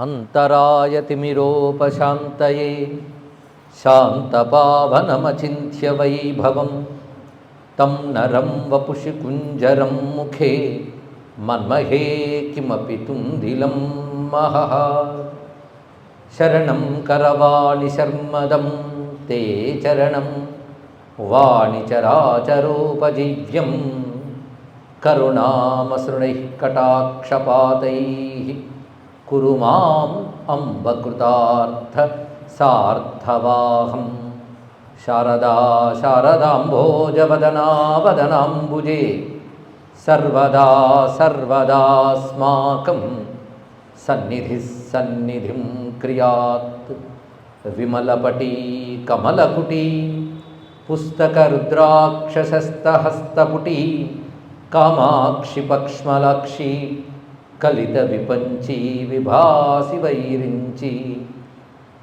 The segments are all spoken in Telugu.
అంతరాయతిమిరోపశాంతయే శాంతపావనమచింత్య వైభవం తం నరం వపుషి కుంజరం ముఖే మన్మహే కిమపి తుందిలం మహః. శరణం కరవాణి శర్మదం తే చరణం వాణి చరాచరోపజీవ్యం కరుణామసృణైః కటాక్షపాతైః కురు మాం అంబకృతార్థ సార్థవాహం. శారదా శారదాంభోజవదనా వదనాంబుజే సర్వదా సర్వదాస్మాకం సన్నిధిః సన్నిధిం క్రియాత్. విమలపటీ కమలకుటీ పుస్తకరుద్రాక్షసస్తహస్తపుటీ కామాక్షి పక్ష్మలాక్షి కలిత విపంచీ విభాసి వైరించి.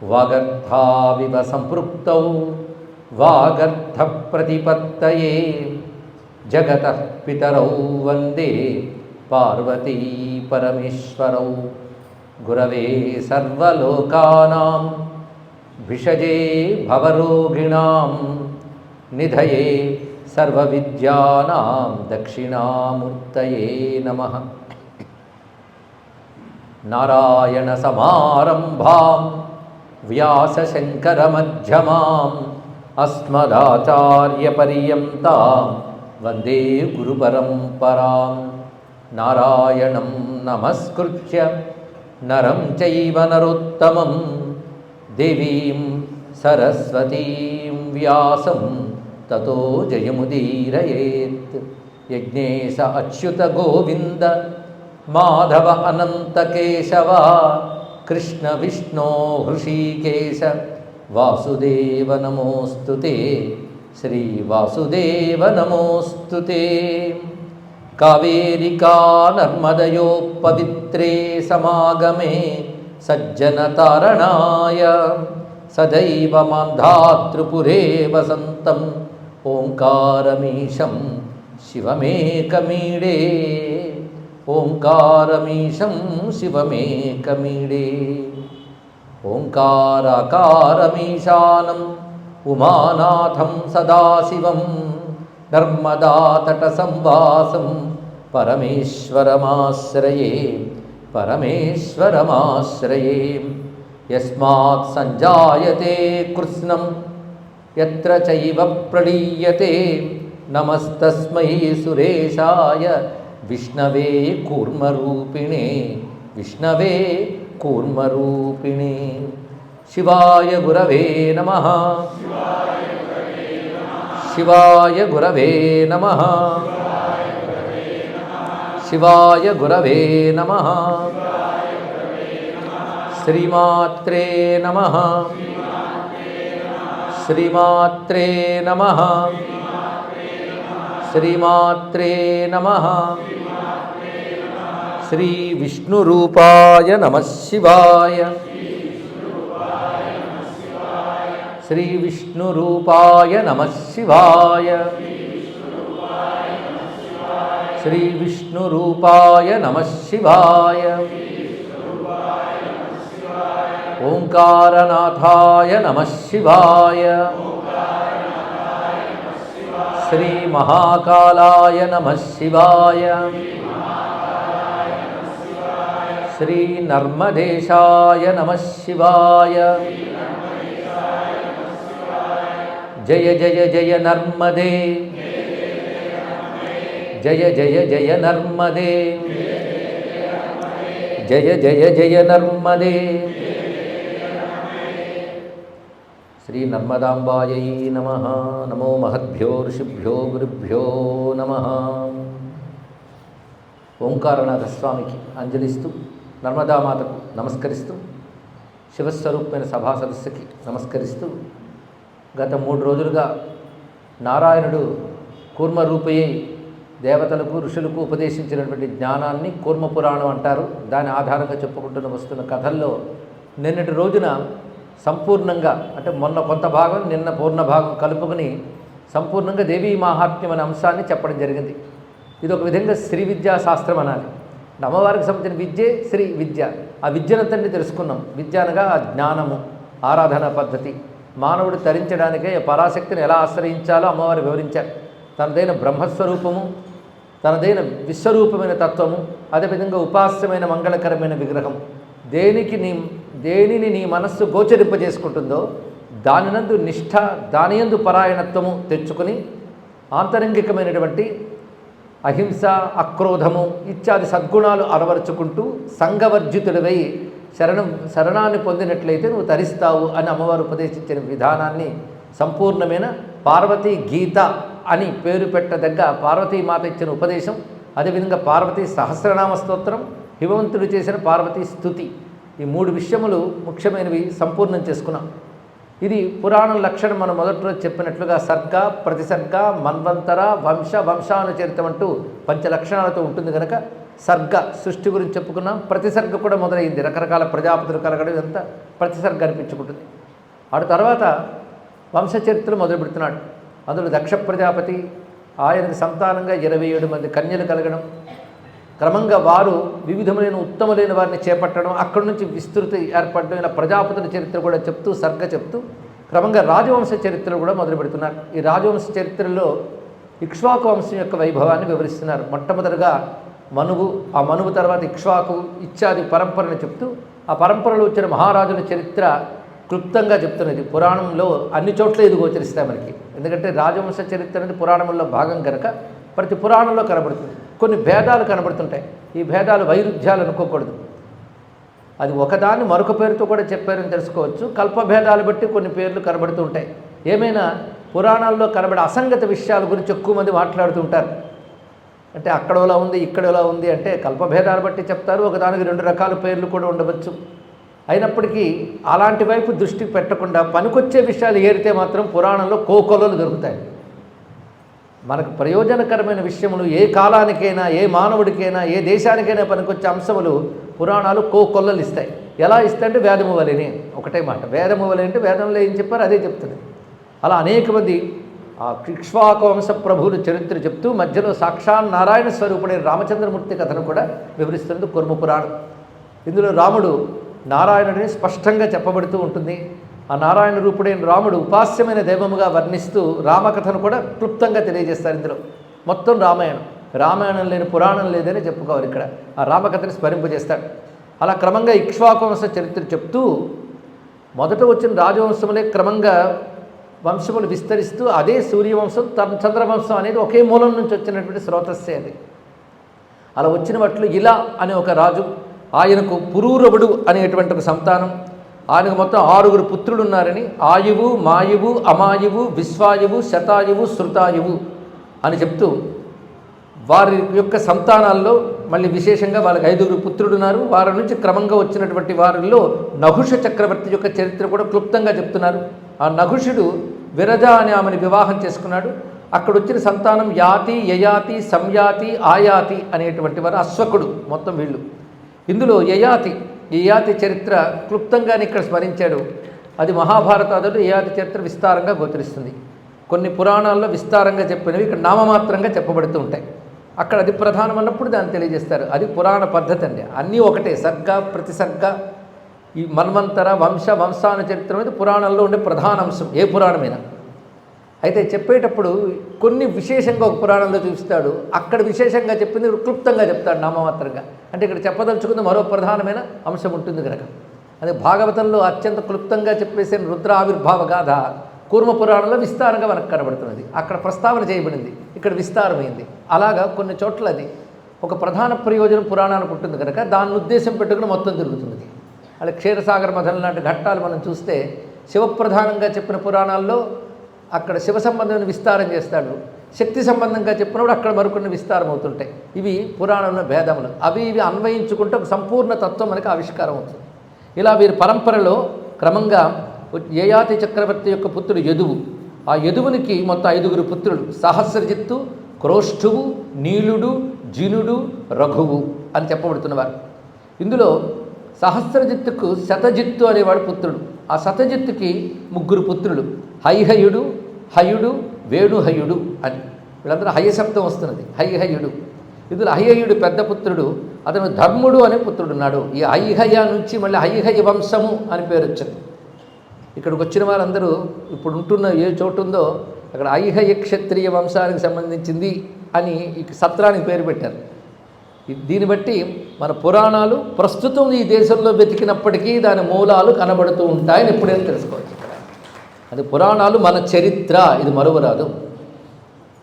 వాగర్థావివ సంపృక్తౌ వాగర్థ ప్రతిపత్తయే జగతః పితరౌ వందే పార్వతీ పరమేశ్వరౌ. గురవే సర్వలోకానాం భిషజే భవరోగిణాం నిధయే సర్వవిద్యానాం దక్షిణామూర్తయే నమః. నారాయణ సమారంభాం వ్యాసశంకరమధ్యమాం అస్మదాచార్యపర్యంతాం వందే గురుపరంపరాం. నారాయణం నమస్కృత్య నరం చైవ నరోత్తమం దేవీం సరస్వతీం వ్యాసం తతో జయముదీరయేత్. యజ్ఞేశ అచ్యుత గోవింద మాధవ అనంత కేశవ కృష్ణ విష్ణో హృషీకేశ వాసుదేవ నమోస్తుతే. శ్రీ వాసుదేవ నమోస్తుతే. కావేరికా నర్మదయో పవిత్రే సమాగమే సజ్జనతారణాయ సదైవ మాంధాతృపురే వసంతం ఓంకారమీశం శివమేకమీడే. ఓంకారమీశం శివమేకమీడే. ఓంకారాకారమీశానం ఉమానాథం సదాశివం నర్మదాతట సంవాసం పరమేశ్వరమాశ్రయే పరమేశ్వరమాశ్రయే. యస్మాత్ సంజాయతే కృత్స్నం యత్ర చైవ ప్రళీయతే నమస్తస్మై సురేశాయ విష్ణవే కూర్మరూపిణే విష్ణవే కూర్మరూపిణే. శివాయ గురవే నమః. శివాయ గురవే నమః. శివాయ గురవే నమః. శ్రీమాత్రే నమః. శ్రీమాత్రే నమః. శ్రీమాత్రే నమః. శ్రీ విష్ణురూపాయ నమః శివాయ. శ్రీ విష్ణురూపాయ నమః శివాయ. శ్రీ విష్ణురూపాయ నమః శివాయ. ఓంకారనాథాయ నమః శివాయ. శ్రీ మహాకాలాయ నమః శివాయ. శ్రీ నర్మదేశాయ నమః శివాయ. జయ జయ జయ నర్మదే జయ జయ జయ నర్మదే జయ జయ జయ నర్మదే. శ్రీ నర్మదాంబాయై నమః. నమో మహద్భ్యో ఋషిభ్యో గురుభ్యో నమః. ఓంకారనాథ స్వామికి అంజలిస్తూ నర్మదామాతకు నమస్కరిస్తూ శివస్వరూపమైన సభా సదస్సుకి నమస్కరిస్తూ గత 3 రోజులుగా నారాయణుడు కూర్మరూపయ్యై దేవతలకు ఋషులకు ఉపదేశించినటువంటి జ్ఞానాన్ని కూర్మపురాణం అంటారు. దాని ఆధారంగా చెప్పుకుంటూ వస్తున్న కథల్లో నిన్నటి రోజున సంపూర్ణంగా అంటే మొన్న కొంత భాగం నిన్న పూర్ణ భాగం కలుపుకొని సంపూర్ణంగా దేవీ మాహాత్మ్యం అనే అంశాన్ని చెప్పడం జరిగింది. ఇది ఒక విధంగా శ్రీ విద్యా శాస్త్రం అనాలి. అమ్మవారికి సంబంధించిన విద్యే శ్రీ విద్య. ఆ విద్యనంతటిని తెలుసుకున్నాం. విద్య అనగా ఆ జ్ఞానము, ఆరాధన పద్ధతి. మానవుడు తరించడానికే పరాశక్తిని ఎలా ఆశ్రయించాలో అమ్మవారు వివరించారు. తనదైన బ్రహ్మస్వరూపము, తనదైన విశ్వరూపమైన తత్వము, అదేవిధంగా ఉపాస్యమైన మంగళకరమైన విగ్రహం. దేనిని నీ మనస్సు గోచరింపజేసుకుంటుందో దానినందు నిష్ఠ, దానియందు పరాయణత్వము తెచ్చుకొని ఆంతరంగికమైనటువంటి అహింస, అక్రోధము ఇత్యాది సద్గుణాలు అలవరుచుకుంటూ సంఘవర్జితుడివై శరణాన్ని పొందినట్లయితే నువ్వు తరిస్తావు అని అమ్మవారు ఉపదేశించిన విధానాన్ని సంపూర్ణమైన పార్వతీ గీత అని పేరు పెట్టదగ్గ పార్వతీమాత ఇచ్చిన ఉపదేశం, అదేవిధంగా పార్వతీ సహస్రనామ స్తోత్రం, హిమవంతుడు చేసిన పార్వతీ స్తుతి, ఈ 3 విషయములు ముఖ్యమైనవి సంపూర్ణం చేసుకున్నాం. ఇది పురాణం లక్షణం. మనం మొదట్లో చెప్పినట్లుగా సర్గ, ప్రతిసర్గ, మన్వంతర, వంశానుచరితం అంటూ 5 లక్షణాలతో ఉంటుంది కనుక సర్గ సృష్టి గురించి చెప్పుకున్నాం. ప్రతిసర్గ కూడా మొదలైంది. రకరకాల ప్రజాపతులు కలగడం ఇదంతా ప్రతిసర్గ అనిపించుకుంటుంది. ఆ తర్వాత వంశచరిత్రలు మొదలు పెడుతున్నాడు. అందులో దక్ష ప్రజాపతి, ఆయనకు సంతానంగా 27 మంది కన్యలు కలగడం, క్రమంగా వారు వివిధములైన ఉత్తములైన వారిని చేపట్టడం, అక్కడి నుంచి విస్తృతి ఏర్పడడం, ఇలా ప్రజాపతుల చరిత్ర కూడా చెప్తూ సర్గ చెప్తూ క్రమంగా రాజవంశ చరిత్రలు కూడా మొదలు పెడుతున్నారు. ఈ రాజవంశ చరిత్రలో ఇక్ష్వాకు వంశం యొక్క వైభవాన్ని వివరిస్తున్నారు. మొట్టమొదటిగా మనువు, ఆ మనువు తర్వాత ఇక్ష్వాకు ఇత్యాది పరంపరను చెప్తూ ఆ పరంపరలో వచ్చిన మహారాజుల చరిత్ర క్లుప్తంగా చెప్తున్నది. పురాణంలో అన్ని చోట్ల ఇది గోచరిస్తాయి మనకి. ఎందుకంటే రాజవంశ చరిత్ర అనేది పురాణంలో భాగం కనుక ప్రతి పురాణంలో కనబడుతుంది. కొన్ని భేదాలు కనబడుతుంటాయి. ఈ భేదాలు వైరుధ్యాలు అనుకోకూడదు. అది ఒకదాన్ని మరొక పేరుతో కూడా చెప్పారని తెలుసుకోవచ్చు. కల్పభేదాలు బట్టి కొన్ని పేర్లు కనబడుతూ ఉంటాయి. ఏమైనా పురాణాల్లో కనబడే అసంగత విషయాల గురించి ఎక్కువ మంది మాట్లాడుతూ ఉంటారు. అంటే అక్కడోలా ఉంది, ఇక్కడోలా ఉంది అంటే కల్పభేదాలు బట్టి చెప్తారు. ఒకదానికి 2 రకాల పేర్లు కూడా ఉండవచ్చు. అయినప్పటికీ అలాంటి వైపు దృష్టి పెట్టకుండా పనికొచ్చే విషయాలు ఏరితే మాత్రం పురాణంలో కోకొల్లలు దొరుకుతాయి. మనకు ప్రయోజనకరమైన విషయములు ఏ కాలానికైనా, ఏ మానవుడికైనా, ఏ దేశానికైనా పనికొచ్చే అంశములు పురాణాలు కోకొల్లలు ఇస్తాయి. ఎలా ఇస్తాయంటే వేదము వలెనే. ఒకటే మాట, వేదము వలె అంటే వేదంలో ఏం చెప్పారు అదే చెప్తుంది. అలా అనేక మంది ఆ ఇక్ష్వాకు వంశ ప్రభువుల చరిత్ర చెప్తూ మధ్యలో సాక్షాత్ నారాయణ స్వరూపుడైన రామచంద్రమూర్తి కథను కూడా వివరిస్తుంది కుర్మ పురాణం. ఇందులో రాముడు నారాయణుడిని స్పష్టంగా చెప్పబడుతూ ఉంటుంది. ఆ నారాయణ రూపుడైన రాముడు ఉపాస్యమైన దైవముగా వర్ణిస్తూ రామకథను కూడా క్లుప్తంగా తెలియజేస్తారు. ఇందులో మొత్తం రామాయణం లేని పురాణం లేదని చెప్పుకోవాలి. ఇక్కడ ఆ రామకథని స్మరింపజేస్తాడు. అలా క్రమంగా ఇక్ష్వాకు వంశ చరిత్ర చెప్తూ మొదట వచ్చిన రాజవంశములే క్రమంగా వంశములు విస్తరిస్తూ అదే సూర్యవంశం, చంద్రవంశం అనేది ఒకే మూలం నుంచి వచ్చినటువంటి స్రోతస్సే అది. అలా వచ్చిన వాటిలో ఇలా అనే ఒక రాజు, ఆయనకు పురూరవుడు అనేటువంటి ఒక సంతానం, ఆయనకు మొత్తం 6 పుత్రులు ఉన్నారని ఆయువు, మాయువు, అమాయువు, విశ్వాయువు, శతాయువు, శృతాయువు అని చెప్తూ వారి యొక్క సంతానాల్లో మళ్ళీ విశేషంగా వాళ్ళకి 5 పుత్రులు ఉన్నారు. వారి నుంచి క్రమంగా వచ్చినటువంటి వారిలో నహుష చక్రవర్తి యొక్క చరిత్ర కూడా క్లుప్తంగా చెప్తున్నారు. ఆ నహుషుడు విరజ అనే ఆమెను వివాహం చేసుకున్నాడు. అక్కడ వచ్చిన సంతానం యాతి, యయాతి, సంయాతి, ఆయాతి అనేటువంటి వారు అశ్వకుడు మొత్తం వీళ్ళు. ఇందులో యయాతి చరిత్ర క్లుప్తంగానే ఇక్కడ స్మరించాడు. అది మహాభారతాదులు యయాతి చరిత్ర విస్తారంగా గోచరిస్తుంది. కొన్ని పురాణాల్లో విస్తారంగా చెప్పినవి ఇక్కడ నామమాత్రంగా చెప్పబడుతూ ఉంటాయి. అక్కడ అది ప్రధానం అన్నప్పుడు దాన్ని తెలియజేస్తారు. అది పురాణ పద్ధతి అండి. అన్నీ ఒకటే, సర్గ ప్రతిసర్గ, ఈ మన్వంతర, వంశాను చరిత్ర అనేది పురాణంలో ఉండే ప్రధాన అంశం ఏ పురాణమైనా. అయితే చెప్పేటప్పుడు కొన్ని విశేషంగా ఒక పురాణంలో చూపిస్తాడు, అక్కడ విశేషంగా చెప్పింది క్లుప్తంగా చెప్తాడు నామమాత్రంగా. అంటే ఇక్కడ చెప్పదలుచుకుంది మరో ప్రధానమైన అంశం ఉంటుంది కనుక. అదే భాగవతంలో అత్యంత క్లుప్తంగా చెప్పేసిన రుద్ర ఆవిర్భావ గాథ కూర్మ పురాణంలో విస్తారంగా మనకు కనబడుతున్నది. అక్కడ ప్రస్తావన చేయబడింది, ఇక్కడ విస్తారమైంది. అలాగా కొన్ని చోట్ల అది ఒక ప్రధాన ప్రయోజనం పురాణానికి ఉంటుంది కనుక దాన్ని ఉద్దేశం పెట్టుకుని మొత్తం జరుగుతుంది. అలా క్షీరసాగర మథనం లాంటి ఘట్టాలు మనం చూస్తే శివప్రధానంగా చెప్పిన పురాణాల్లో అక్కడ శివ సంబంధమైన విస్తారం చేస్తాడు, శక్తి సంబంధంగా చెప్పినప్పుడు అక్కడ మరికొన్ని విస్తారం అవుతుంటాయి. ఇవి పురాణంలో భేదములు. అవి ఇవి అన్వయించుకుంటే ఒక సంపూర్ణ తత్వం మనకి ఆవిష్కారం అవుతుంది. ఇలా వీరి పరంపరలో క్రమంగా యయాతి చక్రవర్తి యొక్క పుత్రుడు యదువు. ఆ యదువునికి మొత్తం 5 పుత్రులు, సహస్రజిత్తు, క్రోష్ఠువు, నీలుడు, జినుడు, రఘువు అని చెప్పబడుతున్నవారు. ఇందులో సహస్రజిత్తుకు శతజిత్తు అనేవాడు పుత్రుడు. ఆ శతజిత్తుకి 3 పుత్రులు, హైహయుడు, హయుడు, వేణుహయుడు అని. వీళ్ళందరూ హయ శబ్దం వస్తున్నది, హైహయుడు. ఇందులో హైహయుడు పెద్ద పుత్రుడు. అతను ధర్ముడు అనే పుత్రుడున్నాడు. ఈ ఐహయ నుంచి మళ్ళీ ఐహయ వంశము అని పేరు వచ్చింది. ఇక్కడికి వచ్చిన వారందరూ ఇప్పుడు ఉంటున్న ఏ చోటు ఉందో అక్కడ ఐహయ క్షత్రియ వంశానికి సంబంధించింది అని ఈ సత్రానికి పేరు పెట్టారు. దీన్ని బట్టి మన పురాణాలు ప్రస్తుతం ఈ దేశంలో వెతికినప్పటికీ దాని మూలాలు కనబడుతూ ఉంటాయని ఎప్పుడైనా తెలుసుకోవచ్చు. ఇక్కడ అది పురాణాలు మన చరిత్ర, ఇది మరువరాదు.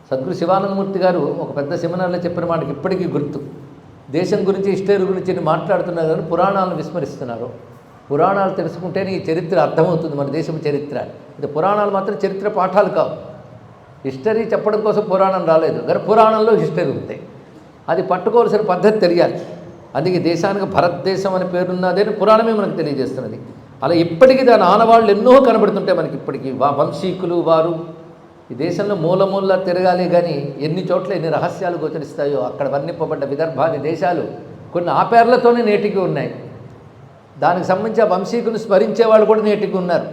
సద్గురు శివానందమూర్తి గారు ఒక పెద్ద సెమినార్లో చెప్పిన మాటకి ఇప్పటికీ గుర్తు. దేశం గురించి హిస్టరీ గురించి మాట్లాడుతున్నారు కానీ పురాణాలను విస్మరిస్తున్నారు. పురాణాలు తెలుసుకుంటేనే ఈ చరిత్ర అర్థమవుతుంది, మన దేశం చరిత్ర. ఇది పురాణాలు మాత్రం చరిత్ర పాఠాలు కావు. హిస్టరీ చెప్పడం కోసం పురాణం రాలేదు, కానీ పురాణంలో హిస్టరీ ఉంది. అది పట్టుకోవాల్సిన పద్ధతి తెలియాలి. అందుకే దేశానికి భారతదేశం అనే పేరున్నదని పురాణమే మనకు తెలియజేస్తున్నది. అలా ఇప్పటికీ దాని ఆనవాళ్ళు ఎన్నో కనబడుతుంటాయి మనకి. ఇప్పటికీ వంశీకులు వారు ఈ దేశంలో మూల తిరగాలి, కానీ ఎన్ని చోట్ల ఎన్ని రహస్యాలు గోచరిస్తాయో అక్కడ వర్ణింపబడ్డ విదర్భాది దేశాలు కొన్ని ఆ పేర్లతోనే నేటికి ఉన్నాయి. దానికి సంబంధించి ఆ వంశీకులు స్మరించే వాళ్ళు కూడా నేటికి ఉన్నారు.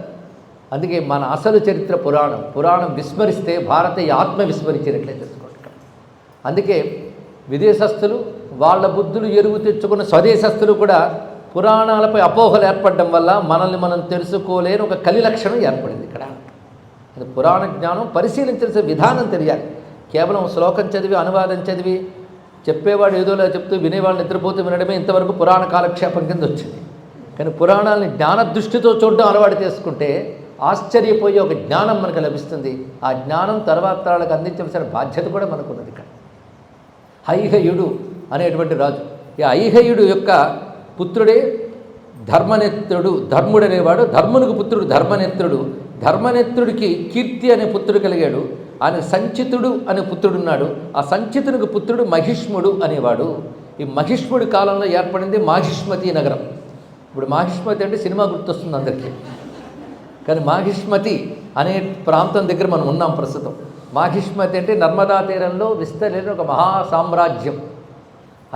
అందుకే మన అసలు చరిత్ర పురాణం విస్మరిస్తే భారతీయ ఆత్మ విస్మరించినట్లే తెలుసుకోండి. అందుకే విదేశస్తులు వాళ్ళ బుద్ధులు ఎరువు తెచ్చుకున్న స్వదేశస్తులు కూడా పురాణాలపై అపోహలు ఏర్పడడం వల్ల మనల్ని మనం తెలుసుకోలేని ఒక కలి లక్షణం ఏర్పడింది. ఇక్కడ అది పురాణ జ్ఞానం పరిశీలించాల్సిన విధానం తెలియాలి. కేవలం శ్లోకం చదివి అనువాదం చదివి చెప్పేవాడు ఏదోలా చెప్తూ వినేవాళ్ళు నిద్రపోతూ వినడమే ఇంతవరకు పురాణ కాలక్షేపం కింద వచ్చింది. కానీ పురాణాలని జ్ఞాన దృష్టితో చూడడం అలవాటు చేసుకుంటే ఆశ్చర్యపోయే ఒక జ్ఞానం మనకు లభిస్తుంది. ఆ జ్ఞానం తర్వాత వాళ్ళకి అందించవలసిన బాధ్యత కూడా మనకున్నది. ఇక్కడ ఐహయుడు అనేటువంటి రాజు, ఈ ఐహయుడు యొక్క పుత్రుడే ధర్మనేత్రుడు. ధర్ముడు అనేవాడు ధర్మునికి పుత్రుడు ధర్మనేత్రుడు. ధర్మనేత్రుడికి కీర్తి అనే పుత్రుడు కలిగాడు. ఆయన సంచితుడు అనే పుత్రుడున్నాడు. ఆ సంచితునికి పుత్రుడు మహిష్ముడు అనేవాడు. ఈ మహిష్ముడి కాలంలో ఏర్పడింది మాహిష్మతి నగరం. ఇప్పుడు మాహిష్మతి అంటే సినిమా గుర్తొస్తుంది అందరికీ, కానీ మాహిష్మతి అనే ప్రాంతం దగ్గర మనం ఉన్నాం ప్రస్తుతం. మాహిష్మతి అంటే నర్మదా తీరంలో విస్తరించిన ఒక మహా సామ్రాజ్యం.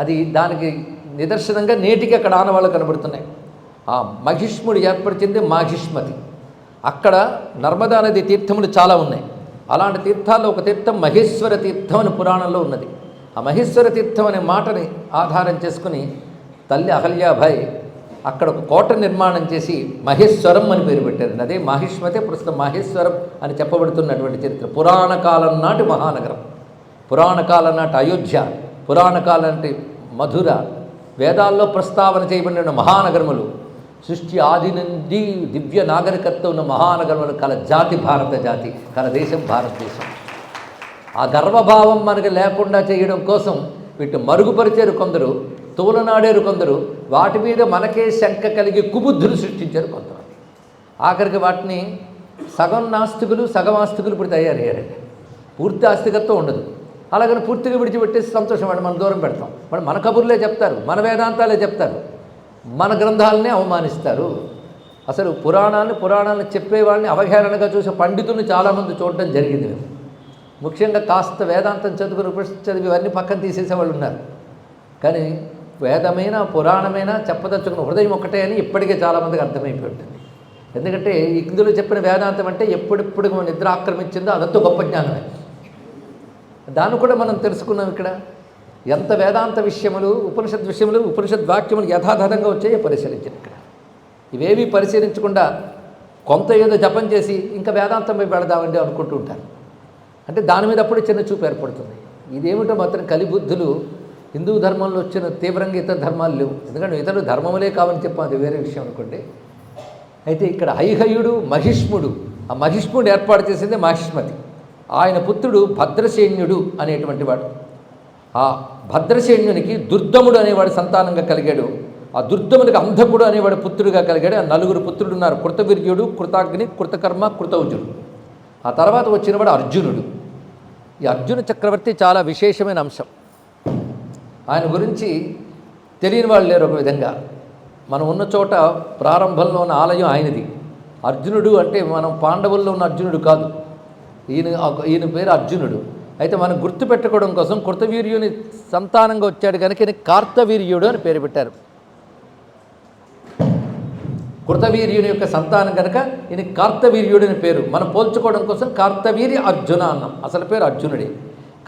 అది దానికి నిదర్శనంగా నేటికి అక్కడ ఆనవాళ్ళు కనబడుతున్నాయి. ఆ మహిష్ముడు ఏర్పరిచింది మాహిష్మతి. అక్కడ నర్మదా నది తీర్థములు చాలా ఉన్నాయి. అలాంటి తీర్థాల్లో ఒక తీర్థం మహేశ్వర తీర్థం అని పురాణంలో ఉన్నది. ఆ మహేశ్వర తీర్థం అనే మాటని ఆధారం చేసుకుని తల్లి అహల్యాబాయి అక్కడ ఒక కోట నిర్మాణం చేసి మహేశ్వరం అని పేరు పెట్టారు. అదే మాహిష్మతే ప్రస్తుతం మహేశ్వరం అని చెప్పబడుతున్నటువంటి చరిత్ర. పురాణ కాలం నాటి మహానగరం, పురాణ కాలం నాటి అయోధ్య, పురాణ కాలం నాటి మధుర, వేదాల్లో ప్రస్తావన చేయబడిన మహానగరములు, సృష్టి ఆది నుండి దివ్య నాగరికత్వం ఉన్న మహానగరములు కల జాతి భారత జాతి, కల దేశం భారతదేశం. ఆ గర్వభావం మనకు లేకుండా చేయడం కోసం వీటిని మరుగుపరిచారు కొందరు, తోలనాడారు కొందరు, వాటి మీద మనకే శంక కలిగి కుబుద్ధులు సృష్టించారు కొంతమంది. ఆఖరికి వాటిని సగం నాస్తికులు సగం ఆస్తికులు ఇప్పుడు తయారయ్యారండి. పూర్తి ఆస్తికత్వం ఉండదు. అలాగని పూర్తిగా విడిచిపెట్టేసి సంతోషం వాడు మనం దూరం పెడతాం. వాడు మన కబుర్లే చెప్తారు, మన వేదాంతాలే చెప్తారు, మన గ్రంథాలనే అవమానిస్తారు. అసలు పురాణాలను చెప్పేవాళ్ళని అవహేళనగా చూసే పండితుల్ని చాలామంది చూడడం జరిగింది. ముఖ్యంగా కాస్త వేదాంతం చదువుకుని ఉపనిషత్తు చదివి ఇవన్నీ పక్కన తీసేసేవాళ్ళు ఉన్నారు. కానీ వేదమైనా పురాణమైనా చెప్పదలుచుకున్న హృదయం ఒకటే అని ఇప్పటికే చాలామందికి అర్థమైపోయి ఉంటుంది. ఎందుకంటే ఇందులో చెప్పిన వేదాంతం అంటే ఎప్పుడెప్పుడు నిద్ర ఆక్రమించిందో అదంతా గొప్ప జ్ఞానమే. దాన్ని కూడా మనం తెలుసుకున్నాం. ఇక్కడ ఎంత వేదాంత విషయములు, ఉపనిషత్ విషయములు, ఉపనిషత్ వాక్యములు యథాతథంగా వచ్చాయో పరిశీలించారు. ఇక్కడ ఇవేవి పరిశీలించకుండా కొంత ఏదో జపం చేసి ఇంకా వేదాంతం మీద పెడదామండి అనుకుంటూ ఉంటారు. అంటే దాని మీద అప్పుడు చిన్న చూపు ఏర్పడుతుంది. ఇదేమిటో మాత్రం కలిబుద్ధులు హిందూ ధర్మంలో వచ్చిన తీవ్రంగా ఇతర ధర్మాలు లేవు. ఎందుకంటే ఇతరులు ధర్మములే కావని చెప్పాం, అది వేరే విషయం అనుకోండి. అయితే ఇక్కడ ఐహయుడు మహిష్ముడు, ఆ మహిష్ముడు ఏర్పాటు చేసింది మాహిష్మతి. ఆయన పుత్రుడు భద్రసేన్యుడు అనేటువంటి వాడు. ఆ భద్రసేన్యునికి దుర్దముడు అనేవాడు సంతానంగా కలిగాడు. ఆ దుర్దమునికి అంధకుడు అనేవాడు పుత్రుడిగా కలిగాడు. ఆ నలుగురు పుత్రుడు ఉన్నారు: కృతవీర్యుడు, కృతాగ్ని, కృతకర్మ, కృతౌజుడు. ఆ తర్వాత వచ్చినవాడు అర్జునుడు. ఈ అర్జున చక్రవర్తి చాలా విశేషమైన అంశం. ఆయన గురించి తెలియని వాళ్ళు లేరు. ఒక విధంగా మనం ఉన్న చోట ప్రారంభంలో ఉన్న ఆలయం ఆయనది. అర్జునుడు అంటే మనం పాండవుల్లో ఉన్న అర్జునుడు కాదు, ఈయన పేరు అర్జునుడు. అయితే మనం గుర్తుపెట్టుకోవడం కోసం కృతవీర్యుని సంతానంగా వచ్చాడు కనుక ఈయన కార్తవీర్యుడు అని పేరు పెట్టారు. కృతవీర్యుని యొక్క సంతానం కనుక ఈయన కార్తవీర్యుడు అని పేరు. మనం పోల్చుకోవడం కోసం కార్తవీర్య అర్జున అన్నాం. అసలు పేరు అర్జునుడే.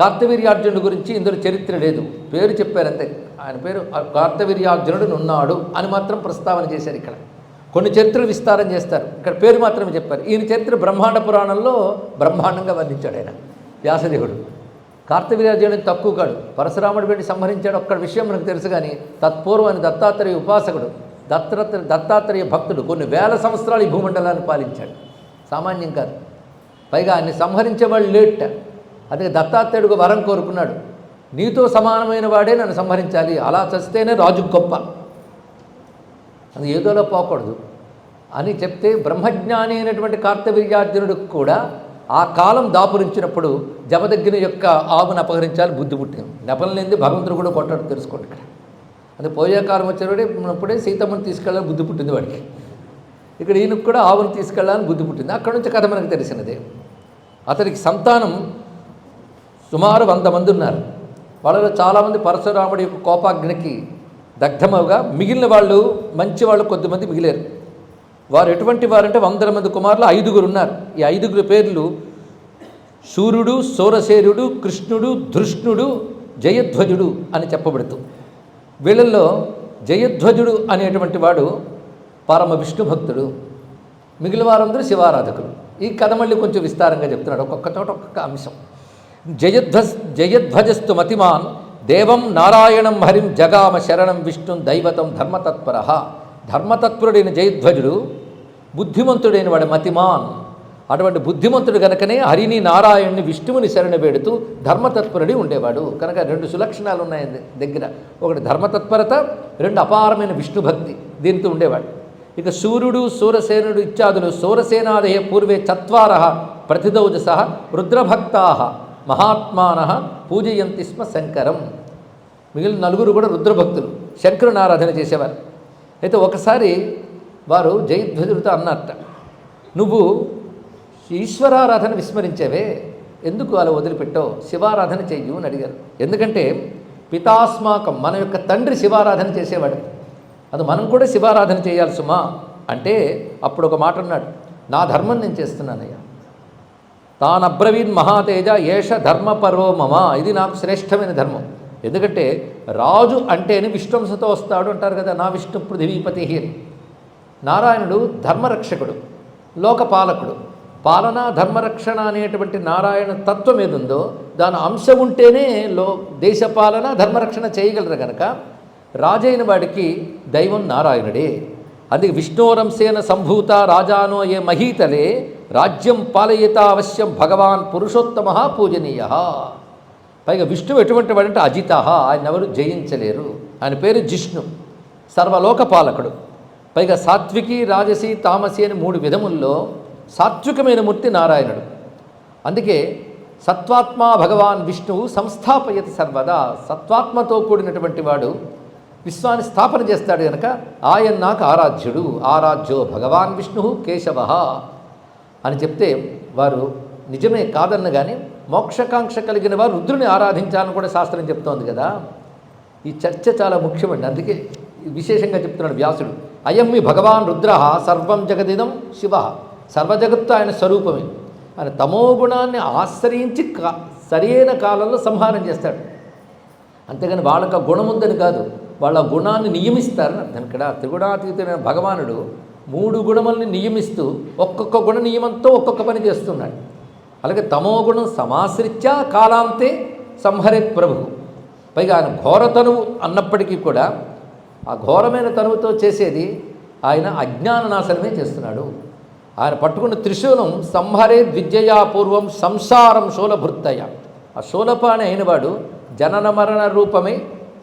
కార్తవీర్యార్జునుడి గురించి ఇందులో చరిత్ర లేదు, పేరు చెప్పారంతే. ఆయన పేరు కార్తవీర్యార్జునుడు ఉన్నాడు అని మాత్రం ప్రస్తావన చేశారు. ఇక్కడ కొన్ని చరిత్రలు విస్తారం చేస్తారు, ఇక్కడ పేరు మాత్రమే చెప్పారు. ఈయన చరిత్ర బ్రహ్మాండ పురాణంలో బ్రహ్మాండంగా వర్ణించాడు ఆయన వ్యాసదేవుడు. కార్తవీర్యార్జునుడిని తక్కువ కాడు, పరశురాముడు వెళ్ళి సంహరించాడు ఒక్కడ విషయం మనకు తెలుసు. కానీ తత్పూర్వం ఆయన దత్తాత్రేయ ఉపాసకుడు, దత్తాత్రేయ భక్తుడు, కొన్ని వేల సంవత్సరాలు ఈ భూమండలాన్ని పాలించాడు, సామాన్యం కాదు. పైగా ఆయన్ని సంహరించేవాళ్ళు లేట్. అదే దత్తాత్రేయుడికి వరం కోరుకున్నాడు, నీతో సమానమైన వాడే నన్ను సంహరించాలి, అలా చస్తేనే రాజు గొప్ప, అది ఏదోలో పోకూడదు అని చెప్తే బ్రహ్మజ్ఞాని అయినటువంటి కార్తవీర్యార్జునుడికి కూడా ఆ కాలం దాపురించినప్పుడు జమదగ్ని యొక్క ఆవును అపహరించాలి బుద్ధి పుట్టింది. నెపలనేది భగవంతుడు కూడా కొట్టాడు, తెలుసుకోండి. ఇక్కడ అది పోయే కాలం వచ్చినప్పుడే సీతమ్మని తీసుకెళ్ళాలని బుద్ధి పుట్టింది వాడికి. ఇక్కడ ఈయనకు కూడా ఆవును తీసుకెళ్ళాలని బుద్ధి పుట్టింది. అక్కడ నుంచి కథ మనకు తెలిసినదే. అతనికి సంతానం సుమారు 100 మంది ఉన్నారు. వాళ్ళలో చాలామంది పరశురాముడి యొక్క కోపాగ్నికి దగ్ధమవుగా మిగిలిన వాళ్ళు మంచి వాళ్ళు కొద్దిమంది మిగిలారు. వారు ఎటువంటి వారంటే 100 మంది కుమారులు 5గురు ఉన్నారు. ఈ 5గురు పేర్లు శూరుడు, సోరసేరుడు, కృష్ణుడు, ధృష్ణుడు, జయధ్వజుడు అని చెప్పబడుతూ, వీళ్ళల్లో జయధ్వజుడు అనేటువంటి వాడు పరమ విష్ణు భక్తుడు, మిగిలిన వారందరూ శివారాధకులు. ఈ కథ మళ్ళీ కొంచెం విస్తారంగా చెప్తున్నాడు, ఒక్కొక్క చోట ఒక్కొక్క అంశం. జయధ్వజస్తు మతిమాన్ దేవం నారాయణం హరిం జగామ శరణం విష్ణుం దైవతం ధర్మతత్పర. ధర్మతత్పరుడైన జయధ్వజుడు బుద్ధిమంతుడైన వాడు మతిమాన్. అటువంటి బుద్ధిమంతుడు కనుకనే హరిని, నారాయణ్ణి, విష్ణువుని శరణ వేడుతూ ధర్మతత్పరుడి ఉండేవాడు. కనుక 2 సులక్షణాలు ఉన్నాయి దగ్గర, ఒకటి ధర్మతత్పరత, 2 అపారమైన విష్ణుభక్తి, దీనితో ఉండేవాడు. ఇక సూర్యుడు, సూరసేనుడు ఇత్యాదులు సూరసేనాదయ పూర్వే 4 ప్రతిదౌజస రుద్రభక్తా మహాత్మాన పూజయంతి స్మ శంకరం. మిగిలిన 4 కూడా రుద్రభక్తులు, శంకరుని ఆరాధన చేసేవారు. అయితే ఒకసారి వారు జయధ్వజుడితో అన్నట్ట, నువ్వు ఈశ్వరారాధన విస్మరించేవే, ఎందుకు అలా వదిలిపెట్టావు, శివారాధన చెయ్యు అని అడిగారు. ఎందుకంటే పితాస్మాకం, మన యొక్క తండ్రి శివారాధన చేసేవాడు, అది మనం కూడా శివారాధన చేయాలి సుమా అంటే అప్పుడు ఒక మాట అన్నాడు, నా ధర్మం నేను చేస్తున్నానయ్యా. తానబ్రవీన్ మహాతేజ ఏష ధర్మపరో మమ, ఇది నాకు శ్రేష్టమైన ధర్మం. ఎందుకంటే రాజు అంటేనే విష్ణుంశతో వస్తాడు అంటారు కదా, నా విష్ణు పృథివీపతి అని. నారాయణుడు ధర్మరక్షకుడు, లోకపాలకుడు. పాలన ధర్మరక్షణ అనేటువంటి నారాయణ తత్వం ఏదుందో దాని అంశం ఉంటేనే దేశపాలన ధర్మరక్షణ చేయగలరు. కనుక రాజైన వాడికి దైవం నారాయణుడే. అందుకే విష్ణోరంశేన సంభూత రాజానో ఏ మహీతలే రాజ్యం పాలయిత అవశ్యం భగవాన్ పురుషోత్తమ పూజనీయ. పైగా విష్ణువు ఎటువంటి వాడంటే అజిత, ఆయన ఎవరు జయించలేరు. ఆయన పేరు జిష్ణు, సర్వలోక పాలకుడు. పైగా సాత్వికి, రాజసి, తామసి అని 3 విధముల్లో సాత్వికమైన మూర్తి నారాయణుడు. అందుకే సత్వాత్మ భగవాన్ విష్ణువు సంస్థాపయతి సర్వదా, సత్వాత్మతో కూడినటువంటి వాడు విశ్వాన్ని స్థాపన చేస్తాడు. కనుక ఆయన నాకు ఆరాధ్యుడు, ఆరాధ్యో భగవాన్ విష్ణు కేశవ అని చెప్తే వారు నిజమే కాదన్న కానీ మోక్షకాంక్ష కలిగిన వారు రుద్రుని ఆరాధించాలని కూడా శాస్త్రం చెప్తోంది కదా. ఈ చర్చ చాలా ముఖ్యమండి, అందుకే విశేషంగా చెప్తున్నాడు వ్యాసుడు. అయం మీ భగవాన్ రుద్ర సర్వం జగదిదం శివ, సర్వజగత్తు ఆయన స్వరూపమే. ఆయన తమోగుణాన్ని ఆశ్రయించి సరైన కాలంలో సంహారం చేస్తాడు. అంతేగాని వాళ్ళకి ఆ గుణం ఉందని కాదు, వాళ్ళ గుణాన్ని నియమిస్తారని అర్థం. ఇక్కడ త్రిగుణాతీతమైన భగవానుడు 3 గుణముల్ని నియమిస్తూ ఒక్కొక్క గుణ నియమంతో ఒక్కొక్క పని చేస్తున్నాడు. అలాగే తమోగుణం సమాశ్రిత్య కాలాంతే సంహరేత్ ప్రభు. పైగా ఆయన ఘోరతనువు అన్నప్పటికీ కూడా ఆ ఘోరమైన తనువుతో చేసేది ఆయన అజ్ఞాన నాశనమే చేస్తున్నాడు. ఆయన పట్టుకున్న త్రిశూలం సంహరే విద్యయా పూర్వం సంసారం శూలభృత్తయ. ఆ శూలపాణి అయినవాడు జనన మరణ రూపమై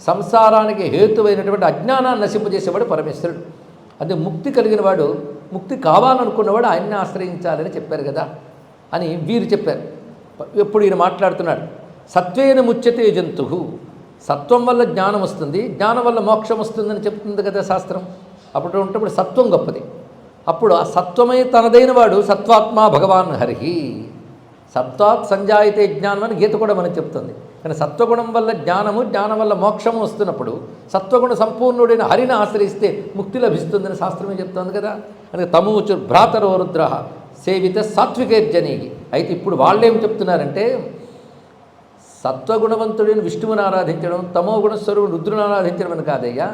సంసారానికి హేతువైనటువంటి అజ్ఞానాన్ని నశింపజేసేవాడు పరమేశ్వరుడు. అదే ముక్తి కలిగిన వాడు, ముక్తి కావాలనుకున్నవాడు ఆయన్ని ఆశ్రయించాలని చెప్పారు కదా అని వీరు చెప్పారు. ఎప్పుడు ఈయన మాట్లాడుతున్నాడు, సత్వేన ముచ్యతే జంతు, సత్వం వల్ల జ్ఞానం వస్తుంది, జ్ఞానం వల్ల మోక్షం వస్తుందని చెప్తుంది కదా శాస్త్రం. అప్పుడు ఉంటప్పుడు సత్వం గొప్పది. అప్పుడు ఆ సత్వమే తనదైన వాడు సత్వాత్మ భగవాన్ హరిహి. సత్వాత్ సంజాయితే జ్ఞానం అని గీత కూడా మనకు చెప్తుంది. కానీ సత్వగుణం వల్ల జ్ఞానము, జ్ఞానం వల్ల మోక్షము వస్తున్నప్పుడు సత్వగుణ సంపూర్ణుడైన హరిని ఆశ్రయిస్తే ముక్తి లభిస్తుందని శాస్త్రమే చెప్తుంది కదా. అందుకే తమూచు భ్రాతరో రుద్ర సేవిత సాత్వికేర్జనీగి. అయితే ఇప్పుడు వాళ్ళేం చెప్తున్నారంటే సత్వగుణవంతుడైన విష్ణువుని ఆరాధించడం, తమో గుణస్వరూపుడు రుద్రుని ఆరాధించడం అని కాదయ్యా.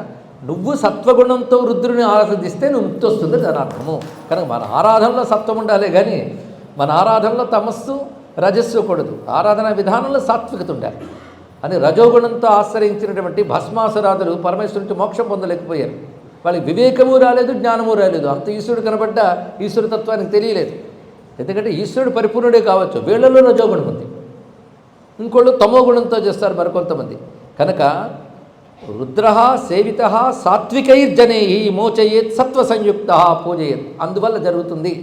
నువ్వు సత్వగుణంతో రుద్రుని ఆరాధిస్తే నువ్వు ముక్తి వస్తుంది దాని అర్థము. కనుక మన ఆరాధనలో సత్వం ఉండాలి, కానీ మన ఆరాధనలో తమస్సు రజస్సు కూడదు. ఆరాధన విధానంలో సాత్వికత ఉండాలి అని రజోగుణంతో ఆశ్రయించినటువంటి భస్మాసురాదులు పరమేశ్వరునికి మోక్షం పొందలేకపోయారు. వాళ్ళకి వివేకము రాలేదు, జ్ఞానము రాలేదు. అంత ఈశ్వరుడు కనబడ్డ ఈశ్వరతత్వానికి తెలియలేదు. ఎందుకంటే ఈశ్వరుడు పరిపూర్ణుడే కావచ్చు, వీళ్ళలో రజోగుణం ఉంది. ఇంకోళ్ళు తమో గుణంతో చేస్తారు మరికొంతమంది. కనుక రుద్ర సేవిత సాత్వికైర్జనై మోచయేత్ సత్వ సంయుక్త పూజయేత్, అందువల్ల జరుగుతుంది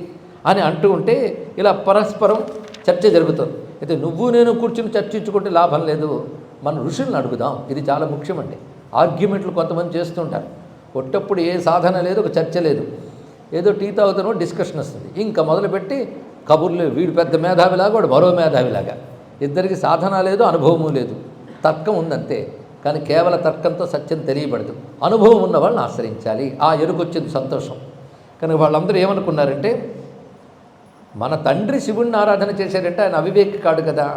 అని అంటూ ఉంటే ఇలా పరస్పరం చర్చ జరుగుతుంది. అయితే నువ్వు నేను కూర్చుని చర్చించుకుంటే లాభం లేదు, మన ఋషులను అడుగుదాం. ఇది చాలా ముఖ్యమండి. ఆర్గ్యుమెంట్లు కొంతమంది చేస్తుంటారు. కొట్టప్పుడు ఏ సాధన లేదు, ఒక చర్చ లేదు, ఏదో టీ తాగుతానో డిస్కషన్ వస్తుంది. ఇంకా మొదలుపెట్టి కబుర్లు, వీడు పెద్ద మేధావిలాగా వాడు మరో మేధావిలాగా, ఇద్దరికి సాధన లేదు, అనుభవము లేదు, తర్కం ఉందంతే. కానీ కేవల తర్కంతో సత్యం తెలియబడదు. అనుభవం ఉన్న వాళ్ళని ఆశ్రయించాలి. ఆ ఎరుకొచ్చింది సంతోషం. కనుక వాళ్ళందరూ ఏమనుకున్నారంటే, మన తండ్రి శివుణ్ణి ఆరాధన చేశారంటే ఆయన అవివేకి కాడు కదా.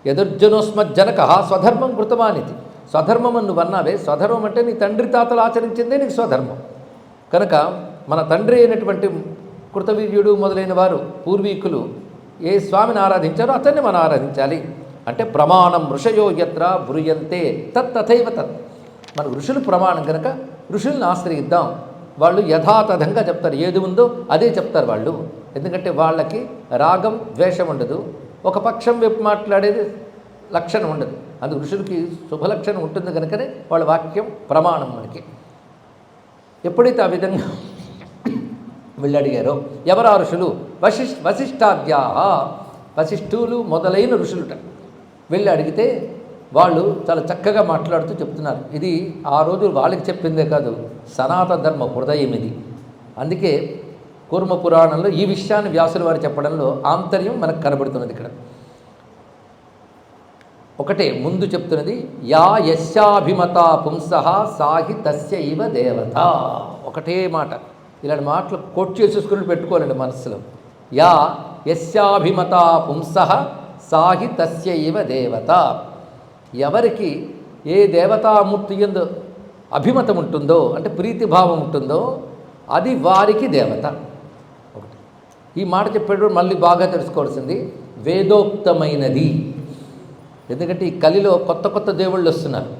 యదుర్జనోస్మజ్జనక స్వధర్మం కృతమానితి. స్వధర్మం అని నువ్వు అన్నావే, స్వధర్మం అంటే నీ తండ్రి తాతలు ఆచరించిందే నీకు స్వధర్మం. కనుక మన తండ్రి అయినటువంటి కృతవీర్యుడు మొదలైన వారు పూర్వీకులు ఏ స్వామిని ఆరాధించారో అతన్ని మనం ఆరాధించాలి. అంటే ప్రమాణం ఋషయో యత్ర బ్రూయంతే తథైవ తత్. మన ఋషులు ప్రమాణం కనుక ఋషుల్ని ఆశ్రయిద్దాం. వాళ్ళు యథాతథంగా చెప్తారు, ఏది ఉందో అదే చెప్తారు వాళ్ళు. ఎందుకంటే వాళ్ళకి రాగం ద్వేషం ఉండదు, ఒక పక్షం వైపు మాట్లాడేది లక్షణం ఉండదు. అందుకు ఋషులకి శుభలక్షణం ఉంటుంది కనుకనే వాళ్ళ వాక్యం ప్రమాణం మనకి. ఎప్పుడైతే ఆ విధంగా వీళ్ళు అడిగారో, ఎవరా ఋషులు? వశిష్ఠాద్యా, వశిష్ఠులు మొదలైన ఋషులుట. వెళ్ళి అడిగితే వాళ్ళు చాలా చక్కగా మాట్లాడుతూ చెప్తున్నారు. ఇది ఆ రోజు వాళ్ళకి చెప్పిందే కాదు, సనాతన ధర్మ హృదయం ఇది. అందుకే కూర్మ పురాణంలో ఈ విషయాన్ని వ్యాసుల వారు చెప్పడంలో ఆంతర్యం మనకు కనబడుతున్నది. ఇక్కడ ఒకటే ముందు చెప్తున్నది, యా యస్యాభిమతా పుంసః సాహి తస్య ఇవ దేవత. ఒకటే మాట. ఇలాంటి మాటలు కోట్ చేసేసుకుని పెట్టుకోవాలండి మనస్సులో. యా యస్యాభిమతా పుంసః సాహి తస్య ఇవ దేవత. ఎవరికి ఏ దేవతామూర్తి యందు అభిమతం ఉంటుందో, అంటే ప్రీతిభావం ఉంటుందో, అది వారికి దేవత. ఒకటి ఈ మాట చెప్పేటప్పుడు మళ్ళీ బాగా తెలుసుకోవాల్సింది వేదోక్తమైనది. ఎందుకంటే ఈ కలిలో కొత్త కొత్త దేవుళ్ళు వస్తున్నారు.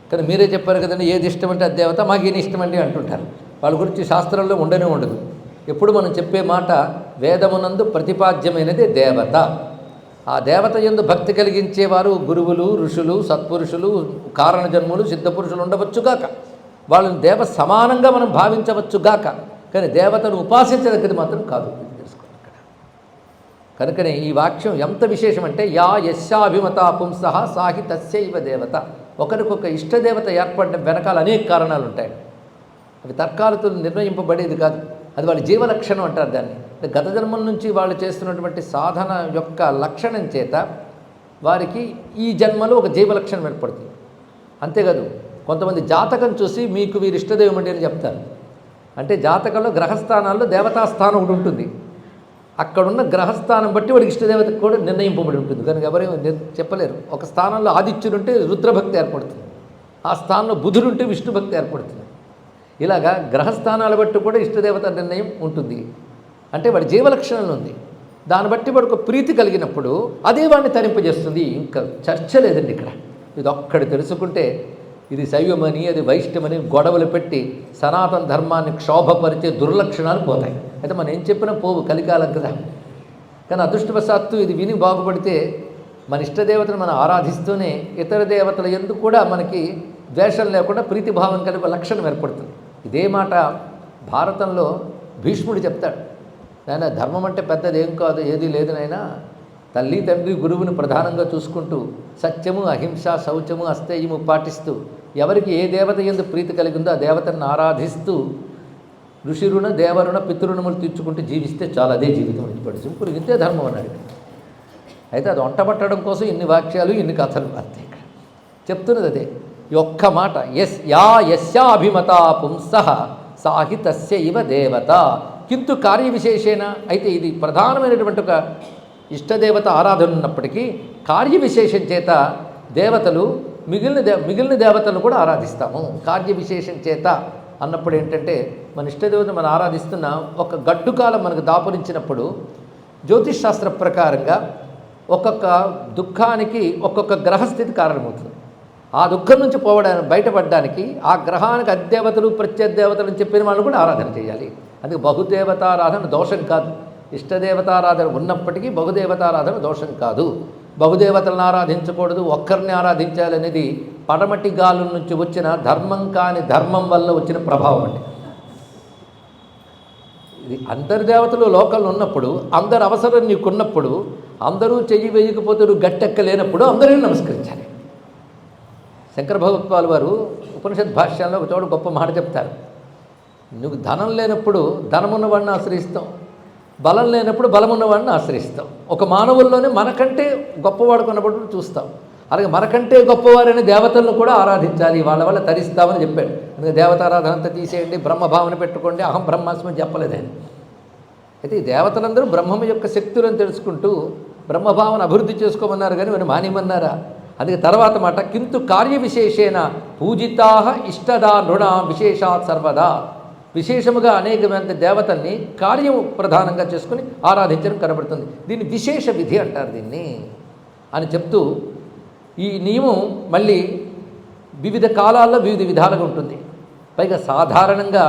కానీ మీరే చెప్పారు కదండి, ఏది ఇష్టమంటే అది దేవత, మాకు ఏది ఇష్టమండి అంటుంటారు. వాళ్ళ గురించి శాస్త్రంలో ఉండనే ఉండదు. ఎప్పుడు మనం చెప్పే మాట వేదమునందు ప్రతిపాద్యమైనదే దేవత. ఆ దేవత యందు భక్తి కలిగించేవారు గురువులు, ఋషులు, సత్పురుషులు, కారణజన్ములు, సిద్ధపురుషులు ఉండవచ్చుగాక. వాళ్ళని దేవ సమానంగా మనం భావించవచ్చుగాక. కానీ దేవతను ఉపాసించదగ్గది మాత్రం కాదు. తెలుసుకోండి ఇక్కడ. కనుకనే ఈ వాక్యం ఎంత విశేషం అంటే, యా యస్యాభిమతా పుంసః సాహి తస్యైవ దేవత. ఒకరికొక ఇష్టదేవత ఏర్పడిన వెనకాల అనేక కారణాలు ఉంటాయి. అవి తర్కాలతో నిర్ణయింపబడేది కాదు. అది వాళ్ళ జీవలక్షణం అంటారు దాన్ని. గత జన్మల నుంచి వాళ్ళు చేస్తున్నటువంటి సాధన యొక్క లక్షణం చేత వారికి ఈ జన్మలో ఒక జీవలక్షణం ఏర్పడుతుంది. అంతేకాదు, కొంతమంది జాతకం చూసి మీకు వీరి ఇష్టదైవం అంటే అని చెప్తారు. అంటే జాతకంలో గ్రహస్థానాల్లో దేవతాస్థానం ఒకటి ఉంటుంది. అక్కడున్న గ్రహస్థానం బట్టి వాడికి ఇష్టదేవత కూడా నిర్ణయింపబడి ఉంటుంది. కనుక ఎవరేమో చెప్పలేరు. ఒక స్థానంలో ఆదిత్యుడుంటే రుద్రభక్తి ఏర్పడుతుంది, ఆ స్థానంలో బుధుడుంటే విష్ణుభక్తి ఏర్పడుతుంది. ఇలాగా గ్రహస్థానాల బట్టి కూడా ఇష్టదేవత నిర్ణయం ఉంటుంది. అంటే వాడి జీవలక్షణంలో ఉంది. దాన్ని బట్టి వాడికి ప్రీతి కలిగినప్పుడు అదే వాడిని తరింపజేస్తుంది. ఇంకా చర్చ లేదండి ఇక్కడ. ఇది ఒక్కడి తెలుసుకుంటే ఇది శైవమని అది వైష్ణవని గొడవలు పెట్టి సనాతన ధర్మాన్ని క్షోభపరిచే దుర్లక్షణాలు పోతాయి. అయితే మనం ఏం చెప్పినా పోవు, కలికాలం కదా. కానీ అదృష్టవశాత్తు ఇది విని బాగుపడితే మన ఇష్టదేవతను మనం ఆరాధిస్తూనే ఇతర దేవతల యందు కూడా మనకి ద్వేషం లేకుండా ప్రీతిభావం కలిపే లక్షణం ఏర్పడుతుంది. ఇదే మాట భారతంలో భీష్ముడు చెప్తాడు. నాయన, ధర్మం అంటే పెద్దదేం కాదు, ఏదీ లేదు నాయన. తల్లి తండ్రి గురువుని ప్రధానంగా చూసుకుంటూ సత్యము అహింస శౌచము అస్తేయము పాటిస్తూ ఎవరికి ఏ దేవత యందు ప్రీతి కలిగిందో ఆ దేవతను ఆరాధిస్తూ ఋషిరుణ దేవరుణ పితృణములు తీర్చుకుంటూ జీవిస్తే చాలా, అదే జీవితం ఇంటిపడి సింపుల్. ఇంతే ధర్మం అన్నాడు. అయితే అది వంటబట్టడం కోసం ఇన్ని వాక్యాలు ఇన్ని కథలు అంతే. ఇక్కడ చెప్తున్నది అదే, ఈ ఒక్క మాట. యా యస్యాభిమతా పుంసః సాహి తస్య ఇవ దేవత. కింటు కార్యవిశేషేణ. అయితే ఇది ప్రధానమైనటువంటి ఒక ఇష్టదేవత ఆరాధన ఉన్నప్పటికీ కార్యవిశేషం చేత దేవతలు మిగిలిన దేవతలను కూడా ఆరాధిస్తాము. కార్య విశేషం చేత అన్నప్పుడు ఏంటంటే మన ఇష్టదేవతను మనం ఆరాధిస్తున్న ఒక గడ్డు కాలం మనకు దాపురించినప్పుడు జ్యోతిష్ శాస్త్ర ప్రకారంగా ఒక్కొక్క దుఃఖానికి ఒక్కొక్క గ్రహస్థితి కారణమవుతుంది. ఆ దుఃఖం నుంచి బయటపడడానికి ఆ గ్రహానికి అధిదేవతలు ప్రత్యదేవతలు అని చెప్పిన వాళ్ళు కూడా ఆరాధన చేయాలి. అందుకే బహుదేవతారాధన దోషం కాదు. ఇష్టదేవతారాధన ఉన్నప్పటికీ బహుదేవతారాధన దోషం కాదు. బహుదేవతలను ఆరాధించకూడదు, ఒక్కరిని ఆరాధించాలనేది పడమటి గాలుల నుంచి వచ్చిన ధర్మం కాని ధర్మం వల్ల వచ్చిన ప్రభావం అండి. ఇది అందరి దేవతలు లోకంలో ఉన్నప్పుడు, అందరి అవసరం నీకున్నప్పుడు, అందరూ చెయ్యి వేయకపోతే గట్టెక్కలేనప్పుడు అందరూ నమస్కరించాలి. శంకర భగవత్పాల్ వారు ఉపనిషత్ భాష్యాల్లో ఒక చోట గొప్ప మాట చెప్తారు. నువ్వు ధనం లేనప్పుడు ధనమున్నవాడిని ఆశ్రయిస్తాం, బలం లేనప్పుడు బలమున్నవాడిని ఆశ్రయిస్తాం. ఒక మానవుల్లోనే మనకంటే గొప్పవాడు కొన్నప్పుడు చూస్తాం. అలాగే మనకంటే గొప్పవారైన దేవతలను కూడా ఆరాధించాలి, వాళ్ళ వల్ల తరిస్తామని చెప్పాడు. అందుకే దేవతారాధన అంతా తీసేయండి, బ్రహ్మభావన పెట్టుకోండి, అహం బ్రహ్మాస్మని చెప్పలేదు ఆయన. అయితే ఈ దేవతలందరూ బ్రహ్మం యొక్క శక్తులను తెలుసుకుంటూ బ్రహ్మభావన అభివృద్ధి చేసుకోమన్నారు, కానీ మరి మానేమన్నారా? అందుకే తర్వాత మాట కింటు కార్య విశేషేణ పూజితా ఇష్టదా నృణ విశేషాత్ సర్వదా. విశేషముగా అనేకమైన దేవతల్ని కార్యము ప్రధానంగా చేసుకుని ఆరాధించడం కనబడుతుంది. దీన్ని విశేష విధి అంటారు దీన్ని అని చెప్తూ, ఈ నియమం మళ్ళీ వివిధ కాలాల్లో వివిధ విధాలుగా ఉంటుంది. పైగా సాధారణంగా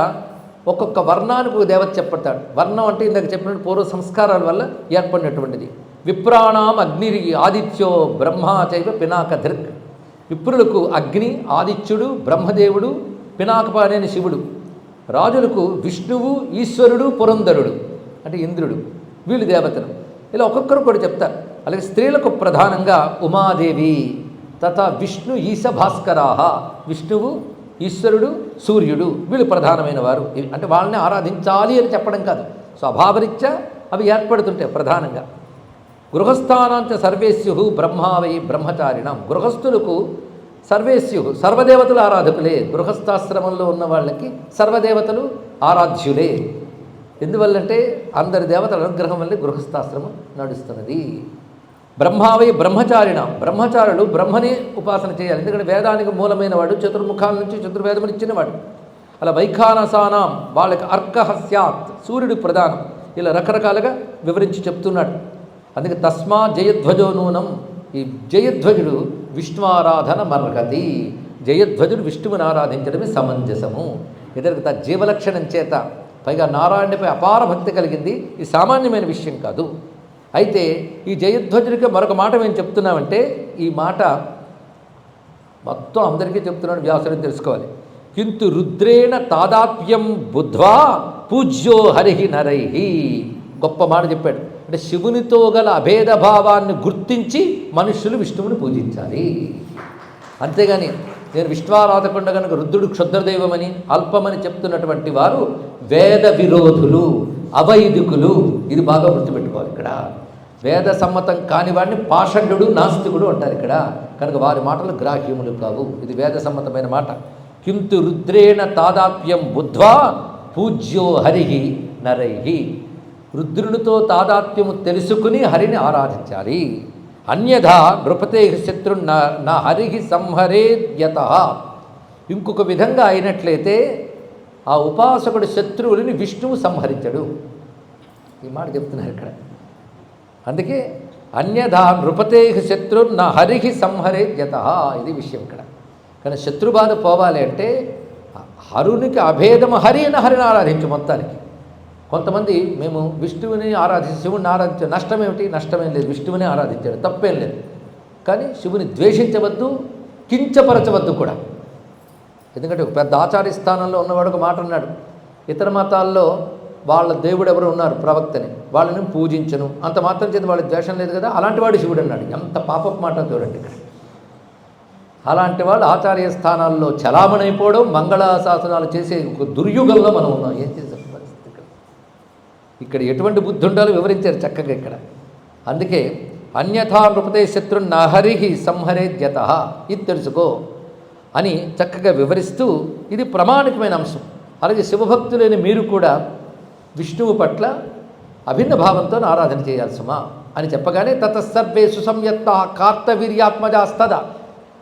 ఒక్కొక్క వర్ణానికి ఒక దేవత చెప్పడతాడు. వర్ణం అంటే ఇందాక చెప్పినట్టు పూర్వ సంస్కారాల వల్ల ఏర్పడినటువంటిది. విప్రాణం అగ్ని ఆదిత్యో బ్రహ్మ చైవ పినాక ధృక్. విప్రులకు అగ్ని, ఆదిత్యుడు, బ్రహ్మదేవుడు, పినాకపాణి శివుడు. రాజులకు విష్ణువు, ఈశ్వరుడు, పురంధరుడు అంటే ఇంద్రుడు, వీళ్ళు దేవతలు. ఇలా ఒక్కొక్కరు కూడా చెప్తారు. అలాగే స్త్రీలకు ప్రధానంగా ఉమాదేవి, తథా విష్ణు ఈశ భాస్కరాహ. విష్ణువు, ఈశ్వరుడు, సూర్యుడు వీళ్ళు ప్రధానమైన వారు. అంటే వాళ్ళని ఆరాధించాలి అని చెప్పడం కాదు, స్వభావరీత్యా అవి ఏర్పడుతుంటాయి ప్రధానంగా. గృహస్థానాంచ సర్వేస్యు బ్రహ్మావై బ్రహ్మచారిణం. గృహస్థులకు సర్వేస్యు సర్వదేవతలు ఆరాధకులే. గృహస్థాశ్రమంలో ఉన్న వాళ్ళకి సర్వదేవతలు ఆరాధ్యులే. ఎందువల్లంటే అందరి దేవతల అనుగ్రహం వల్లే గృహస్థాశ్రమం నడుస్తున్నది. బ్రహ్మావై బ్రహ్మచారిణం. బ్రహ్మచారులు బ్రహ్మనే ఉపాసన చేయాలి, ఎందుకంటే వేదానికి మూలమైన వాడు, చతుర్ముఖాల నుంచి చతుర్వేదములు ఇచ్చినవాడు. అలా వైఖానసానాం వాళ్ళకి అర్కః స్యాత్, సూర్యుడు ప్రధానం. ఇలా రకరకాలుగా వివరించి చెప్తున్నాడు. అందుకే తస్మా జయధ్వజో నూనం. ఈ జయధ్వజుడు విష్ణువారాధన మర్హతి. జయధ్వజుడు విష్ణువుని ఆరాధించడమే సమంజసము. ఇతనికి జీవలక్షణం చేత పైగా నారాయణుడిపై అపార భక్తి కలిగింది. ఇది సామాన్యమైన విషయం కాదు. అయితే ఈ జయధ్వజుడికి మరొక మాట మేము చెప్తున్నామంటే, ఈ మాట మొత్తం అందరికీ చెప్తున్నాడు, వ్యాసుడిని తెలుసుకోవాలి. కింటు రుద్రేణ తాదాత్మ్యం బుద్ధ్వా పూజ్యో హరిహి నరైహి. గొప్ప మాట చెప్పాడు. అంటే శివునితో గల అభేదభావాన్ని గుర్తించి మనుష్యులు విష్ణువుని పూజించాలి. అంతేగాని నేను విష్ణువారాధకుండా కనుక రుద్రుడు క్షుద్రదైవమని అల్పమని చెప్తున్నటువంటి వారు వేద విరోధులు, అవైదికులు. ఇది బాగా గుర్తుపెట్టుకోవాలి. ఇక్కడ వేద సమ్మతం కాని వాడిని పాషండు, నాస్తికుడు అంటారు ఇక్కడ. కనుక వారి మాటలు గ్రాహ్యములు కావు. ఇది వేద సమ్మతమైన మాట. కింటు రుద్రేణ తాదాత్మ్యం బుద్ధ్వా పూజ్యో హరిహి నరైహి. రుద్రునితో తాదాత్మ్యము తెలుసుకుని హరిని ఆరాధించాలి. అన్యథా నృపతే శత్రు నా హరిహి సంహరేద్యత. ఇంకొక విధంగా అయినట్లయితే ఆ ఉపాసకుడు శత్రువులని విష్ణువు సంహరించడు. ఈ మాట చెప్తున్నారు ఇక్కడ. అందుకే అన్యథా నృపతే శత్రు నా హరిహి సంహరేద్యత. ఇది విషయం ఇక్కడ. కానీ శత్రుబాధ పోవాలి అంటే హరునికి అభేదము హరి అని హరిని ఆరాధించు. మొత్తానికి కొంతమంది మేము విష్ణువుని ఆరాధించి శివుని ఆరాధించాం, నష్టం ఏమిటి? నష్టమేం లేదు, విష్ణువుని ఆరాధించాడు, తప్పేం లేదు. కానీ శివుని ద్వేషించవద్దు, కించపరచవద్దు కూడా. ఎందుకంటే ఒక పెద్ద ఆచార్య స్థానంలో ఉన్నవాడు ఒక మాట అన్నాడు, ఇతర మతాల్లో వాళ్ళ దేవుడు ఎవరు ఉన్నారు ప్రవక్తని, వాళ్ళని పూజించను, అంత మాత్రం చేత వాళ్ళకి ద్వేషం లేదు కదా, అలాంటి వాడు శివుడు అన్నాడు. ఎంత పాపపు మాట చూడండి ఇక్కడ. అలాంటి వాళ్ళు ఆచార్య స్థానాల్లో చలామణైపోవడం, మంగళాశాసనాలు చేసే ఒక దుర్యుగంలో మనం ఉన్నాం. ఏం చేసే పరిస్థితి ఇక్కడ ఎటువంటి బుద్ధి ఉండాలో వివరించారు చక్కగా ఇక్కడ. అందుకే అన్యథా నృపతే శత్రు నహరిహి సంహరేద్యత, ఇది తెలుసుకో అని చక్కగా వివరిస్తూ ఇది ప్రామాణికమైన అంశం. అలాగే శివభక్తులైన మీరు కూడా విష్ణువు పట్ల అభిన్న భావంతో ఆరాధన చేయాల్సుమా అని చెప్పగానే తతసర్వే సుసంయత్త కార్తవీర్యాత్మజాస్తద,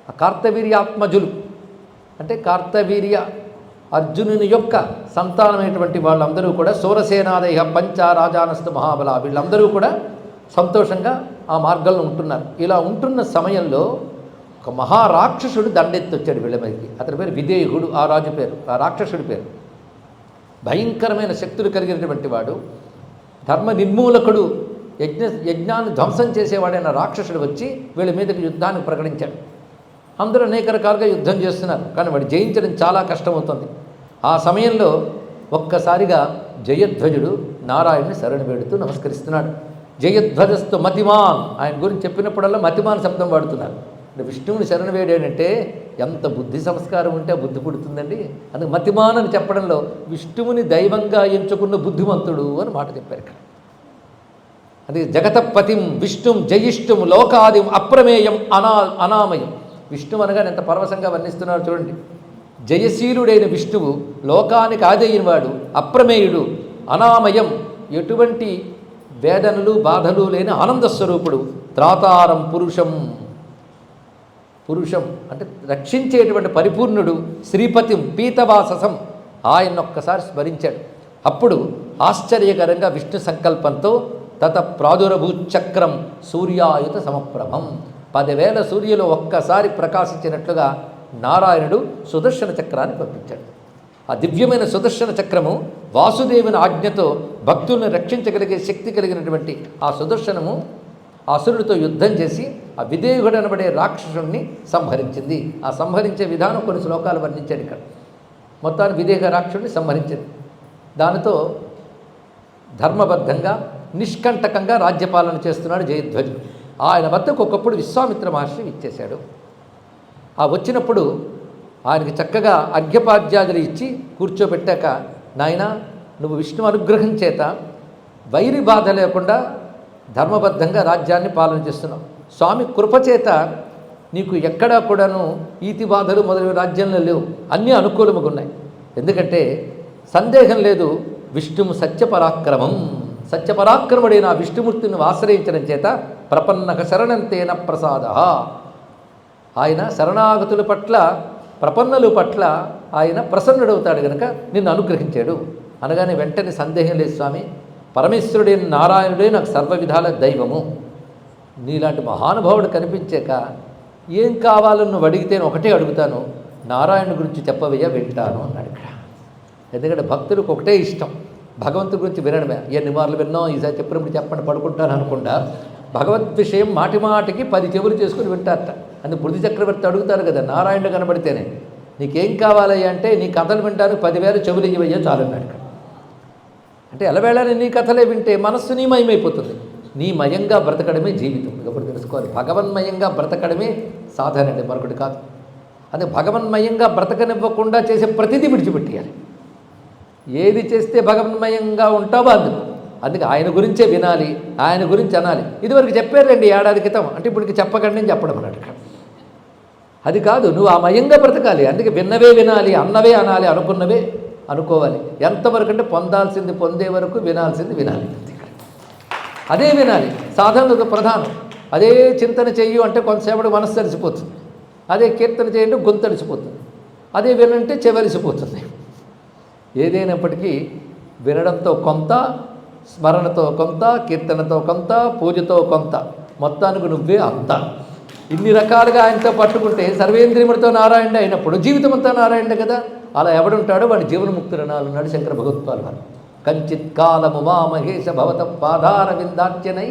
ఆ కార్తవీర్యాత్మజులు అంటే కార్తవీర్య అర్జునుని యొక్క సంతానమైనటువంటి వాళ్ళందరూ కూడా సూరసేనాదయ పంచ రాజానస్తు మహాబల వీళ్ళందరూ కూడా సంతోషంగా ఆ మార్గంలో ఉంటున్నారు. ఇలా ఉంటున్న సమయంలో ఒక మహారాక్షసుడు దండెత్తి వచ్చాడు వీళ్ళ మీదకి. అతని పేరు విదేహుడు, ఆ రాజు పేరు, ఆ రాక్షసుడి పేరు. భయంకరమైన శక్తులు కలిగినటువంటి వాడు, ధర్మ నిర్మూలకుడు, యజ్ఞాన్ని ధ్వంసం చేసేవాడైన రాక్షసుడు వచ్చి వీళ్ళ మీదకి యుద్ధాన్ని ప్రకటించాడు. అందరూ అనేక రకాలుగా యుద్ధం చేస్తున్నారు, కానీ వాడు జయించడం చాలా కష్టమవుతుంది. ఆ సమయంలో ఒక్కసారిగా జయధ్వజుడు నారాయణుని శరణు వేడుతూ నమస్కరిస్తున్నాడు. జయధ్వజస్తు మతిమాన్, ఆయన గురించి చెప్పినప్పుడల్లా మతిమాన్ శబ్దం వాడుతున్నారు. అంటే విష్ణువుని శరణు వేడాడంటే ఎంత బుద్ధి సంస్కారం ఉంటే బుద్ధి పుడుతుందండి. అందుకు మతిమాన్ అని చెప్పడంలో విష్ణువుని దైవంగా ఎంచుకున్న బుద్ధిమంతుడు అని మాట చెప్పారు ఇక్కడ. అది జగతపతిం విష్ణుం జయిష్ఠుం లోకాదిం అప్రమేయం అనామయం. విష్ణువు అనగా ఎంత పరవశంగా వర్ణిస్తున్నారు చూడండి. జయశీలుడైన విష్ణువు లోకానికి ఆదైన వాడు, అప్రమేయుడు, అనామయం, ఎటువంటి వేదనలు బాధలు లేని ఆనంద స్వరూపుడు, త్రాతారం పురుషం, పురుషం అంటే రక్షించేటువంటి పరిపూర్ణుడు, శ్రీపతిం పీతవాససం, ఆయన ఒక్కసారి స్మరించాడు. అప్పుడు ఆశ్చర్యకరంగా విష్ణు సంకల్పంతో తత ప్రాదురభూచక్రం సూర్యాయుత సమప్రభం, 10,000 సూర్యులు ఒక్కసారి ప్రకాశించినట్లుగా నారాయణుడు సుదర్శన చక్రాన్ని పంపించాడు. ఆ దివ్యమైన సుదర్శన చక్రము వాసుదేవుని ఆజ్ఞతో భక్తుల్ని రక్షించగలిగే శక్తి కలిగినటువంటి ఆ సుదర్శనము అసురుడితో యుద్ధం చేసి ఆ విదేహుడు అనబడే రాక్షసుడిని సంహరించింది. ఆ సంహరించే విధానం కొన్ని శ్లోకాలు వర్ణించాడు ఇక్కడ. మొత్తాన్ని విదేహ రాక్షసుడిని సంహరించింది. దానితో ధర్మబద్ధంగా నిష్కంటకంగా రాజ్యపాలన చేస్తున్నాడు జయధ్వజుడు. ఆయన వద్దకు ఒకప్పుడు విశ్వామిత్ర మహర్షి ఇచ్చేశాడు. ఆ వచ్చినప్పుడు ఆయనకి చక్కగా అర్ఘ్యపాద్యాదులు ఇచ్చి కూర్చోబెట్టాక, నాయన నువ్వు విష్ణు అనుగ్రహం చేత వైరి బాధ లేకుండా ధర్మబద్ధంగా రాజ్యాన్ని పాలన చేస్తున్నావు. స్వామి కృపచేత నీకు ఎక్కడా కూడాను ఈతి బాధలు మొదలైన రాజ్యంలో లేవు, అన్నీ అనుకూలముగా ఉన్నాయి. ఎందుకంటే సందేహం లేదు, విష్ణుము సత్యపరాక్రమం, సత్యపరాక్రముడైన విష్ణుమూర్తిని ఆశ్రయించడం చేత ప్రపన్నక శరణంతేన ప్రసాద, ఆయన శరణాగతుల పట్ల ప్రపన్నుల పట్ల ఆయన ప్రసన్నుడవుతాడు కనుక నిన్ను అనుగ్రహించాడు అనగానే వెంటనే సందేహం లేదు స్వామి, పరమేశ్వరుడైన నారాయణుడే నాకు సర్వ విధాల దైవము, నీలాంటి మహానుభావుడు కనిపించాక ఏం కావాలో నువ్వు అడిగితే ఒకటే అడుగుతాను, నారాయణ గురించి చెప్పవయ్యా వింటాను అన్నాడు ఇక్కడ. ఎందుకంటే భక్తులకు ఒకటే ఇష్టం, భగవంతుడి గురించి వినడమే. ఎన్ని మార్లు విన్నాం, ఈసారి చెప్పినప్పుడు చెప్పండి పడుకుంటాను అనుకుంటా భగవద్ విషయం మాటి మాటికి 10 చెవులు చేసుకుని వింటారట. అందుకు బుద్ధి చక్రవర్తి అడుగుతారు కదా, నారాయణుడు కనబడితేనే నీకేం కావాలయ్యా అంటే నీ కథలు వింటాను 10,000 చెవులు ఇవ్వయ్యా చాలన్నాడు ఇక్కడ. అంటే ఎలవేళని నీ కథలే వింటే మనస్సు నీమయమైపోతుంది. నీమయంగా బ్రతకడమే జీవితం. ఇప్పుడు తెలుసుకోవాలి, భగవన్మయంగా బ్రతకడమే సాధన అండి, మరొకటి కాదు. అదే భగవన్మయంగా బ్రతకనివ్వకుండా చేసే ప్రతిదీ విడిచిపెట్టేయాలి. ఏది చేస్తే భగవన్మయంగా ఉంటావో అందుకే ఆయన గురించే వినాలి, ఆయన గురించి అనాలి. ఇదివరకు చెప్పారండి ఏడాది క్రితం, అంటే ఇప్పుడు చెప్పకండి అని చెప్పడం అన్నట్టు. అది కాదు, నువ్వు ఆ మయంగా బ్రతకాలి. అందుకే విన్నవే వినాలి, అన్నవే అనాలి, అనుకున్నవే అనుకోవాలి. ఎంతవరకు అంటే పొందాల్సింది పొందే వరకు, వినాల్సింది వినాలి. అదే వినాలి, సాధనకు ప్రధానం. అదే చింతన చెయ్యు అంటే కొంతసేపటి మనస్సు తడిసిపోతుంది, అదే కీర్తన చేయండి గొంతు తడిసిపోతుంది, అదే వినంటే చెవలిసిపోతుంది. ఏదైనప్పటికీ వినడంతో కొంత, స్మరణతో కొంత, కీర్తనతో కొంత, పూజతో కొంత, మొత్తానికి నువ్వే అంతా. ఇన్ని రకాలుగా ఆయనతో పట్టుకుంటే సర్వేంద్రియముడితో నారాయణ అయినప్పుడు జీవితం అంతా నారాయణ కదా. అలా ఎవడుంటాడో వాడి జీవనముక్తుడు అన్నాడు శంకర భగవత్పాల్ వారు. కంచిత్ కాలము మా మహేశ భవత పాదార విందార్చనై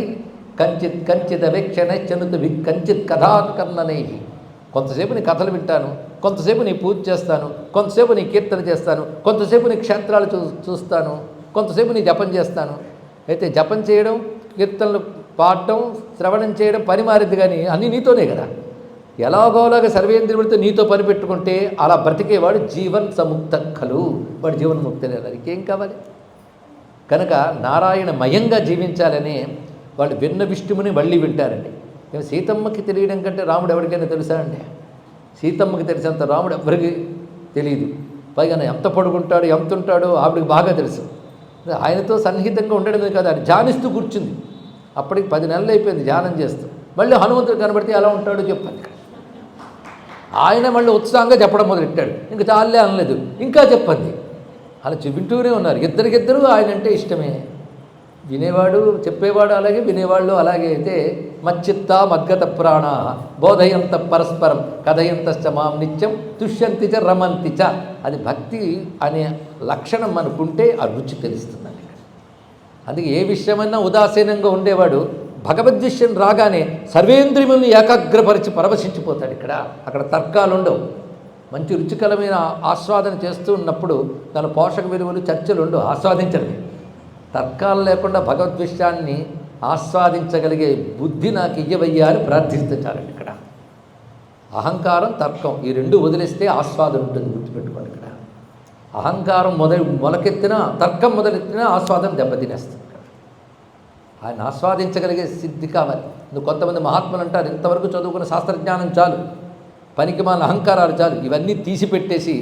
కంచిత్ కంచిదవేక్షణైశ్చనుతు కంచిత్ కథాకర్ణనై. కొంతసేపు నీ కథలు వింటాను, కొంతసేపు నీ పూజ చేస్తాను, కొంతసేపు నీ కీర్తన చేస్తాను, కొంతసేపు నీ క్షేత్రాలు చూస్తాను, కొంతసేపు నీ జపం చేస్తాను. అయితే జపం చేయడం, కీర్తనలు పాడటం, శ్రవణం చేయడం పని మారింది, కానీ అన్నీ నీతోనే కదా. ఎలాగోలాగా సర్వేంద్రియుడితో నీతో పని పెట్టుకుంటే అలా బ్రతికేవాడు జీవన్ సముక్త కలు, వాడు జీవన్ముక్తి లేదా, ఇంకేం కావాలి. కనుక నారాయణమయంగా జీవించాలని వాళ్ళు విన్న విష్ణువుని మళ్ళీ వింటారండి. మేము సీతమ్మకి తెలియడం కంటే రాముడు ఎవరికైనా తెలుసా అండి? సీతమ్మకి తెలిసినంత రాముడు ఎవరికి తెలియదు. పైగా ఎంత పడుకుంటాడు, ఎంత ఉంటాడో ఆవిడకి బాగా తెలుసు. ఆయనతో సన్నిహితంగా ఉండడమే కాదు, ఆయన ధ్యానిస్తూ కూర్చుంది. అప్పటికి 10 నెలలు అయిపోయింది ధ్యానం చేస్తూ. మళ్ళీ హనుమంతుడు కనబడితే ఎలా ఉంటాడో చెప్పండి. ఆయన మళ్ళీ ఉత్సాహంగా చెప్పడం మొదలెట్టాడు. ఇంకా చాలే అనలేదు, ఇంకా చెప్పండి అలా వింటూనే ఉన్నారు. ఇద్దరికిద్దరూ ఆయన అంటే ఇష్టమే. వినేవాడు చెప్పేవాడు అలాగే, వినేవాళ్ళు అలాగే. అయితే మచ్చిత్త మద్గత ప్రాణ బోధయంత పరస్పరం కథయంతశ్చ మాం నిత్యం తుష్యంతి చ రమంతి చ. అది భక్తి అనే లక్షణం మనకుంటే ఆ రుచి తెలుస్తుందండి. అందుకే ఏ విషయమైనా ఉదాసీనంగా ఉండేవాడు భగవద్విషయం రాగానే సర్వేంద్రియములను ఏకాగ్రపరిచి పరవశించిపోతాడు. అక్కడ తర్కాలు ఉండవు. మంచి రుచికరమైన ఆస్వాదన చేస్తూ ఉన్నప్పుడు దాని పోషక విలువలు చర్చలు ఉండవు, ఆస్వాదించడమే. తర్కాలు లేకుండా భగవద్విషయాన్ని ఆస్వాదించగలిగే బుద్ధి నాకు ఇయ్యవయ్యా అని ప్రార్థిస్తే చాలండి. అహంకారం తర్కం ఈ రెండు వదిలేస్తే ఆస్వాదం ఉంటుంది, గుర్తుపెట్టుకోండి. అహంకారం మొలకెత్తినా తర్కం మొదలెత్తినా ఆస్వాదం దెబ్బతినేస్తుంది. ఆయన ఆస్వాదించగలిగే సిద్ధి కావాలి. కొంతమంది మహాత్ములు అంటారు, ఇంతవరకు చదువుకున్న శాస్త్రజ్ఞానం చాలు, పనికి మాలిన అహంకారాలు చాలు, ఇవన్నీ తీసిపెట్టేసి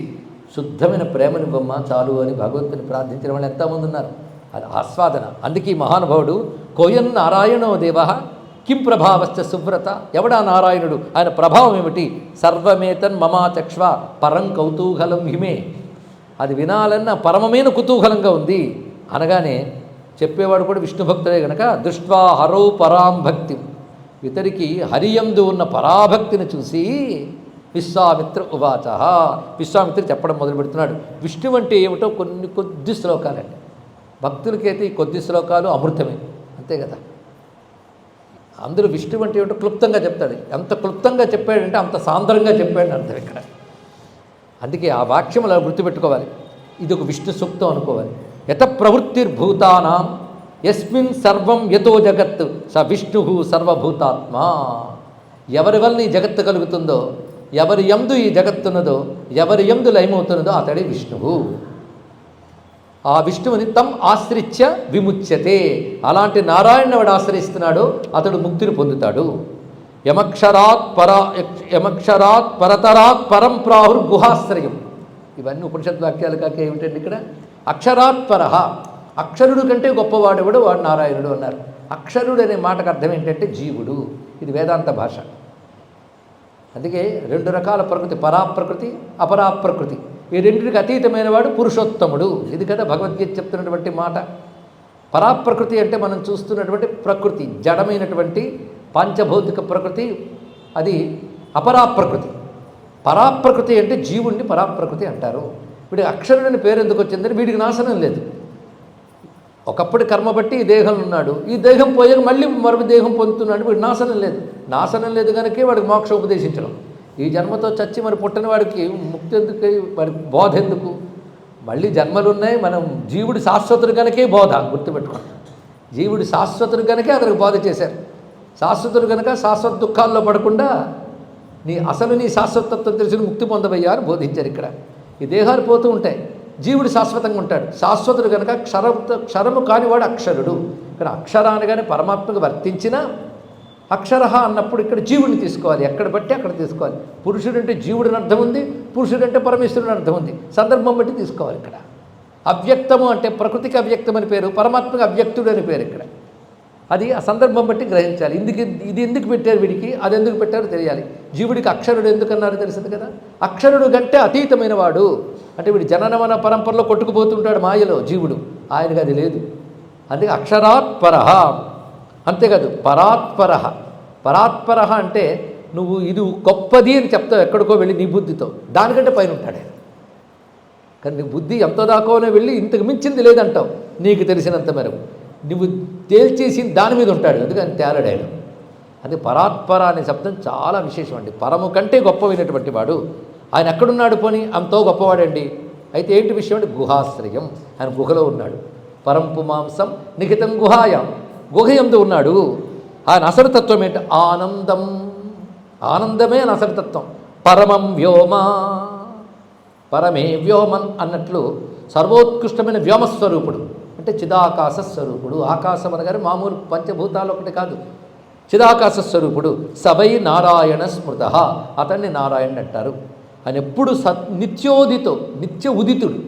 శుద్ధమైన ప్రేమనివ్వమ్మ చాలు అని భగవంతుని ప్రార్థించిన వాళ్ళు ఎంతమంది ఉన్నారు. అది ఆస్వాదన. అందుకే ఈ మహానుభావుడు కోయన్ నారాయణో దేవ కిం ప్రభావశ్చ సువ్రత. ఎవడా నారాయణుడు, ఆయన ప్రభావం ఏమిటి? సర్వమేతన్ మమా చక్ష్వ పరం కౌతూహలం హిమే. అది వినాలన్న పరమమైన కుతూహలంగా ఉంది అనగానే చెప్పేవాడు కూడా విష్ణు భక్తుడే గనక దృష్ట్వా హరౌ పరాం భక్తి, ఇతరికి హరియందు ఉన్న పరాభక్తిని చూసి విశ్వామిత్ర ఉవాచ. విశ్వామిత్రుడు చెప్పడం మొదలు పెడుతున్నాడు. విష్ణు అంటే ఏమిటో కొద్ది శ్లోకాలండి. భక్తులకైతే ఈ కొద్ది శ్లోకాలు అమృతమే, అంతే కదా. అందరూ విష్ణు అంటే ఏమిటో క్లుప్తంగా చెప్తాడు. ఎంత క్లుప్తంగా చెప్పాడంటే అంత సాంద్రంగా చెప్పాడు అర్థం ఇక్కడ. అందుకే ఆ వాక్యం అలా గుర్తుపెట్టుకోవాలి. ఇది ఒక విష్ణు సూక్తం అనుకోవాలి. యత ప్రవృత్తిర్భూతానాం యస్మిన్ సర్వం యతో జగత్ స విష్ణు సర్వభూతాత్మ. ఎవరి వల్ల ఈ జగత్తు కలుగుతుందో, ఎవరి యందు ఈ జగత్తున్నదో, ఎవరి యందు లయమవుతున్నదో అతడే విష్ణువు. ఆ విష్ణువుని తమ్ ఆశ్రిత్య విముచ్యతే. అలాంటి నారాయణ వాడు ఆశ్రయిస్తున్నాడో అతడు ముక్తిని పొందుతాడు. యమక్షరాత్ పరతరాత్ పరం ప్రాహుర్ గుహాశ్రయం. ఇవన్నీ ఉపనిషత్ వాక్యాలు కాక ఏమిటండి ఇక్కడ? అక్షరాత్ పరహ, అక్షరుడు కంటే గొప్పవాడెవడు వాడు నారాయణుడు అన్నారు. అక్షరుడు అనే మాటకు అర్థం ఏంటంటే జీవుడు. ఇది వేదాంత భాష. అందుకే రెండు రకాల ప్రకృతి, పరాప్రకృతి అపరాప్రకృతి. ఈ రెండింటికి అతీతమైన వాడు పురుషోత్తముడు. ఇది కదా భగవద్గీత చెప్తున్నటువంటి మాట. పరాప్రకృతి అంటే మనం చూస్తున్నటువంటి ప్రకృతి, జడమైనటువంటి పాంచభౌతిక ప్రకృతి, అది అపరాప్రకృతి. పరాప్రకృతి అంటే జీవుణ్ణి పరాప్రకృతి అంటారు. వీడికి అక్షరుడని పేరు ఎందుకు వచ్చిందని వీడికి నాశనం లేదు. ఒకప్పుడు కర్మ బట్టి ఈ దేహంలో ఉన్నాడు, ఈ దేహం పోయాక మళ్ళీ మరొక దేహం పొందుతున్నాడు, వీడికి నాశనం లేదు. నాశనం లేదు కనుకే వాడికి మోక్షం ఉపదేశించడం. ఈ జన్మతో చచ్చి మరి పుట్టిన వాడికి ముక్తి ఎందుకు, వాడికి బోధ ఎందుకు? మళ్ళీ జన్మలు ఉన్నాయి. మనం జీవుడు శాశ్వతుడు కనుకే బోధ, గుర్తుపెట్టుకోండి. జీవుడు శాశ్వతుడు కనుకే అతనికి బోధ చేశారు. శాశ్వతుడు కనుక శాశ్వత దుఃఖాల్లో పడకుండా నీ శాశ్వతత్వం తెలిసిన ముక్తి పొందవయ్యా అని బోధించారు ఇక్కడ. ఈ దేహాలు పోతూ ఉంటాయి, జీవుడు శాశ్వతంగా ఉంటాడు. శాశ్వతుడు కనుక క్షరము కానివాడు అక్షరుడు. ఇక్కడ అక్షరాన్ని కానీ పరమాత్మకు వర్తించిన అక్షర అన్నప్పుడు ఇక్కడ జీవుడిని తీసుకోవాలి. ఎక్కడ బట్టి అక్కడ తీసుకోవాలి. పురుషుడు అంటే జీవుడిని అర్థం ఉంది, పురుషుడు అంటే పరమేశ్వరుని అర్థం ఉంది. సందర్భం బట్టి తీసుకోవాలి. ఇక్కడ అవ్యక్తము అంటే ప్రకృతికి అవ్యక్తం అని పేరు, పరమాత్మకు అవ్యక్తుడు అని పేరు. ఇక్కడ అది ఆ సందర్భం బట్టి గ్రహించాలి. ఇది ఎందుకు పెట్టారు వీడికి, అది ఎందుకు పెట్టారో తెలియాలి. జీవుడికి అక్షరుడు ఎందుకన్నారో తెలిసింది కదా. అక్షరుడు కంటే అతీతమైన వాడు అంటే వీడు జననమన పరంపరలో కొట్టుకుపోతుంటాడు మాయలో జీవుడు. ఆయనకు అది లేదు. అందుకే అక్షరాత్ పరహ. అంతేకాదు పరాత్పర. పరాత్పర అంటే నువ్వు ఇది గొప్పది అని చెప్తావు ఎక్కడికో వెళ్ళి నీ బుద్ధితో, దానికంటే పైన ఉంటాడు. కానీ నీ బుద్ధి ఎంతో దాకోనే వెళ్ళి ఇంతకు మించింది లేదంటావు నీకు తెలిసినంత మేరకు. నువ్వు తేల్చేసి దాని మీద ఉంటాడు, అందుకని తేలడాడు. అది పరాత్పర అనే శబ్దం చాలా విశేషం అండి. పరము కంటే గొప్పమైనటువంటి వాడు ఆయన. ఎక్కడున్నాడు పోని అంతో గొప్పవాడండి. అయితే ఏంటి విషయం అంటే గుహాశ్రయం. ఆయన గుహలో ఉన్నాడు. పరంపు మాంసం నిఖితం గుహాయం, గుహయందు ఉన్నాడు. ఆయన అసరతత్వం ఏంటి? ఆనందం. ఆనందమే ఆయన అసరతత్వం. పరమం వ్యోమ, పరమే వ్యోమన్ అన్నట్లు సర్వోత్కృష్టమైన వ్యోమస్వరూపుడు అంటే చిదాకాశ స్వరూపుడు. ఆకాశం అనగానే మామూలు పంచభూతాలు ఒకటి కాదు, చిదాకాశ స్వరూపుడు. సవై నారాయణ స్మృత, అతన్ని నారాయణ అంటారు. ఆయన ఎప్పుడు నిత్యోదితో, నిత్య ఉదితుడు,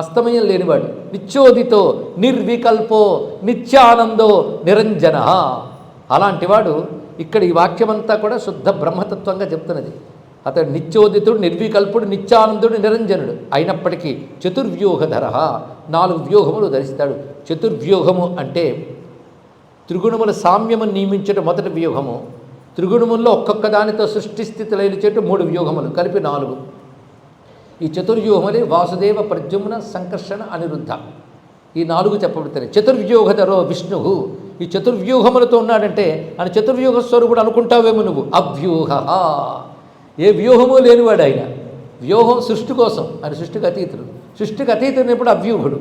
అస్తమయం లేనివాడు. నిత్యోదితో నిర్వికల్పో నిత్యానందో నిరంజన. అలాంటివాడు ఇక్కడ ఈ వాక్యమంతా కూడా శుద్ధ బ్రహ్మతత్వంగా చెప్తున్నది. అతడు నిత్యోదితుడు, నిర్వికల్పుడు, నిత్యానందుడు, నిరంజనుడు అయినప్పటికీ చతుర్వ్యూహధర 4 వ్యూహములు ధరిస్తాడు. చతుర్వ్యూహము అంటే త్రిగుణముల సామ్యము నియమించడం మొదటి వ్యూహము, త్రిగుణముల్లో ఒక్కొక్క దానితో సృష్టి స్థితి లయనిచేటు 3 వ్యూహములు కలిపి 4. ఈ చతుర్వ్యూహములే వాసుదేవ, ప్రద్యుమ్న, సంకర్షణ, అనిరుద్ధ. ఈ 4 చెప్పబడతాయి. చతుర్వ్యూహధరో విష్ణు. ఈ చతుర్వ్యూహములతో ఉన్నాడంటే ఆయన చతుర్వ్యూహ స్వరూపుడు అనుకుంటావేమో నువ్వు. అవ్యూహ, ఏ వ్యూహము లేనివాడు ఆయన. వ్యూహం సృష్టి కోసం, ఆయన సృష్టికి అతీతుడు. సృష్టికి అతీతున్నప్పుడు అవ్యూహుడు.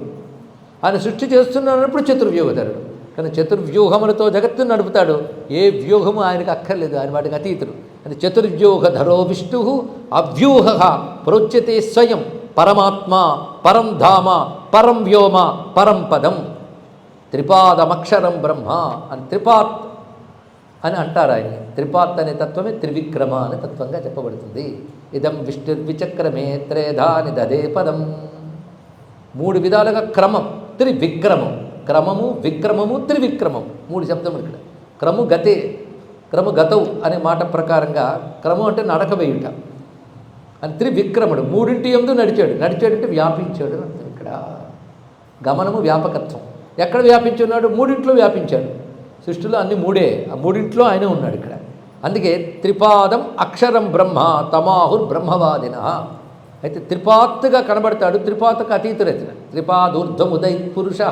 ఆయన సృష్టి చేస్తున్నప్పుడు చతుర్వ్యూహధరుడు. కానీ చతుర్వ్యూహములతో జగత్తును నడుపుతాడు. ఏ వ్యూహము ఆయనకు అక్కర్లేదు, ఆయన వాటికి అతీతుడు. అని చతుర్వ్యూహధరో విష్ణు అవ్యూహ ప్రోచ్యతే స్వయం పరమాత్మ, పరం ధామ, పరం వ్యోమ, పరం పదం, త్రిపాదమక్షరం బ్రహ్మ అని త్రిపాత్ అని అంటారు ఆయన. త్రిపాత్ అనే తత్వమే త్రివిక్రమ అనే తత్వంగా చెప్పబడుతుంది. ఇదం విష్ణుర్విచక్రమే త్రేధాని దదే పదం. 3 విధాలుగా క్రమం, త్రివిక్రమం. క్రమము, విక్రమము, త్రివిక్రమం 3 శబ్దములు ఇక్కడ. క్రము గతే, క్రము గతవు అనే మాట ప్రకారంగా క్రమం అంటే నడక వేయుట అని. త్రివిక్రముడు 3 యందు నడిచాడు. నడిచాడంటే వ్యాపించాడు అంటే ఇక్కడ గమనము, వ్యాపకత్వం. ఎక్కడ వ్యాపించున్నాడు? 3 వ్యాపించాడు. సృష్టిలో అన్ని 3. ఆ 3 ఆయనే ఉన్నాడు ఇక్కడ. అందుకే త్రిపాదం అక్షరం బ్రహ్మ తమాహుర్ బ్రహ్మవాదిన. అయితే త్రిపాత్తుగా కనబడతాడు. త్రిపాతకు అతీతుడైన త్రిపాదూర్ధముదై పురుష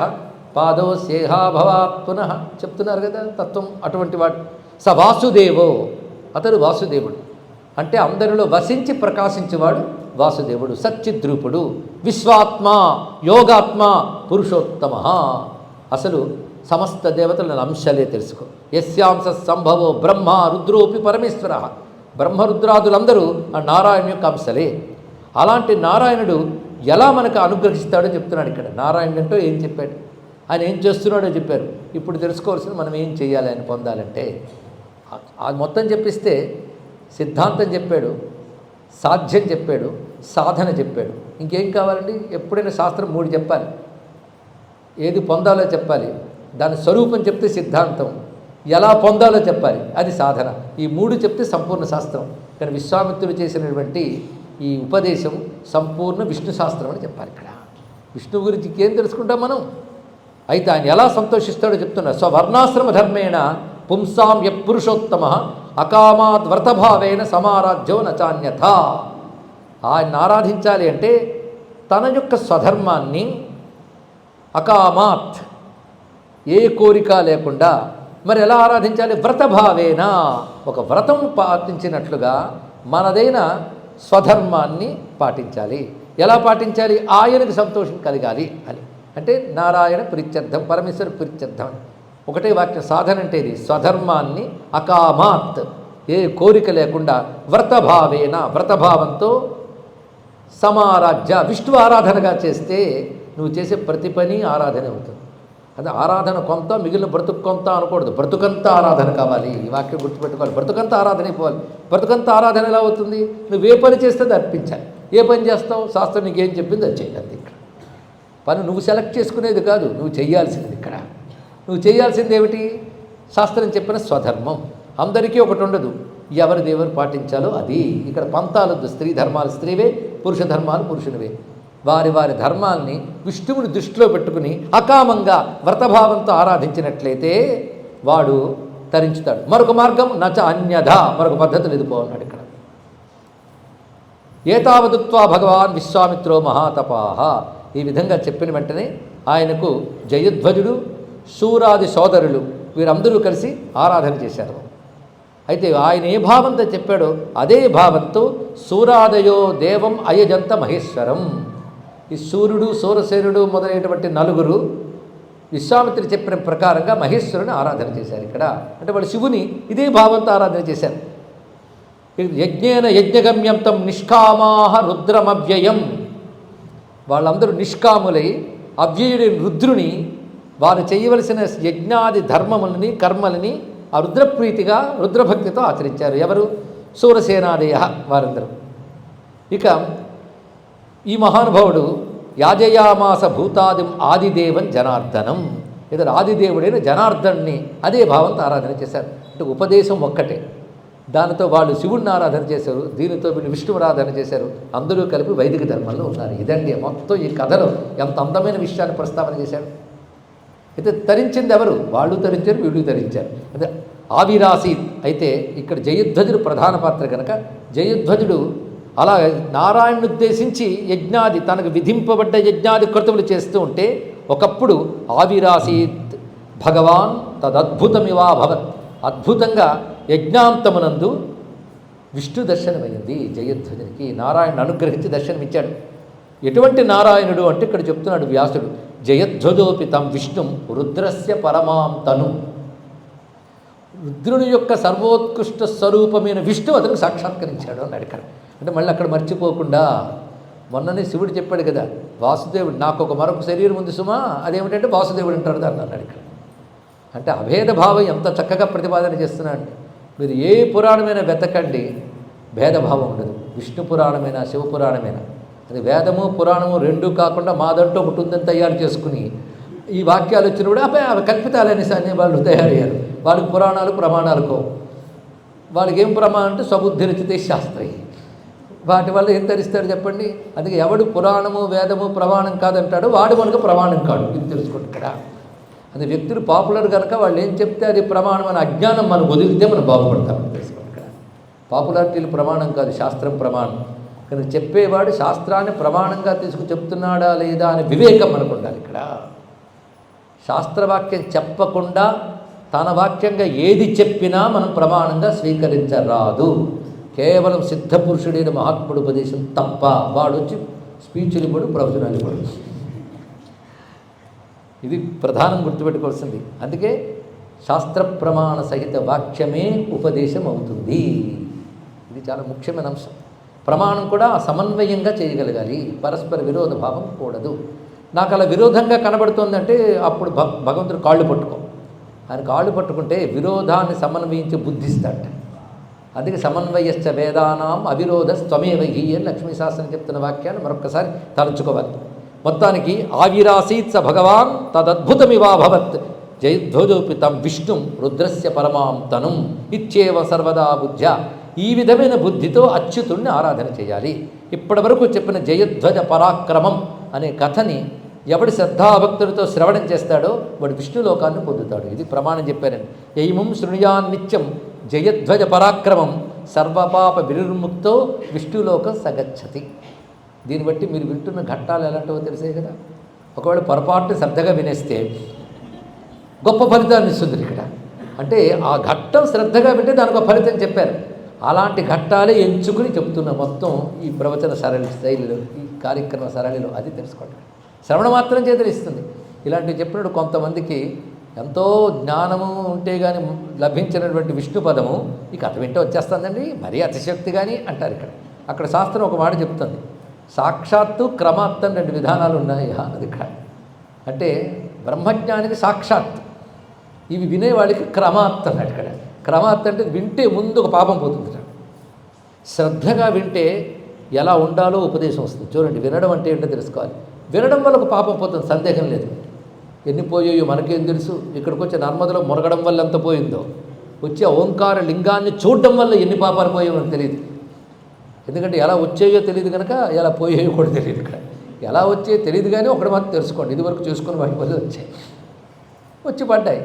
పాదో సేహాభవాత్ పునః చెప్తున్నారు కదా తత్వం. అటువంటి వాడు స వాసుదేవో, అతడు వాసుదేవుడు. అంటే అందరిలో వసించి ప్రకాశించేవాడు వాసుదేవుడు. సచ్చిద్రూపుడు, విశ్వాత్మ, యోగాత్మ, పురుషోత్తమ. అసలు సమస్త దేవతల అంశాలే తెలుసుకో. యస్యాంశ సంభవో బ్రహ్మ రుద్రోపి పరమేశ్వర. బ్రహ్మరుద్రాదులందరూ ఆ నారాయణ యొక్క అంశలే. అలాంటి నారాయణుడు ఎలా మనకు అనుగ్రహిస్తాడో చెప్తున్నాడు ఇక్కడ. నారాయణుడు అంటే ఏం చెప్పాడు, ఆయన ఏం చేస్తున్నాడో చెప్పారు. ఇప్పుడు తెలుసుకోవాల్సింది మనం ఏం చేయాలి ఆయన పొందాలంటే. అది మొత్తం చెప్పిస్తే సిద్ధాంతం చెప్పాడు, సాధ్యం చెప్పాడు, సాధన చెప్పాడు. ఇంకేం కావాలండి? ఎప్పుడైనా శాస్త్రం 3 చెప్పాలి. ఏది పొందాలో చెప్పాలి, దాని స్వరూపం చెప్తే సిద్ధాంతం, ఎలా పొందాలో చెప్పాలి, అది సాధన. ఈ 3 చెప్తే సంపూర్ణ శాస్త్రం. కానీ విశ్వామిత్రుడు చేసినటువంటి ఈ ఉపదేశం సంపూర్ణ విష్ణు శాస్త్రం అని చెప్పాలి ఇక్కడ. విష్ణువు గురించి ఏం తెలుసుకుంటాం మనం? అయితే ఆయన ఎలా సంతోషిస్తాడో చెప్తున్నా. స్వవర్ణాశ్రమ ధర్మేణ పుంసాం యపురుషోత్తమ అకామాద్ వ్రతభావేన సమారాధ్యో నచాన్యథ. ఆయన ఆరాధించాలి అంటే తన యొక్క స్వధర్మాన్ని అకామాత్, ఏ కోరిక లేకుండా. మరి ఎలా ఆరాధించాలి? వ్రతభావేన, ఒక వ్రతం పాటించినట్లుగా మనదైన స్వధర్మాన్ని పాటించాలి. ఎలా పాటించాలి? ఆయనకు సంతోషం కలగాలి అని. అంటే నారాయణ ప్రీత్యర్థం, పరమేశ్వర ప్రీత్యర్థం. ఒకటే వాక్యం. సాధన అంటే ఇది. స్వధర్మాన్ని అకామాత్, ఏ కోరిక లేకుండా, వ్రతభావేన, వ్రతభావంతో, సమారాధ్య, విష్ణు ఆరాధనగా చేస్తే నువ్వు చేసే ప్రతి పని ఆరాధన అవుతుంది. అది ఆరాధన కొంత, మిగిలిన బ్రతుకు కొంత అనకూడదు. బ్రతుకంతా ఆరాధన కావాలి. ఈ వాక్యం గుర్తుపెట్టుకోవాలి. బ్రతుకంతా ఆరాధన అయిపోవాలి. బ్రతుకంతా ఆరాధన ఎలా అవుతుంది? నువ్వు ఏ పని చేస్తే అది అర్పించాలి. ఏ పని చేస్తావు? శాస్త్రం నీకు ఏం చెప్పింది అది చేయాలి. ఇక్కడ పని నువ్వు సెలెక్ట్ చేసుకునేది కాదు, నువ్వు చేయాల్సింది. ఇక్కడ నువ్వు చేయాల్సింది ఏమిటి? శాస్త్రం చెప్పిన స్వధర్మం. అందరికీ ఒకటి ఉండదు, ఎవరిది ఎవరు పాటించాలో అది. ఇక్కడ పంతాలొద్దు. స్త్రీ ధర్మాలు స్త్రీవే, పురుష ధర్మాలు పురుషునివే. వారి వారి ధర్మాల్ని విష్ణువుని దృష్టిలో పెట్టుకుని అకామంగా వ్రతభావంతో ఆరాధించినట్లయితే వాడు తరించుతాడు. మరొక మార్గం నచ అన్యథ, మరొక పద్ధతులు ఎదుపోన్నాడు ఇక్కడ. ఏతావదుత్వా భగవాన్ విశ్వామిత్రో మహాతపాహ. ఈ విధంగా చెప్పిన వెంటనే ఆయనకు జయధ్వజుడు, శూరాది సోదరులు వీరందరూ కలిసి ఆరాధన చేశారు. అయితే ఆయన ఏ భావంతో చెప్పాడో అదే భావంతో సూరాదయో దేవం అయజంత మహేశ్వరం. ఈ సూర్యుడు, సూరసేనుడు మొదలైనటువంటి 4 విశ్వామిత్రుడు చెప్పిన ప్రకారంగా మహేశ్వరుని ఆరాధన చేశారు ఇక్కడ. అంటే వాళ్ళు శివుని ఇదే భావంతో ఆరాధన చేశారు. యజ్ఞేన యజ్ఞగమ్యం తం నిష్కామాహ రుద్రమవ్యయం. వాళ్ళందరూ నిష్కాములై అవ్యయుడి రుద్రుని వారు చేయవలసిన యజ్ఞాది ధర్మములని, కర్మలని ఆ రుద్రప్రీతిగా, రుద్రభక్తితో ఆచరించారు. ఎవరు? సూరసేనాదయ వారందరూ. ఇక ఈ మహానుభావుడు యాజయామాస భూతాదిం ఆదిదేవం జనార్దనం. ఇతడు ఆదిదేవుడైన జనార్దన్ని అదే భావంతో ఆరాధన చేశారు. అంటే ఉపదేశం ఒక్కటే, దానితో వాళ్ళు శివుడిని ఆరాధన చేశారు, దీనితో వీళ్ళు విష్ణువు ఆరాధన చేశారు. అందరూ కలిపి వైదిక ధర్మంలో ఉన్నారు. ఇదండి మొత్తం ఈ కథలో ఎంత అందమైన విషయాన్ని ప్రస్తావన చేశాడు. అయితే తరించింది ఎవరు? వాళ్ళు తరించారు, వీళ్ళు తరించారు. అదే ఆవిరాసి. అయితే ఇక్కడ జయధ్వజుడు ప్రధాన పాత్ర కనుక జయధ్వజుడు అలా నారాయణను ఉద్దేశించి యజ్ఞాది తనకు విధింపబడ్డ యజ్ఞాది కృతువులు చేస్తూ ఉంటే ఒకప్పుడు ఆవిరాసీత్ భగవాన్ తదద్భుతమివాభవత్. అద్భుతంగా యజ్ఞాంతమునందు విష్ణు దర్శనమైంది జయధ్వజునికి. నారాయణను అనుగ్రహించి దర్శనమిచ్చాడు. ఎటువంటి నారాయణుడు అంటే ఇక్కడ చెప్తున్నాడు వ్యాసుడు, జయధ్వజోపి తం విష్ణుం రుద్రస్య పరమాం తను. రుద్రుని యొక్క సర్వోత్కృష్ట స్వరూపమైన విష్ణు అతనికి సాక్షాత్కరించాడు అన్నాడు ఇక్కడ. అంటే మళ్ళీ అక్కడ మర్చిపోకుండా మొన్ననే శివుడు చెప్పాడు కదా, వాసుదేవుడు నాకు ఒక మరొక శరీరం ఉంది సుమా, అదేమిటంటే వాసుదేవుడు అంటాడు దాన్ని అన్నాడు ఇక్కడ. అంటే అభేదభావం ఎంత చక్కగా ప్రతిపాదన చేస్తున్నాడు. మీరు ఏ పురాణమైనా వెతకండి, భేదభావం ఉండదు. విష్ణు పురాణమైనా శివపురాణమైనా అది వేదము పురాణము రెండూ కాకుండా మాదంటూ ఒకటి ఉందని తయారు చేసుకుని ఈ వాక్యాలు వచ్చినప్పుడు అవి కల్పితాలని అనే వాళ్ళు తయారయ్యారు. వాళ్ళకి పురాణాలు ప్రమాణాలకో, వాళ్ళకి ఏం ప్రమాణం అంటే స్వబుద్ధి రచితే శాస్త్రయి. వాటి వల్ల ఏం ధరిస్తాడు చెప్పండి. అందుకే ఎవడు పురాణము వేదము ప్రమాణం కాదంటాడో వాడు మనకు ప్రమాణం కాడు. ఇది తెలుసుకోండి ఇక్కడ. అది వ్యక్తులు పాపులర్ కనుక వాళ్ళు ఏం చెప్తే అది ప్రమాణం అని అజ్ఞానం మనం వదిలితే మనం బాగుపడతామని తెలుసుకోండి ఇక్కడ. పాపులారిటీలు ప్రమాణం కాదు, శాస్త్రం ప్రమాణం. కానీ చెప్పేవాడు శాస్త్రాన్ని ప్రమాణంగా తీసుకు చెప్తున్నాడా లేదా అనే వివేకం మనకు ఉండాలి ఇక్కడ. శాస్త్రవాక్యం చెప్పకుండా తన వాక్యంగా ఏది చెప్పినా మనం ప్రమాణంగా స్వీకరించరాదు. కేవలం సిద్ధపురుషుడైన మహాత్ముడు ఉపదేశం తప్ప. వాడు వచ్చి స్పీచ్లు ఇవ్వడు, ప్రవచనాలు ఇవ్వడు. ఇది ప్రధానం గుర్తుపెట్టుకోవాల్సింది. అందుకే శాస్త్ర ప్రమాణ సహిత వాక్యమే ఉపదేశం అవుతుంది. ఇది చాలా ముఖ్యమైన అంశం. ప్రమాణం కూడా సమన్వయంగా చేయగలగాలి, పరస్పర విరోధ భావం కూడదు. నాకు అలా విరోధంగా కనబడుతోందంటే అప్పుడు భగవంతుడు కాళ్ళు పట్టుకో. ఆయన కాళ్ళు పట్టుకుంటే విరోధాన్ని సమన్వయించి బుద్ధిస్తాడట. అందుకే సమన్వయశ్చ వేదానాం అవిరోధ స్వమేవ హి అని లక్ష్మీశాస్త్రం చెప్తున్న వాక్యాన్ని మరొక్కసారి తలుచుకోవాలి. మొత్తానికి ఆవిరాసీత్ స భగవాన్ తదద్భుతమివాభవత్ జయధ్వజోపి తం విష్ణుం రుద్రస్య పరమాం తనుం ఇచ్చేవ సర్వదా బుద్ధ్య. ఈ విధమైన బుద్ధితో అచ్యుతుణ్ణి ఆరాధన చేయాలి. ఇప్పటి వరకు చెప్పిన జయధ్వజ పరాక్రమం అనే కథని ఎవడి శ్రద్ధాభక్తులతో శ్రవణం చేస్తాడో వాడు విష్ణులోకాన్ని పొందుతాడు. ఇది ప్రమాణం చెప్పారండి. యైమం శృణుయాన్ నిత్యం జయధ్వజ పరాక్రమం సర్వపాప వినిర్ముక్తో విష్ణులోకం సగచ్చతి. దీన్ని బట్టి మీరు వింటున్న ఘట్టాలు ఎలాంటివో తెలిసే కదా. ఒకవేళ పొరపాటుని శ్రద్ధగా వినేస్తే గొప్ప ఫలితాన్ని ఇస్తుంది ఇక్కడ. అంటే ఆ ఘట్టం శ్రద్ధగా వింటే దానికి ఒక ఫలితం చెప్పారు. అలాంటి ఘట్టాలే ఎంచుకుని చెప్తున్న మొత్తం ఈ ప్రవచన సరళి శైలిలో, ఈ కార్యక్రమ సరళిలో అది తెలుసుకోండి. శ్రవణ మాత్రం చేతులు ఇస్తుంది. ఇలాంటివి చెప్పినప్పుడు కొంతమందికి ఎంతో జ్ఞానము ఉంటే కానీ లభించినటువంటి విష్ణు పదము ఈ కథ వింటే వచ్చేస్తుందండి, మరీ అతిశక్తి కానీ అంటారు ఇక్కడ. అక్కడ శాస్త్రం ఒక మాట చెప్తుంది, సాక్షాత్తు క్రమాత్ అని రెండు విధానాలు ఉన్నాయి అది ఇక్కడ. అంటే బ్రహ్మజ్ఞానికి సాక్షాత్, ఇవి వినేవాడికి క్రమాత్ అన్నాడు ఇక్కడ. క్రమాత్ అంటే వింటే ముందు ఒక పాపం పోతుంది. శ్రద్ధగా వింటే ఎలా ఉండాలో ఉపదేశం వస్తుంది. చూడండి, వినడం అంటే ఏంటో తెలుసుకోవాలి. వినడం వల్ల ఒక పాపం పోతుంది, సందేహం లేదు. ఎన్ని పోయాయో మనకేం తెలుసు. ఇక్కడికి వచ్చి నర్మదలో మునగడం వల్ల ఎంత పోయిందో, వచ్చి ఓంకార లింగాన్ని చూడడం వల్ల ఎన్ని పాపాలు పోయాయో మనకు తెలియదు. ఎందుకంటే ఎలా వచ్చాయో తెలియదు కనుక ఎలా పోయాయో కూడా తెలియదు. ఇక్కడ ఎలా వచ్చాయో తెలియదు కానీ ఒకటి మాత్రం తెలుసుకోండి, ఇదివరకు చూసుకుని వాటి వల్ల వచ్చి పడ్డాయి,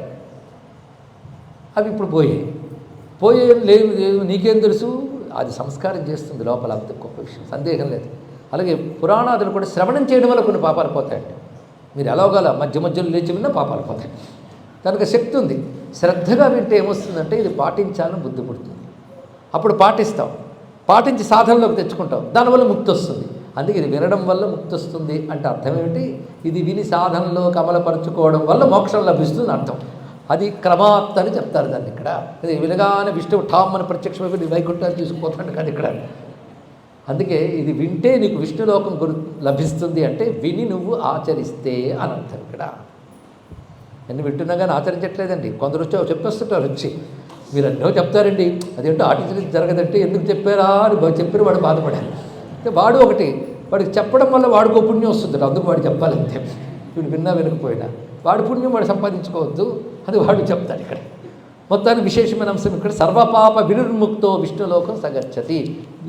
అవి ఇప్పుడు పోయే లేదు నీకేం తెలుసు. అది సంస్కారం చేస్తుంది లోపల, అంత గొప్ప విషయం, సందేహం లేదు. అలాగే పురాణాదులు కూడా శ్రవణం చేయడం వల్ల కొన్ని పాపాలు పోతాయండి. మీరు ఎలాగోలా మధ్య మధ్యలో లేచి విన్నా పాపాలు పోతాయి. దానికి శక్తి ఉంది. శ్రద్ధగా వింటే ఏమొస్తుందంటే ఇది పాటించాలని బుద్ధి పుడుతుంది. అప్పుడు పాటిస్తాం, పాటించి సాధనలోకి తెచ్చుకుంటాం, దానివల్ల ముక్తి వస్తుంది. అందుకే ఇది వినడం వల్ల ముక్తి వస్తుంది అంటే అర్థం ఏమిటి, ఇది విని సాధనలో అమలుపరుచుకోవడం వల్ల మోక్షం లభిస్తుంది అర్థం. అది క్రమాత్ అని చెప్తారు దాన్ని ఇక్కడ. ఇది వినగానే విష్ణువు ఠామ్మని ప్రత్యక్షమైపోయి వైకుంఠాన్ని తీసుకుపోతాడు కాదు ఇక్కడ. అందుకే ఇది వింటే నీకు విష్ణులోకం లభిస్తుంది అంటే విని నువ్వు ఆచరిస్తే అని అర్థం ఇక్కడ. అన్ని వింటున్నా కానీ ఆచరించట్లేదండి. కొందరు వచ్చి చెప్పేస్తుంటారు, వచ్చి మీరు అన్నో చెప్తారండి, అదేంటో ఆచరించి జరగదంటే ఎందుకు చెప్పారా అని చెప్పిన వాడు బాధపడాలి. అంటే వాడు ఒకటి, వాడికి చెప్పడం వల్ల వాడికో పుణ్యం వస్తుంది, అందుకు వాడు చెప్పాలంతే. వీడు విన్నా వినకపోయినా వాడి పుణ్యం వాడు సంపాదించుకోవద్దు, అది వాడు చెప్తాడు ఇక్కడ. మొత్తానికి విశేషమైన అంశం ఇక్కడ సర్వపాప వినిర్ముక్తో విష్ణులోకం సగచ్చతి.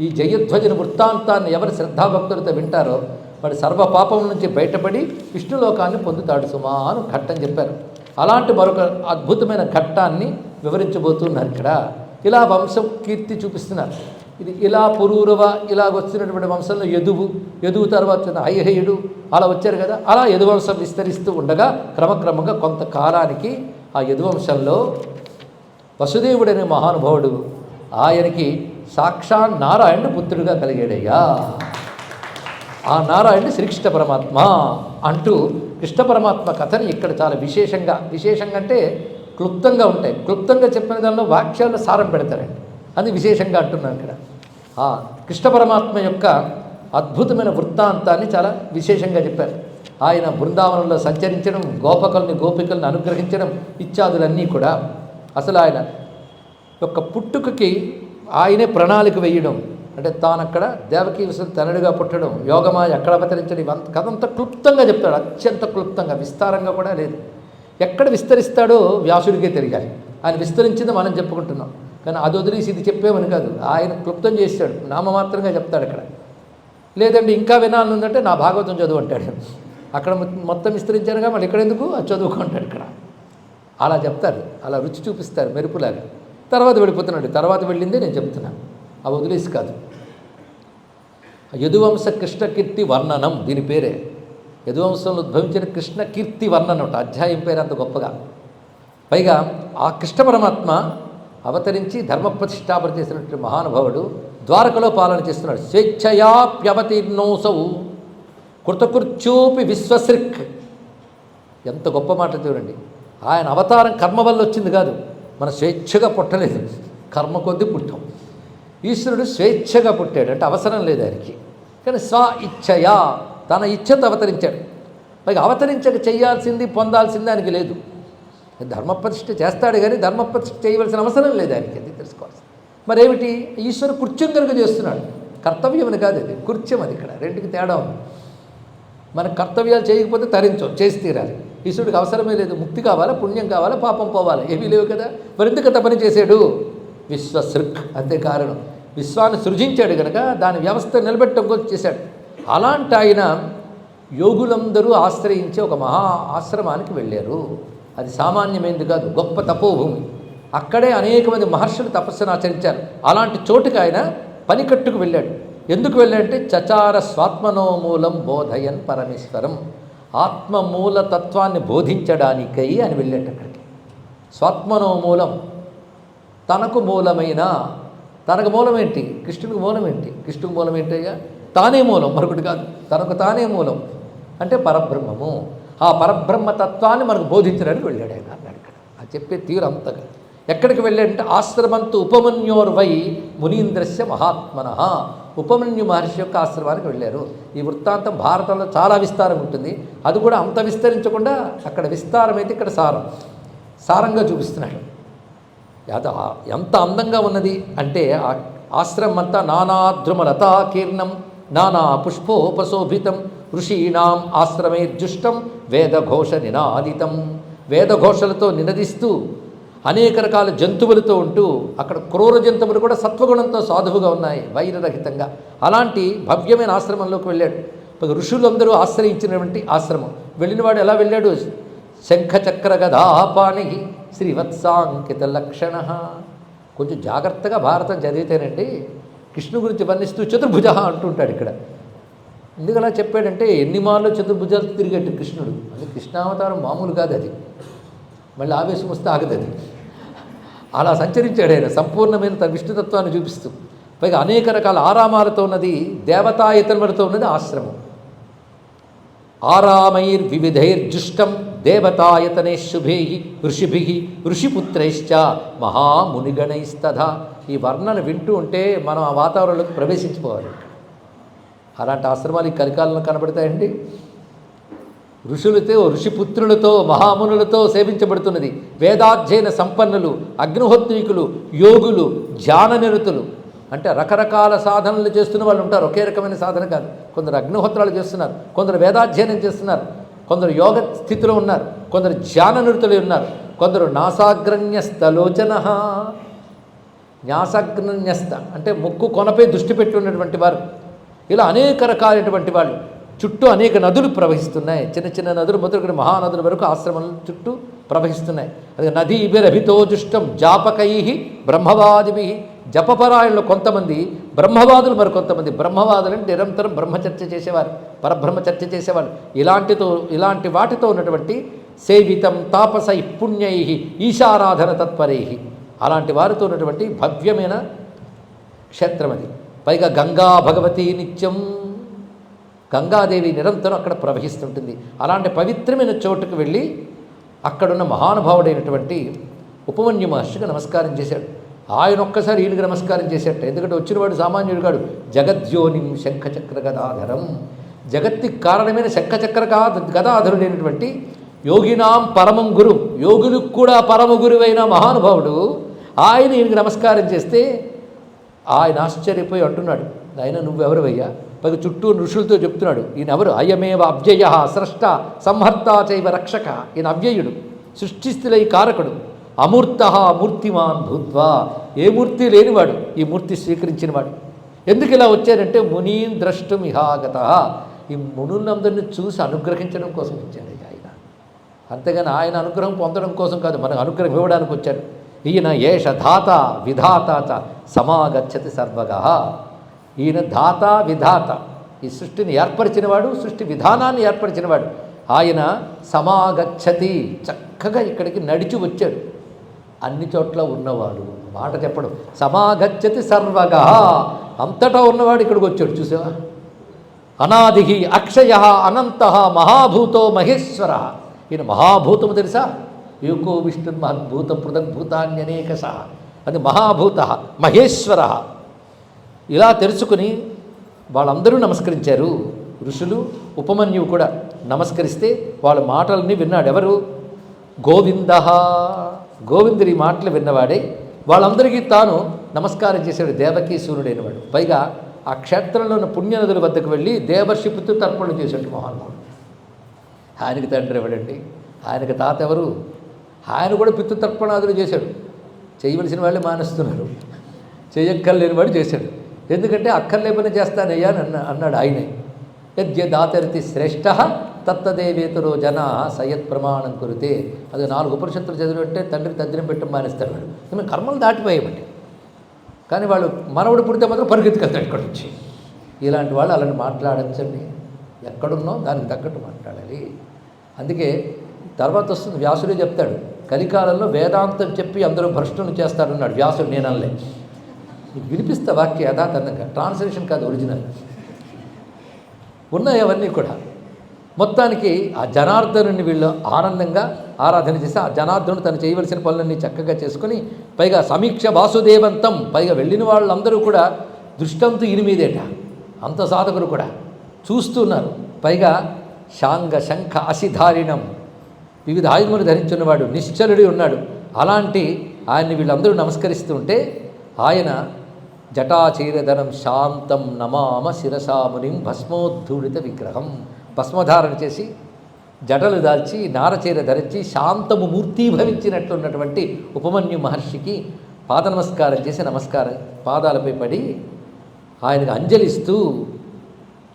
ఈ జయధ్వజన వృత్తాంతాన్ని ఎవరు శ్రద్ధాభక్తులతో వింటారో వాడు సర్వపాపం నుంచి బయటపడి విష్ణులోకాన్ని పొందుతాడు సుమా అని ఘట్టం చెప్పారు. అలాంటి మరొక అద్భుతమైన ఘట్టాన్ని వివరించబోతున్నారు ఇక్కడ. ఇలా వంశం కీర్తి చూపిస్తున్నారు. ఇది ఇలా పురూరవ ఇలాగ వచ్చినటువంటి వంశంలో యదువు తర్వాత హైహయుడు అలా వచ్చారు కదా. అలా యదువంశం విస్తరిస్తూ ఉండగా క్రమక్రమంగా కొంతకాలానికి ఆ యదువంశంలో వసుదేవుడనే మహానుభావుడు, ఆయనకి సాక్షాత్ నారాయణుడు పుత్రుడిగా కలిగాడయ్యా. ఆ నారాయణుడు శ్రీకృష్ణ పరమాత్మ అంటూ కృష్ణ పరమాత్మ కథని ఇక్కడ చాలా విశేషంగా అంటే క్లుప్తంగా ఉంటాయి. క్లుప్తంగా చెప్పిన దానిలో వాక్యాల్లో సారం పెడతారండి. అది విశేషంగా అంటున్నాను ఇక్కడ. ఆ కృష్ణ పరమాత్మ యొక్క అద్భుతమైన వృత్తాంతాన్ని చాలా విశేషంగా చెప్పారు. ఆయన బృందావనంలో సంచరించడం, గోపికల్ని అనుగ్రహించడం ఇత్యాదులన్నీ కూడా. అసలు ఆయన యొక్క పుట్టుకకి ఆయనే ప్రణాళిక వేయడం, అంటే తానక్కడ దేవకీ విషయం తనడుగా పుట్టడం, యోగమాయ ఎక్కడ అవతరించడం, ఇవంత కథంతా క్లుప్తంగా చెప్తాడు. అత్యంత క్లుప్తంగా, విస్తారంగా కూడా లేదు. ఎక్కడ విస్తరిస్తాడో వ్యాసుడికే తెలియాలి. ఆయన విస్తరించింది మనం చెప్పుకుంటున్నాం, కానీ అది వదిలేసి ఇది చెప్పేమని కాదు. ఆయన క్లుప్తం చేస్తాడు, నామమాత్రంగా చెప్తాడు అక్కడ. లేదంటే ఇంకా వినాలనుందంటే నా భాగవతం చదువు అంటాడు. అక్కడ మొత్తం విస్తరించారుగా మళ్ళీ ఇక్కడ ఎందుకు అది చదువుకుంటాడు ఇక్కడ. అలా చెప్తారు, అలా రుచి చూపిస్తారు మెరుపులాగా. తర్వాత వెళ్ళిపోతున్నాడు. తర్వాత వెళ్ళిందే నేను చెప్తున్నాను, అవి వదిలేసి కాదు. యదువంశ కృష్ణకీర్తి వర్ణనం దీని పేరే. యదువంశంలో ఉద్భవించిన కృష్ణకీర్తి వర్ణనం అధ్యాయం పేరు అంత గొప్పగా. పైగా ఆ కృష్ణ పరమాత్మ అవతరించి ధర్మ ప్రతిష్టాపన చేసినటువంటి మహానుభావుడు ద్వారకలో పాలన చేస్తున్నాడు. స్వేచ్ఛయాప్యవతీర్ణోసౌ కృతకృత్యోపి విశ్వసృక్. ఎంత గొప్ప మాట చూడండి. ఆయన అవతారం కర్మ వల్ల వచ్చింది కాదు. మన స్వేచ్ఛగా పుట్టలేదు, కర్మ కొద్దీ పుట్టాం. ఈశ్వరుడు స్వేచ్ఛగా పుట్టాడు, అంటే అవసరం లేదు ఆయనకి. కానీ స్వ ఇచ్ఛయా తన ఇచ్ఛతో అవతరించాడు. పైగా అవతరించక చేయాల్సింది పొందాల్సింది ఆయనకి లేదు. ధర్మప్రతిష్ఠ చేస్తాడు కానీ ధర్మప్రతిష్ఠ చేయవలసిన అవసరం లేదు ఆయనకి. అది తెలుసుకోవాల్సింది. మరేమిటి? ఈశ్వరుడు కృత్యం కనుక చేస్తున్నాడు, కర్తవ్యం అని కాదు, అది కృత్యం. అది ఇక్కడ రెండుకి తేడా ఉంది. మన కర్తవ్యాలు చేయకపోతే తరించం, చేసి తీరాలి. ఈశ్వరుడికి అవసరమే లేదు. ముక్తి కావాలా, పుణ్యం కావాలా, పాపం పోవాలా, ఏమీ లేవు కదా. మరి ఎందుకు అంత పని చేశాడు? విశ్వసృక్, అంతే కారణం. విశ్వాన్ని సృజించాడు కనుక దాని వ్యవస్థ నిలబెట్టడం కోసం చేశాడు. అలాంటి ఆయన యోగులందరూ ఆశ్రయించి ఒక మహా ఆశ్రమానికి వెళ్ళారు. అది సామాన్యమైనది కాదు, గొప్ప తపోభూమి. అక్కడే అనేక మంది మహర్షులు తపస్సును ఆచరించారు. అలాంటి చోటుకి ఆయన పనికట్టుకు వెళ్ళాడు. ఎందుకు వెళ్ళాడంటే చచార స్వాత్మనోమూలం బోధయన్ పరమేశ్వరం, ఆత్మమూల తత్వాన్ని బోధించడానికై అని వెళ్ళాడు అక్కడికి. స్వాత్మనోమూలం, తనకు మూలమైన, తనకు మూలం ఏంటి? కృష్ణుడికి మూలం ఏంటి? కృష్ణుడికి మూలం ఏంటయ్యా? తానే మూలం, మరొకటి కాదు. తనకు తానే మూలం అంటే పరబ్రహ్మము. ఆ పరబ్రహ్మ తత్వాన్ని మనకు బోధించడానికి వెళ్ళాడు ఆయన అన్నాడు ఇక్కడ. అది చెప్పే తీరు అంతగా. ఎక్కడికి వెళ్ళాడంటే ఆశ్రమంతు ఉపమన్యోర్వై మునీంద్రస్య మహాత్మన, ఉపమన్యు మహర్షి యొక్క ఆశ్రమానికి వెళ్ళారు. ఈ వృత్తాంతం భారతంలో చాలా విస్తారం ఉంటుంది. అది కూడా అంత విస్తరించకుండా అక్కడ విస్తారమైతే ఇక్కడ సారంగా చూపిస్తున్నాడు. ఎంత అందంగా ఉన్నది అంటే ఆశ్రమం అంతా నానాద్రుమలతాకీర్ణం నానా పుష్పోపశోభితం ఋషీణాం ఆశ్రమైర్జుష్టం వేదఘోష నినాదితం. వేదఘోషలతో నినదిస్తూ అనేక రకాల జంతువులతో ఉంటూ, అక్కడ క్రూర జంతువులు కూడా సత్వగుణంతో సాధువుగా ఉన్నాయి, వైరరహితంగా. అలాంటి భవ్యమైన ఆశ్రమంలోకి వెళ్ళాడు. ఋషులందరూ ఆశ్రయించినటువంటి ఆశ్రమం. వెళ్ళినవాడు ఎలా వెళ్ళాడు? శంఖచక్ర గదాపాణి శ్రీవత్సాంకిత లక్షణ. కొంచెం జాగ్రత్తగా భారతం చదివితేనండి కృష్ణు గురించి వర్ణిస్తూ చతుర్భుజ అంటుంటాడు ఇక్కడ. ఎందుకు అలా చెప్పాడంటే ఎన్ని మార్లు చతుర్భుజాలు తిరిగట్టు కృష్ణుడు. అది కృష్ణావతారం మామూలు కాదు, అది మళ్ళీ ఆవేశం వస్తే ఆగదు. అది అలా సంచరించాడు ఆయన సంపూర్ణమైన తన విష్ణుతత్వాన్ని చూపిస్తూ. పైగా అనేక రకాల ఆరామాలతో ఉన్నది, దేవతాయతనములతో ఉన్నది ఆశ్రమం. ఆరామైర్వివిధైర్జుష్టం దేవతాయతనే శుభై ఋషిభి ఋషిపుత్రైశ్చ మహామునిగణైస్తథా. ఈ వర్ణన వింటూ ఉంటే మనం ఆ వాతావరణంలోకి ప్రవేశించిపోవాలి. అలాంటి ఆశ్రమాలు ఈ కలికాలంలో కనబడతాయండి. ఋషులతో, ఋషిపుత్రులతో, మహామునులతో సేవించబడుతున్నది. వేదాధ్యయన సంపన్నులు, అగ్నిహోత్రీకులు, యోగులు, ధ్యాననిరతులు, అంటే రకరకాల సాధనలు చేస్తున్న వాళ్ళు ఉంటారు. ఒకే రకమైన సాధన కాదు. కొందరు అగ్నిహోత్రాలు చేస్తున్నారు, కొందరు వేదాధ్యయనం చేస్తున్నారు, కొందరు యోగ స్థితిలో ఉన్నారు, కొందరు ధ్యాన నిరతులు ఉన్నారు, కొందరు నాసాగ్రన్యస్తలోచన, న్యాసాగ్రన్యస్త అంటే ముక్కు కొనపై దృష్టి పెట్టి ఉన్నటువంటి వారు. ఇలా అనేక రకాలైనటువంటి వాళ్ళు. చుట్టూ అనేక నదులు ప్రవహిస్తున్నాయి, చిన్న చిన్న నదులు మొదలుకొని మహానదుల వరకు ఆశ్రమం చుట్టూ ప్రవహిస్తున్నాయి. అది నదీభిరభితో దుష్టం జాపకై బ్రహ్మవాదిభి, జపపరాయణలో కొంతమంది, బ్రహ్మవాదులు మరికొంతమంది. బ్రహ్మవాదులు అంటే నిరంతరం బ్రహ్మచర్చ చేసేవారు, పరబ్రహ్మచర్చ చేసేవారు. ఇలాంటి వాటితో ఉన్నటువంటి సేవితం తాపసై పుణ్యై ఈశారాధన తత్పరై, అలాంటి వారితో ఉన్నటువంటి భవ్యమైన క్షేత్రం అది. పైగా గంగా భగవతి నిత్యం, గంగాదేవి నిరంతరం అక్కడ ప్రవహిస్తుంటుంది. అలాంటి పవిత్రమైన చోటుకు వెళ్ళి అక్కడున్న మహానుభావుడైనటువంటి ఉపమన్యు మహర్షికి నమస్కారం చేశాడు. ఆయన ఒక్కసారి ఈయనకి నమస్కారం చేశాట. ఎందుకంటే వచ్చినవాడు సామాన్యుడు కాడు. జగద్యోనిం శంఖచక్ర గదాధరం, జగత్తికి కారణమైన శంఖచక్ర గదాధరుడైనటువంటి యోగినాం పరమం గురు, యోగులకు కూడా పరమ గురువైన మహానుభావుడు ఆయన ఈయనకి నమస్కారం చేస్తే ఆయన ఆశ్చర్యపోయి అంటున్నాడు, ఆయన నువ్వెవరువయ్యా? పది చుట్టూ ఋషులతో చెప్తున్నాడు, ఈయన ఎవరు? అయమేవ అవ్యయ స్రష్ట సంహర్త చైవ రక్షక. ఈయన అవ్యయుడు, సృష్టిస్థిలై కారకుడు, అమూర్త మూర్తిమాన్ భూత్వా, ఏ మూర్తి లేనివాడు, ఈ మూర్తి స్వీకరించినవాడు. ఎందుకు ఇలా వచ్చారంటే మునీన్ ద్రష్టుం ఇహాగత, ఈ మునులందరినీ చూసి అనుగ్రహించడం కోసం వచ్చాడు ఆయన. అంతేగాని ఆయన అనుగ్రహం పొందడం కోసం కాదు, మనకు అనుగ్రహం ఇవ్వడానికి వచ్చాడు. ఈయన ఏష ధాత విధాత చ సమాగచ్చతి సర్వగా. ఈయన ధాత విధాత, ఈ సృష్టిని ఏర్పరిచినవాడు, సృష్టి విధానాన్ని ఏర్పరిచినవాడు. ఆయన సమాగచ్చతి, చక్కగా ఇక్కడికి నడిచి వచ్చాడు. అన్ని చోట్ల ఉన్నవాడు, మాట చెప్పడం. సమాగచ్చతి సర్వగా, అంతటా ఉన్నవాడు ఇక్కడికి వచ్చాడు. చూసావా? అనాది అక్షయ అనంత మహాభూతో మహేశ్వర. ఈయన మహాభూతము తెలుసా? ఏకో విష్ణు మహద్భూతం పృథగ్భూతాన్యనేకశ, అది మహాభూత మహేశ్వర. ఇలా తెలుసుకుని వాళ్ళందరూ నమస్కరించారు. ఋషులు, ఉపమన్యువు కూడా నమస్కరిస్తే వాళ్ళ మాటలన్నీ విన్నాడు. ఎవరు? గోవింద. గోవిందుడి మాటలు విన్నవాడే వాళ్ళందరికీ తాను నమస్కారం చేశాడు. దేవకీ సూర్యుడైన వాడు. పైగా ఆ క్షేత్రంలో ఉన్న పుణ్యనదుల వద్దకు వెళ్ళి దేవర్షి పితృతర్పణం చేశాడు మహానుభావుడు. ఆయనకి తండ్రి ఎవడండి? ఆయనకి తాత ఎవరు? ఆయన కూడా పితృతర్పణాదులు చేశాడు. చేయవలసిన వాళ్ళే మానేస్తున్నారు, చేయక్కర్లేని వాడు చేశాడు. ఎందుకంటే అక్కర్లేపని చేస్తానయ్యా అని అన్నాడు ఆయనే. యద్యదాతరితి శ్రేష్ఠ తత్తదేవేతరో జన సయత్ ప్రమాణం కురితే. అది 4 ఉపనిషత్తులు చదివినట్టే తండ్రికి తద్దినం పెట్టడం మానేస్తాడు వాడు. మేము కర్మలు దాటిపోయామండి. కానీ వాళ్ళు మనవడు పుడితే మాత్రం పరిగెత్తుకెళ్తాడు ఇక్కడి నుంచి. ఇలాంటి వాళ్ళు అలాంటి మాట్లాడచ్చండి. ఎక్కడున్నాం దానికి తగ్గట్టు మాట్లాడాలి. అందుకే తర్వాత వస్తుంది, వ్యాసుడే చెప్తాడు, కలికాలంలో వేదాంతం చెప్పి అందరూ భ్రష్టులను చేస్తాడన్నాడు వ్యాసుడు. నేనల్లే నీకు వినిపిస్తా వాక్య యథాతథంగా, ట్రాన్స్లేషన్ కాదు, ఒరిజినల్ ఉన్నాయి అవన్నీ కూడా. మొత్తానికి ఆ జనార్దనుని వీళ్ళు ఆనందంగా ఆరాధన చేసి ఆ జనార్దనుడు తను చేయవలసిన పనులన్నీ చక్కగా చేసుకుని, పైగా సమీక్ష వాసుదేవంతం, పైగా వెళ్ళిన వాళ్ళందరూ కూడా దృష్టంతో ఇనిమీదేట, అంత సాధకులు కూడా చూస్తున్నారు. పైగా శాంగ శంఖ అసిధారిణం, వివిధ ఆయుధములు ధరించున్నవాడు, నిశ్చలుడి ఉన్నాడు. అలాంటి ఆయన్ని వీళ్ళందరూ నమస్కరిస్తుంటే ఆయన జటాచీరధనం శాంతం నమామ శిరసామునిం భస్మోద్ధూళిత విగ్రహం, భస్మధారణ చేసి జటలు దాల్చి నారచీర ధరించి శాంతము మూర్తీభవించినట్లున్నటువంటి ఉపమన్యు మహర్షికి పాద నమస్కారం చేసి పాదాలపై పడి ఆయనకు అంజలిస్తూ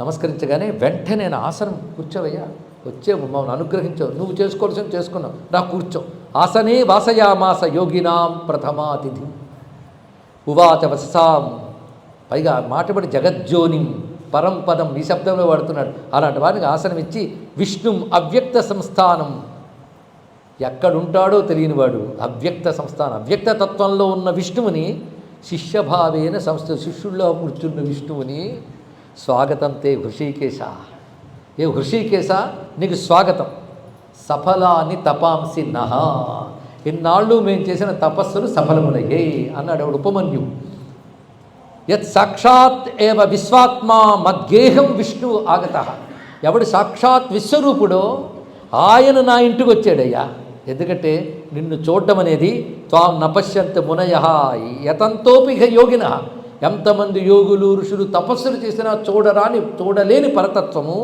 నమస్కరించగానే వెంటనే నేను ఆసనం కూర్చోవయ్యా, వచ్చే మమ్మల్ని అనుగ్రహించావు, నువ్వు చేసుకోవాల్సిన చేసుకున్నావు, నా కూర్చో. ఆసనే వాసయామాస యోగినాం ప్రథమాతిథి ఉవాచ వసాం. పైగా మాటపడి జగజ్జోనిం పరంపదం ఈ శబ్దంలో వాడుతున్నాడు. అలాంటి వారికి ఆసనం ఇచ్చి విష్ణుం అవ్యక్త సంస్థానం, ఎక్కడుంటాడో తెలియనివాడు అవ్యక్త సంస్థానం, అవ్యక్త తత్వంలో ఉన్న విష్ణువుని శిష్యభావేన సంస్థ, శిష్యుల్లో కూర్చున్న విష్ణువుని స్వాగతం తే హృషీకేశ, ఏ హృషీకేశ నీకు స్వాగతం. సఫలాని తపాంసి నహ, ఇన్నాళ్ళు మేము చేసిన తపస్సులు సఫలములయ్యే అన్నాడు ఉపమన్యు. యత్ సాక్షాత్ ఏవ విశ్వాత్మా మద్గేహం విష్ణు ఆగత, ఎవడు సాక్షాత్ విశ్వరూపుడో ఆయన నా ఇంటికి వచ్చాడయ్యా. ఎందుకంటే నిన్ను చూడడం అనేది త్వాం నపశ్యంత మునయ యతంతోపిహ యోగిన, ఎంతమంది యోగులు ఋషులు తపస్సులు చేసినా చూడలేని పరతత్వము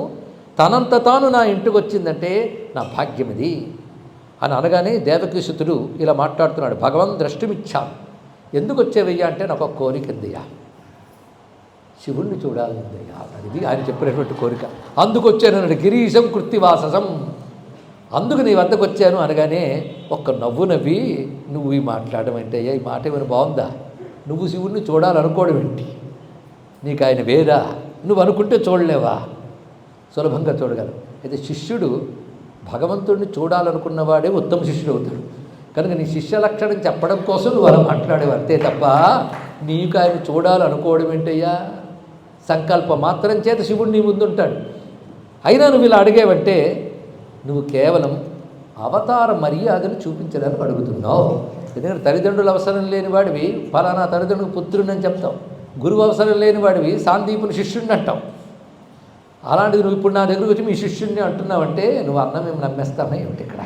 తనంత తాను నా ఇంటికి వచ్చిందంటే నా భాగ్యం ఇది అని అనగానే దేవకీసుతుడు ఇలా మాట్లాడుతున్నాడు. భగవన్ ద్రష్టుమిచ్చాను. ఎందుకు వచ్చేవయ్యా అంటే నాకు ఒక కోరిక ఉందయ్యా, శివుణ్ణి చూడాలందయ్యా. ఇది ఆయన చెప్పినటువంటి కోరిక. అందుకు వచ్చాను గిరీశం కృత్తివాససం, అందుకు నీ వద్దకు వచ్చాను అనగానే ఒక్క నవ్వు నవ్వి, నువ్వు ఈ మాట్లాడడం అంటే అయ్యా, ఈ మాట ఏమైనా బాగుందా? నువ్వు శివుణ్ణి చూడాలనుకోవడం ఏంటి? నీకు ఆయన వేరా? నువ్వు అనుకుంటే చూడలేవా? సులభంగా చూడగలవు. అయితే శిష్యుడు భగవంతుడిని చూడాలనుకున్నవాడే ఉత్తమ శిష్యుడు అవుతాడు. కనుక నీ శిష్య లక్షణం చెప్పడం కోసం నువ్వు అలా మాట్లాడేవు అంతే తప్ప నీకు ఆయన చూడాలనుకోవడం ఏంటయ్యా? సంకల్ప మాత్రం చేత శివుడు నీ ముందుంటాడు. అయినా నువ్వు ఇలా అడిగేవంటే నువ్వు కేవలం అవతార మర్యాదను చూపించడానికి అడుగుతున్నావు. ఎందుకంటే తల్లిదండ్రులు అవసరం లేని వాడివి ఫలానా తల్లిదండ్రులకు పుత్రుడిని అని చెప్తావు, గురువు అవసరం లేని వాడివి సాందీపుని శిష్యుడిని అంటావు. అలాంటిది నువ్వు ఇప్పుడు నా దగ్గరకు వచ్చి మీ శిష్యుడిని అంటున్నావంటే నువ్వు అన్న మేము నమ్మేస్తామే ఏమిటి ఇక్కడ?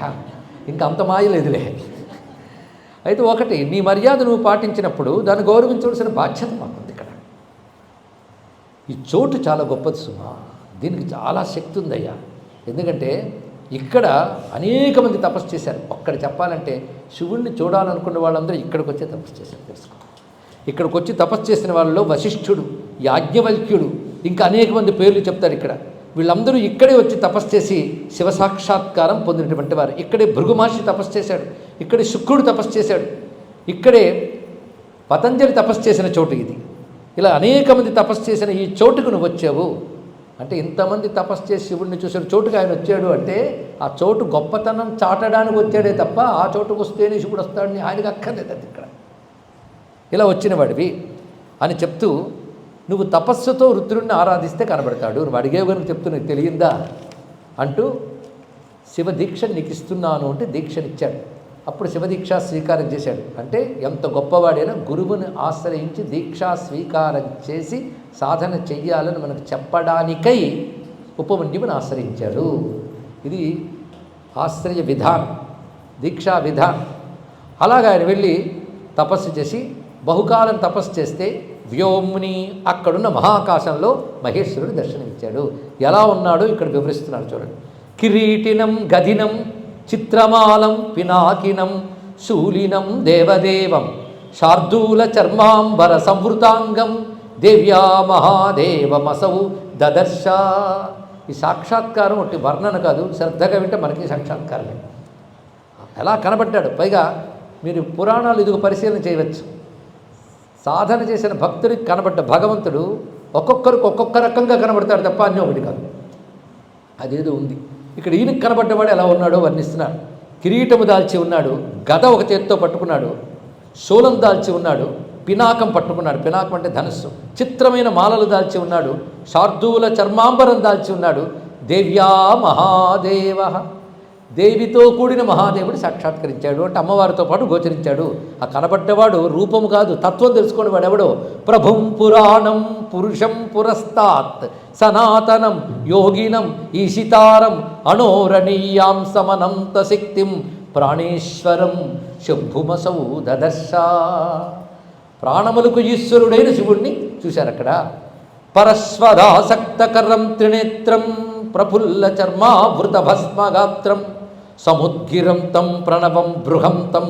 ఇంకా అంత మాయలేదులే. అయితే ఒకటి, నీ మర్యాద నువ్వు పాటించినప్పుడు దాన్ని గౌరవించవలసిన బాధ్యత మాకుంది. ఇక్కడ ఈ చోటు చాలా గొప్పది సుమా, దీనికి చాలా శక్తి ఉందయ్యా. ఎందుకంటే ఇక్కడ అనేక మంది తపస్సు చేశారు. ఒక్కడ చెప్పాలంటే శివుణ్ణి చూడాలనుకున్న వాళ్ళందరూ ఇక్కడికి వచ్చే తపస్సు చేశారు. తెలుసుకో, ఇక్కడికి వచ్చి తపస్సు చేసిన వాళ్ళలో వశిష్ఠుడు, యాజ్ఞవల్క్యుడు, ఇంకా అనేక మంది పేర్లు చెప్తారు ఇక్కడ. వీళ్ళందరూ ఇక్కడే వచ్చి తపస్సు చేసి శివసాక్షాత్కారం పొందినటువంటి వారు. ఇక్కడే భృగు మహర్షి తపస్సు చేశాడు, ఇక్కడే శుక్రుడు తపస్సు చేశాడు, ఇక్కడే పతంజలి తపస్సు చేసిన చోటు ఇది. ఇలా అనేక మంది తపస్సు చేసిన ఈ చోటుకు నువ్వు వచ్చావు అంటే, ఇంతమంది తపస్సు చేసి శివుడిని చూసిన చోటుకు ఆయన వచ్చాడు అంటే ఆ చోటు గొప్పతనం చాటడానికి వచ్చాడే తప్ప ఆ చోటుకు వస్తేనే శివుడు వస్తాడని ఆయనకు అక్కర్లేదు. అది ఇక్కడ ఇలా వచ్చిన వాడివి అని చెప్తూ, నువ్వు తపస్సుతో రుద్రుడిని ఆరాధిస్తే కనబడతాడు. నువ్వు అడిగేవు కనుక చెప్తూ నీకు తెలియందా అంటూ శివదీక్ష నీకు ఇస్తున్నాను అంటే దీక్షనిచ్చాడు. అప్పుడు శివదీక్ష స్వీకారం చేశాడు. అంటే ఎంత గొప్పవాడైనా గురువుని ఆశ్రయించి దీక్షా స్వీకారం చేసి సాధన చెయ్యాలని మనకు చెప్పడానికై ఉపమన్యువుని ఆశ్రయించాడు. ఇది ఆశ్రయ విధానం, దీక్షా విధానం. అలాగా ఆయన వెళ్ళి తపస్సు చేసి బహుకాలం తపస్సు చేస్తే వ్యోమ్ని అక్కడున్న మహాకాశంలో మహేశ్వరుడు దర్శనమిచ్చాడు. ఎలా ఉన్నాడో ఇక్కడ వివరిస్తున్నాడు చూడండి. కిరీటినం గదినం చిత్రమాలం పినాకినం శూలినం దేవదేవం శార్దూల చర్మాంబర సంవృతాంగం దేవ్యా మహాదేవమసౌ దదర్శ. ఈ సాక్షాత్కారం ఒకటి వర్ణన కాదు, శ్రద్ధగా వింటే మనకి సాక్షాత్కారమే. ఎలా కనబడ్డాడు? పైగా మీరు పురాణాలు ఇదిగో పరిశీలన చేయవచ్చు. సాధన చేసిన భక్తుడికి కనబడ్డ భగవంతుడు ఒక్కొక్కరికి ఒక్కొక్క రకంగా కనబడతాడు తప్ప అన్నీ ఒకటి కాదు. అదేదో ఉంది ఇక్కడ. ఈయనకి కనబడ్డవాడు ఎలా ఉన్నాడో వర్ణిస్తున్నాడు. కిరీటము దాల్చి ఉన్నాడు, గద ఒక చేత్తో పట్టుకున్నాడు, శూలం దాల్చి ఉన్నాడు, పినాకం పట్టుకున్నాడు. పినాకం అంటే ధనుస్సు. చిత్రమైన మాలలు దాల్చి ఉన్నాడు, శార్దూల చర్మాంబరం దాల్చి ఉన్నాడు. దేవ్యా మహాదేవ, దేవితో కూడిన మహాదేవుడు సాక్షాత్కరించాడు అంటే అమ్మవారితో పాటు గోచరించాడు. ఆ కనబడ్డవాడు రూపము కాదు, తత్వం తెలుసుకుని వాడెవడో. ప్రభుం పురాణం పురుషం పురస్తాత్ సనాతనం యోగినం ఈశితారం అణోరణీయాం సమనంత శక్తిం ప్రాణేశ్వరం శంభుమసౌ దదర్శ. ప్రాణములకు ఈశ్వరుడైన శివుణ్ణి చూశారు అక్కడ. పరస్వదాసక్తకరం త్రినేత్రం ప్రఫుల్ల చర్మావృత భస్మగాత్రం సముద్గిరం తం ప్రణవం బృహంతం.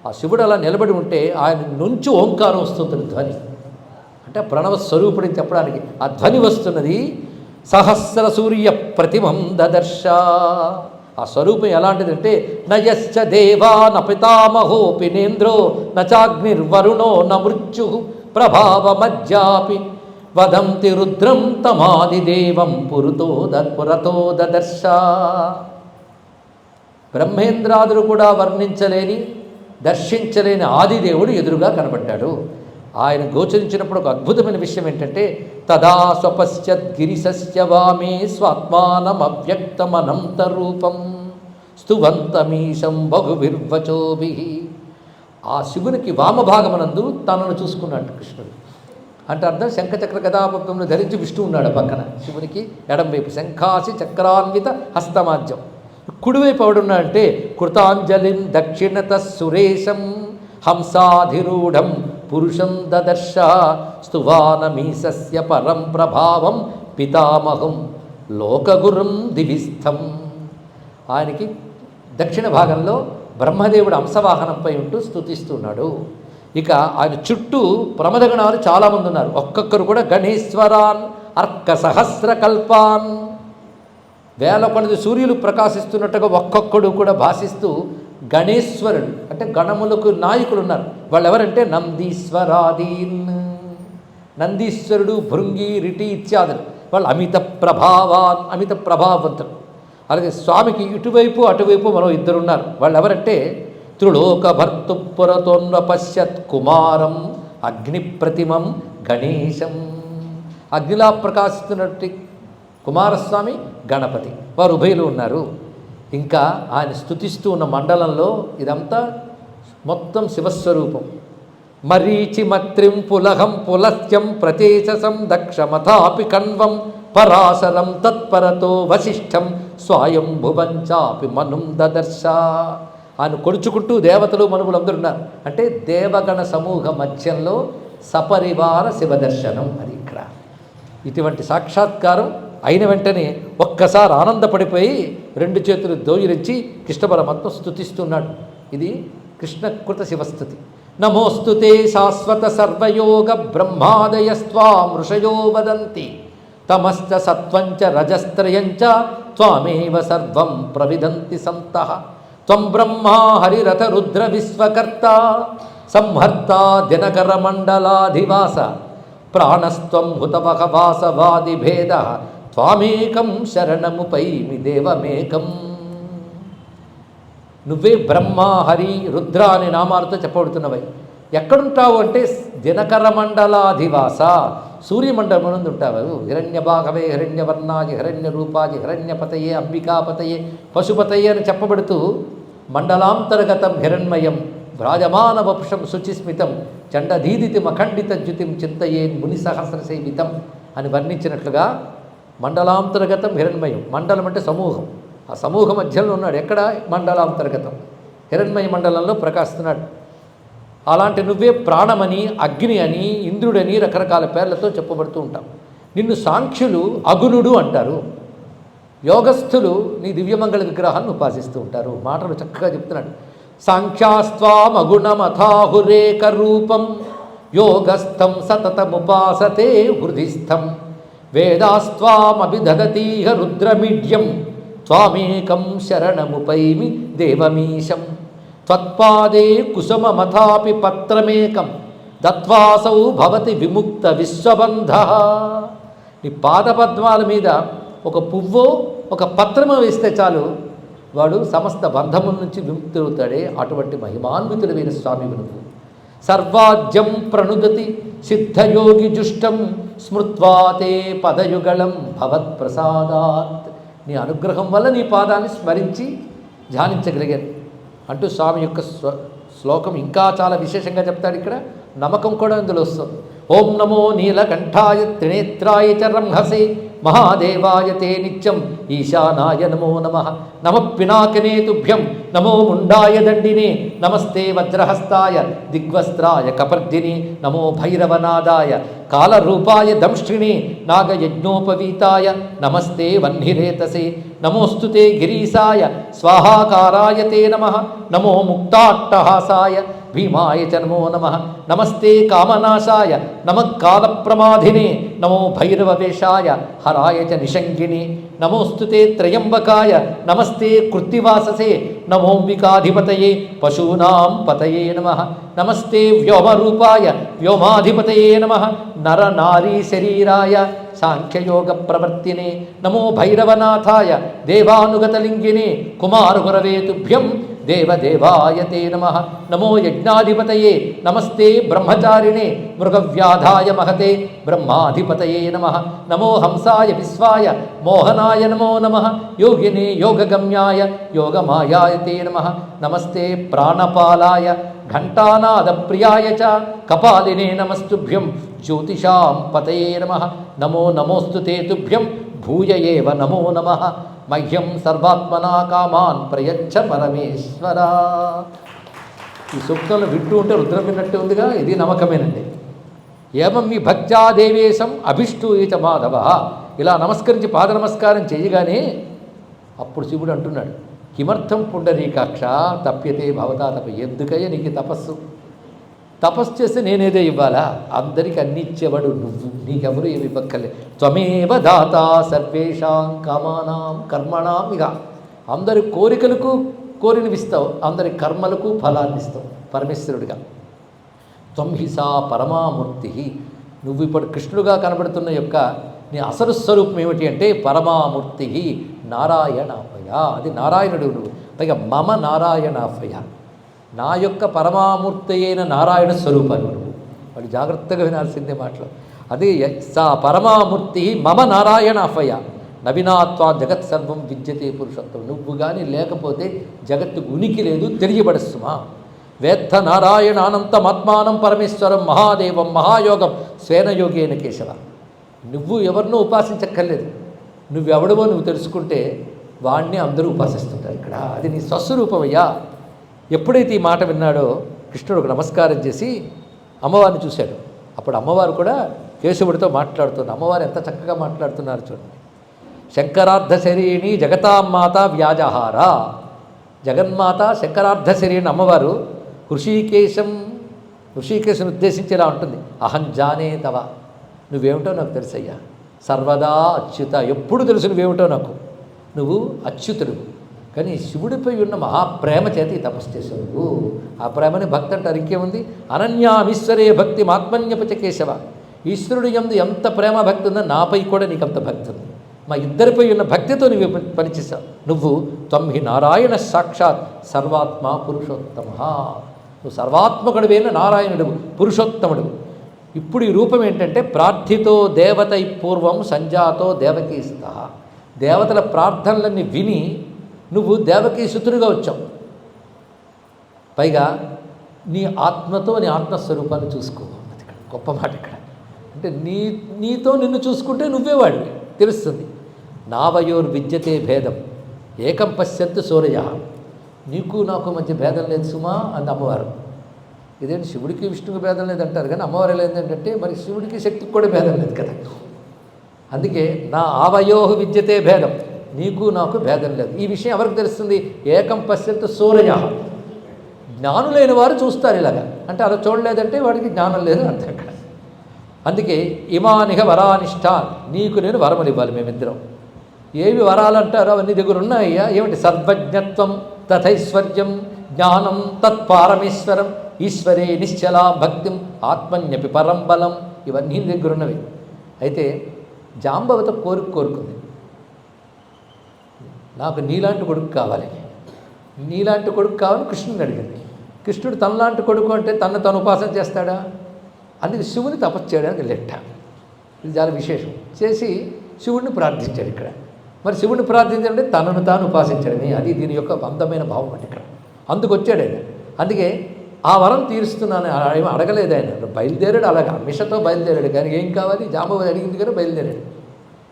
ఆ శివుడు అలా నిలబడి ఉంటే ఆయన నుంచి ఓంకారం వస్తుంది, ధ్వని అంటే ప్రణవ స్వరూపుడిని చెప్పడానికి ఆ ధ్వని వస్తున్నది. సహస్ర సూర్య ప్రతిమం దదర్శ. ఆ స్వరూపం ఎలాంటిదంటే నయశ్చ దేవా న పితామహోపి నేంద్రో నచాగ్నిర్వరుణో న మృత్యు ప్రభావమజ్జాపి వదంతి రుద్రం తమాదిదేవం పురతో దదర్శ. బ్రహ్మేంద్రాదులు కూడా వర్ణించలేని దర్శించలేని ఆదిదేవుడు ఎదురుగా కనబడ్డాడు. ఆయన గోచరించినప్పుడు ఒక అద్భుతమైన విషయం ఏంటంటే తదా స్వపశ్చద్గిరిశస్య వామే స్వాత్మానం అవ్యక్తమనంత రూపం స్తువంతమీశం బహువిర్వచోభి. ఆ శివునికి వామభాగమనందు తనను చూసుకున్నాడు కృష్ణుడు. అంటే అర్థం శంఖచక్ర గదాపద్మను ధరించి విష్ణు ఉన్నాడు పక్కన. శివునికి ఎడంవైపు శంఖాసి చక్రాన్విత హస్తమాజ్యం. కుడివైపు ఎవడున్నా అంటే కృతాంజలిం దక్షిణత సురేశం హంసాధిరూఢం పురుషం దదర్శ స్తువానమీశస్య పరం ప్రభావం పితామహం లోకగురుం దివిస్థం. ఆయనకి దక్షిణ భాగంలో బ్రహ్మదేవుడు అంశవాహనంపై ఉంటూ స్తుతిస్తున్నాడు. ఇక ఆయన చుట్టూ ప్రమదగణాలు చాలామంది ఉన్నారు. ఒక్కొక్కరు కూడా గణేశ్వరాన్ అర్క సహస్ర కల్పాన్, వేల కొలది సూర్యులు ప్రకాశిస్తున్నట్టుగా ఒక్కొక్కడు కూడా భాషిస్తూ గణేశ్వరుడు అంటే గణములకు నాయకులు ఉన్నారు. వాళ్ళు ఎవరంటే నందీశ్వరాదీన్, నందీశ్వరుడు, భృంగి, రిటి ఇత్యాదులు. వాళ్ళు అమిత ప్రభావాన్, అమిత ప్రభావవంతులు. అలాగే స్వామికి ఇటువైపు అటువైపు మరో ఇద్దరున్నారు. వాళ్ళు ఎవరంటే త్రిలోకభర్తుపురతోన్వ పశ్యత్ కుమారం అగ్నిప్రతిమం గణేశం. అగ్నిలా ప్రకాశిస్తున్నట్టు కుమారస్వామి, గణపతి, వారు ఉభయులు ఉన్నారు. ఇంకా ఆయన స్తుతిస్తూ ఉన్న మండలంలో ఇదంతా మొత్తం శివస్వరూపం. మరీచి మత్రిం పులహం పులస్యం ప్రతేశసం దక్షమథాపి కణ్వం పరాశరం తత్పరతో వశిష్ఠం స్వయంభువం చాపి మనుం దదర్శ. ఆయన కొడుచుకుంటూ దేవతలు మనువులు అందరూ ఉన్నారు. అంటే దేవగణ సమూహ మధ్యంలో సపరివార శివదర్శనం. అది ఇక్కడ ఇటువంటి సాక్షాత్కారం అయిన వెంటనే ఒక్కసారి ఆనందపడిపోయి రెండు చేతులు దోయిరించి కృష్ణ పరమాత్మ స్తుతిస్తున్నాడు. ఇది కృష్ణకృత శివస్థుతి. నమోస్తుతే శాశ్వత సర్వయోగ బ్రహ్మాదయస్త్వాం ఋషయో వదంతి తమశ్చ సత్వంచ రజస్త్రయంచ త్వామేవ సర్వం ప్రవిదంతి సంతః. త్వం బ్రహ్మా హరిరథ రుద్ర విశ్వకర్త సంహర్త దినకర మండలాధివాస ప్రాణస్త్వం హుతవహ వాసవాది భేద త్వామేకం శరణముపైమి దేవమేకం. నువ్వే బ్రహ్మ, హరి, రుద్ర అనే నామాలతో చెప్పబడుతున్నవై. ఎక్కడుంటావు అంటే దినకర మండలాధివాస, సూర్యమండలం నుండి ఉంటావు. హిరణ్యభాగవే హిరణ్యవర్ణాజి హిరణ్య రూపాజి హిరణ్యపతయే అంబికాపతయే పశుపతయే అని చెప్పబడుతూ మండలాంతర్గతం హిరణ్మయం వ్రాజమాన వపుషం శుచిస్మితం చండధీదితి మఖండిత జ్యుతిం చింతయే ముని సహస్ర సేవితం అని వర్ణించినట్లుగా మండలాంతర్గతం హిరణ్మయం. మండలం అంటే సమూహం. ఆ సమూహ మధ్యలో ఉన్నాడు. ఎక్కడ? మండలాంతర్గతం హిరణ్మయ మండలంలో ప్రకాశిస్తున్నాడు. అలాంటి నువ్వే ప్రాణమని, అగ్ని అని, ఇంద్రుడని రకరకాల పేర్లతో చెప్పబడుతూ ఉంటాం. నిన్ను సాంఖ్యులు అగుణుడు అంటారు. యోగస్థులు నీ దివ్యమంగళ విగ్రహాన్ని ఉపాసిస్తూ ఉంటారు. మాటలు చక్కగా చెప్తున్నాడు. సాంఖ్యాస్త్వామగుణమథాహురేక రూపం యోగస్థం సతతముపాసతే హృదిస్థం వేదాస్త్వామభిదదతీహ రుద్రమీడ్యం త్వామేకం శరణముపైమి దేవమీశం త్వత్పాదే కుసుమమథాపి పత్రమేకం దత్వాసౌ భవతి విముక్త విశ్వబంధ. నీ పాదపద్మాల మీద ఒక పువ్వో ఒక పత్రమో వేస్తే చాలు, వాడు సమస్త బంధముల నుంచి విముక్తుడవుతాడే. అటువంటి మహిమాన్వితుడమైన స్వామి నువ్వు. సర్వాజ్యం ప్రణుదతి సిద్ధయోగి జుష్టం స్మృత్వాతే పదయుగళం భవత్ప్రసాదాత్. నీ అనుగ్రహం వల్ల నీ పాదాన్ని స్మరించి ధ్యానించగలిగాను అంటూ స్వామి యొక్క శ్లోకం ఇంకా చాలా విశేషంగా చెప్తాడు. ఇక్కడ నమ్మకం కూడా ఇందులో వస్తుంది. ఓం నమో నీలకంఠాయ త్రినేత్రాయ చ రంహసే మహాదేవాయ తే నిత్యం ఈశానాయ నమో నమః. నమః పినాకనే తుభ్యం నమో ముండాయ దండినే నమస్తే వజ్రహస్తాయ దిగ్వస్త్రాయ కపర్దిని నమో భైరవనాదాయ కాలరూపాయ దంష్ట్రిణే నాగయజ్ఞోపవీతాయ నమస్తే వహ్నిరేతసే నమోస్తుతే గిరీశాయ స్వాహాకారాయ తే నమః. నమో ముక్తాట్టహాసాయ భీమాయ చ నమో నమః. నమస్తే కామనాశాయ నమః కాలప్రమాధినే నమో భైరవవేషాయ హరాయ చ నిషంగిని నమోస్తుతే త్రయంబకాయ నమస్తే కృత్తివాససే నమోంబికాధిపతయే పశూనాం పతయే నమః. నమస్తే వ్యోమరూపాయ వ్యోమాధిపతయే నమః. నరనారీ శరీరాయ సాంఖ్యయోగ ప్రవర్తినే నమో భైరవనాథాయ దేవానుగతలింగినే కుమారగురవే తుభ్యం దేవదేవాయ తే నమః. నమో యజ్ఞాధిపతయే నమస్తే బ్రహ్మచారిణే మృగవ్యాధాయ మహతే బ్రహ్మాధిపతయే నమః. నమో హంసాయ విశ్వాయ మోహనాయ నమో నమః. యోగినే యోగగమ్యాయ యోగమాయాయ తే నమః. నమస్తే ప్రాణపాలాయ ఘంటానాదప్రియాయ చ కపాలినే నమస్తుభ్యం జ్యోతిషాం పతయే నమః. నమో నమోస్తు తే తుభ్యం భూయ ఏవ నమో నమః. మహ్యం సర్వాత్మనా కామాన్ ప్రయచ్చ పరమేశ్వర. ఈ సూక్తంలో వింటూ ఉంటే రుద్రం విన్నట్టు ఉందిగా, ఇది నమ్మకమేనండి. ఏమం మీ భక్త్యా దేవేశం అభిష్టూయ చ మాధవ. ఇలా నమస్కరించి పాద నమస్కారం చేయగానే అప్పుడు శివుడు అంటున్నాడు, కిమర్థం పుండరీకాక్ష తప్యతే భవతా తప, ఎందుకయ్యా నీకు తపస్సు? తపస్సు చేస్తే నేనేదో ఇవ్వాలా? అందరికి అన్ని ఇచ్చేవాడు నువ్వు, నీకెవరు ఏమి ఇవ్వక్కర్లే. త్వమేవ దాత సర్వేషాం కామానాం కర్మణాం, ఇక అందరి కోరికలకు కోరినవిస్తావు, అందరి కర్మలకు ఫలాన్ని ఇస్తావు పరమేశ్వరుడిగా. త్వంహిసా పరమామూర్తి, నువ్వు ఇప్పుడు కృష్ణుడుగా కనబడుతున్న యొక్క నీ అసలు స్వరూపం ఏమిటి అంటే పరమామూర్తి నారాయణాభయ, అది నారాయణుడు నువ్వు. పైగా మమ నారాయణాభయ, నా యొక్క పరమామూర్తి అయిన నారాయణ స్వరూపాన్ని నువ్వు. వాడు జాగ్రత్తగా వినాల్సిందే మాటలు. అది సా పరమామూర్తి మమ నారాయణాభయ నవినాత్వా జగత్ సర్వం విద్యతే పురుషోత్తం. నువ్వు కానీ లేకపోతే జగత్తుకు ఉనికి లేదు, తెలియబడస్తుమా. వేత్త నారాయణ అనంతమాత్మానం పరమేశ్వరం మహాదేవం మహాయోగం స్వేనయోగేన కేశవ. నువ్వు ఎవరినో ఉపాసించక్కర్లేదు, నువ్వెవడవో నువ్వు తెలుసుకుంటే వాణ్ణి అందరూ ఉపాసిస్తుంటారు ఇక్కడ. అది నీ స్వస్వరూపమయ్యా. ఎప్పుడైతే ఈ మాట విన్నాడో కృష్ణుడు ఒక నమస్కారం చేసి అమ్మవారిని చూశాడు. అప్పుడు అమ్మవారు కూడా కేశవుడితో మాట్లాడుతుంది. అమ్మవారు ఎంత చక్కగా మాట్లాడుతున్నారు చూడండి. శంకరార్ధ శరీరిణి జగతామాత వ్యాజహార, జగన్మాత శంకరార్ధ శరీరిణి అమ్మవారు హృషికేశుని ఉద్దేశించి ఇలా ఉంటుంది, అహం జానే తవ, నువ్వేమిటో నాకు తెలుసయ్యా, సర్వదా అచ్యుత, ఎప్పుడు తెలుసు నువ్వేమిటో నాకు, నువ్వు అచ్యుతుడు. కానీ శివుడిపై ఉన్న మహాప్రేమ చేత ఈ తపస్సు చేసావు నువ్వు. ఆ ప్రేమని భక్తి అంటారు, ఇంకేముంది. అనన్యామీశ్వరే భక్తి మాత్మన్యపచ కేశవ, ఈశ్వరుడి యందు ఎంత ప్రేమ భక్తి ఉందో నాపై కూడా నీకు అంత భక్తి ఉంది. మా ఇద్దరిపై ఉన్న భక్తితో నువ్వు పనిచేసావు. నువ్వు త్వమ్హి నారాయణ సాక్షాత్ సర్వాత్మ పురుషోత్తమ, నువ్వు సర్వాత్మకుడివైన నారాయణుడు పురుషోత్తముడు. ఇప్పుడు ఈ రూపం ఏంటంటే ప్రార్థితో దేవతై పూర్వం సంజాతో దేవకీస్త, దేవతల ప్రార్థనలన్నీ విని నువ్వు దేవకీసుతుడిగా వచ్చావు. పైగా నీ ఆత్మతో నీ ఆత్మస్వరూపాన్ని చూసుకో అన్నది ఇక్కడ గొప్ప మాట. ఇక్కడ అంటే నీతో నిన్ను చూసుకుంటే నువ్వే వాడివి తెలుస్తుంది. నావయోర్ విద్యతే భేదం ఏకం పశ్యత్తు సూర్య, నీకు నాకు మధ్య భేదం లేదు సుమా అంది అమ్మవారు. ఇదేంటి శివుడికి విష్ణువుకి భేదం లేదంటారు, కానీ అమ్మవారు ఏంటంటే మరి శివుడికి శక్తికి కూడా భేదం లేదు కదా. అందుకే నా ఆవయోహ విద్యతే భేదం, నీకు నాకు భేదం లేదు. ఈ విషయం ఎవరికి తెలుస్తుంది? ఏకం పశ్యత్తు సూర్య, జ్ఞానులైన వారు చూస్తారు ఇలాగా. అంటే అలా చూడలేదంటే వాడికి జ్ఞానం లేదు అర్థం అక్కడ. అందుకే ఇమానిహ వరానిష్ట, నీకు నేను వరములు ఇవ్వాలి మేమిద్దరం. ఏవి వరాలు అంటారో అవన్నీ దగ్గర ఉన్నాయ్యా. ఏమిటి? సర్వజ్ఞత్వం తథైశ్వర్యం జ్ఞానం తత్పారమేశ్వరం ఈశ్వరే నిశ్చలా భక్తిం ఆత్మన్యపి పరం బలం, ఇవన్నీ దగ్గర ఉన్నవి. అయితే జాంబవత కోరుకుంది, నాకు నీలాంటి కొడుకు కావాలి, నీలాంటి కొడుకు కావాలని కృష్ణుని అడిగింది. కృష్ణుడు తనలాంటి కొడుకు అంటే తను ఉపాసన చేస్తాడా? అందుకే శివుని తపస్సు చేయడానికి లెట్ట. ఇది చాలా విశేషం. చేసి శివుడిని ప్రార్థించాడు ఇక్కడ. మరి శివుడిని ప్రార్థించాలంటే తనను తాను ఉపాసించడమే, అది దీని యొక్క అందమైన భావం అంటే ఇక్కడ. అందుకు వచ్చాడు ఆయన. అందుకే ఆ వరం తీరుస్తున్నాను ఏమో అడగలేదు ఆయన, బయలుదేరాడు. అలాగా మిషతో బయలుదేరాడు, కానీ ఏం కావాలి జాంబవతి అడిగింది కానీ బయలుదేరాడు.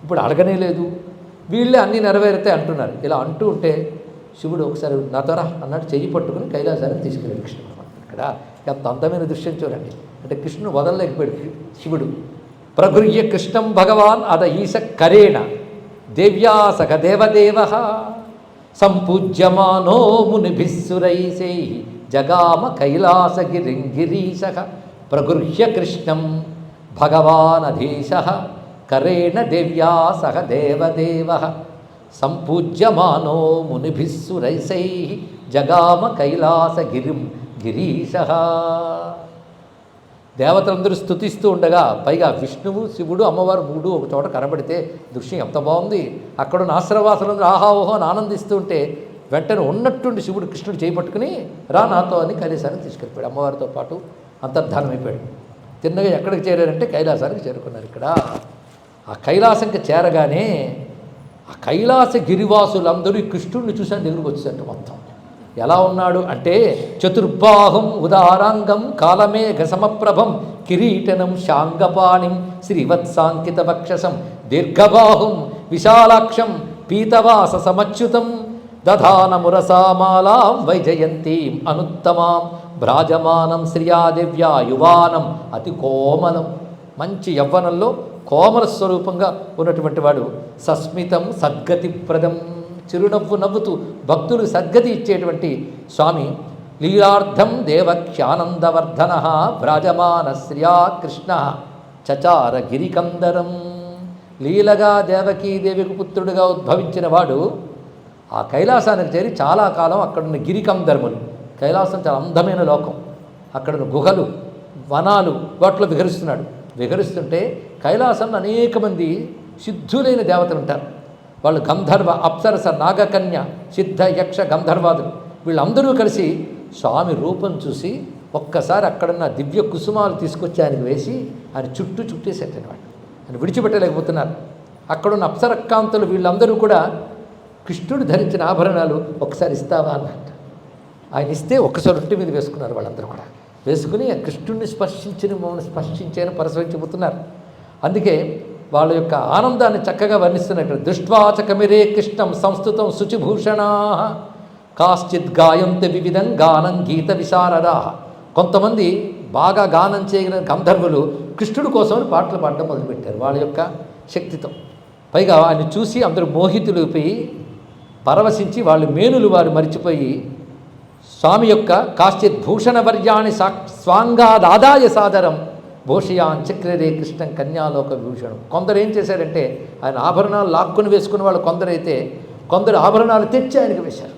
ఇప్పుడు అడగనే లేదు, వీళ్ళే అన్నీ నెరవేరుతాయి అంటున్నారు. ఇలా అంటూ ఉంటే శివుడు ఒకసారి నాతోరా అన్నట్టు చెయ్యి పట్టుకుని కైలాసానికి తీసుకెళ్ళాడు కృష్ణుడు. ఇక్కడ ఎంత అందమైన దృశ్యం చూడండి. అంటే కృష్ణుడు వదలలేకపోయాడు శివుడు. ప్రగృహ్య కృష్ణం భగవాన్ అద ఈశ కరేణ దేవ్యాసక దేవదేవ సంపూజ్యమానో మునిభిస్సురైసై జగామ కైలాసగిరింగిరీశ. ప్రగృహ్య కృష్ణం భగవాన్ అధీశ కరేణ దేవ్యాసక దేవదేవ సంపూజ్యమానో మునిభిస్సురైసై జగామ కైలాసగిరిం గిరీశ. దేవతలందరూ స్తుతిస్తూ ఉండగా పైగా విష్ణువు శివుడు అమ్మవారు మూడు ఒక చోట కనబడితే దృశ్యం ఎంత బాగుంది. అక్కడున్న ఆశ్రవాసులందరూ ఆహాఓహో అని ఆనందిస్తూ ఉంటే వెంటనే ఉన్నట్టుండి శివుడు కృష్ణుడు చేపట్టుకుని రా నాతో అని కైలాసానికి తీసుకెళ్ళిపోయాడు. అమ్మవారితో పాటు అంతర్ధానం అయిపోయాడు. తిన్నగా ఎక్కడికి చేరారంటే కైలాసానికి చేరుకున్నారు. ఇక్కడ ఆ కైలాసంకి చేరగానే ఆ కైలాస గిరివాసులందరూ ఈ కృష్ణుడిని చూసాను దగ్గరకు వచ్చేసరికి మొత్తం ఎలా ఉన్నాడు అంటే చతుర్బాహుం ఉదారాంగం కాలమేఘ సమప్రభం కిరీటనం శాంగపాణిం శ్రీవత్సాంకిత వక్షసం దీర్ఘబాహుం విశాలాక్షం పీతవాస సమచ్యుతం దధానమురసామాలాం వైజయంతీం అనుత్తమాం భ్రాజమానం శ్రియాదివ్యా యువానం అతి కోమలం. మంచి యవ్వనంలో కోమల స్వరూపంగా ఉన్నటువంటి వాడు. సస్మితం సద్గతిప్రదం, చిరునవ్వు నవ్వుతూ భక్తులు సద్గతి ఇచ్చేటువంటి స్వామి. లీలార్థం దేవఖ్యానందవర్ధన వ్రాజమాన శ్రియా కృష్ణ చచార గిరికందరం. లీలగా దేవకీదేవికి పుత్రుడిగా ఉద్భవించిన వాడు ఆ కైలాసానికి చేరి చాలా కాలం అక్కడున్న గిరికందరములు, కైలాసం చాలా అందమైన లోకం, అక్కడున్న గుహలు వనాలు వాటిలో విహరిస్తుంటే కైలాసంలో అనేక మంది సిద్ధులైన దేవతలు ఉంటారు. వాళ్ళు గంధర్వ, అప్సరస, నాగకన్య, సిద్ధ, యక్ష, గంధర్వాదులు వీళ్ళందరూ కలిసి స్వామి రూపం చూసి ఒక్కసారి అక్కడున్న దివ్య కుసుమాలు తీసుకొచ్చి ఆయనకు వేసి ఆయన చుట్టేసేటవాడు. ఆయన విడిచిపెట్టలేకపోతున్నారు. అక్కడున్న అప్సరకాంతులు వీళ్ళందరూ కూడా కృష్ణుడు ధరించిన ఆభరణాలు ఒకసారి ఇస్తావా అన్నట్టు ఆయన ఇస్తే ఒక్కసారి ఒంటి మీద వేసుకున్నారు. వాళ్ళందరూ కూడా వేసుకుని కృష్ణుడిని మమ్మల్ని స్పర్శించేని పరసవించిపోతున్నారు. అందుకే వాళ్ళ యొక్క ఆనందాన్ని చక్కగా వర్ణిస్తున్నట్టు. దృష్ట్వాచకమిరే కృష్ణం సంస్థుతం శుచిభూషణా కాశ్చిత్ గాయంత వివిధం గానం గీత విశారదా. కొంతమంది బాగా గానం చేయగలిగిన గంధర్వులు కృష్ణుడి కోసమని పాటలు పాడడం మొదలుపెట్టారు వాళ్ళ యొక్క శక్తితో. పైగా ఆయన చూసి అందరూ మోహితులైపోయి పరవశించి వాళ్ళు మేనులు వారు మరిచిపోయి స్వామి యొక్క కాశ్చిత్ భూషణవర్యాన్ని స్వాంగాదాదాయ సాదరం భూషయాన్ చక్రరే కృష్ణం కన్యాలోక విభూషణం. కొందరు ఏం చేశారంటే ఆయన ఆభరణాలు లాక్కుని వేసుకున్న వాళ్ళు కొందరైతే, కొందరు ఆభరణాలు తెచ్చి ఆయనకు వేశారు.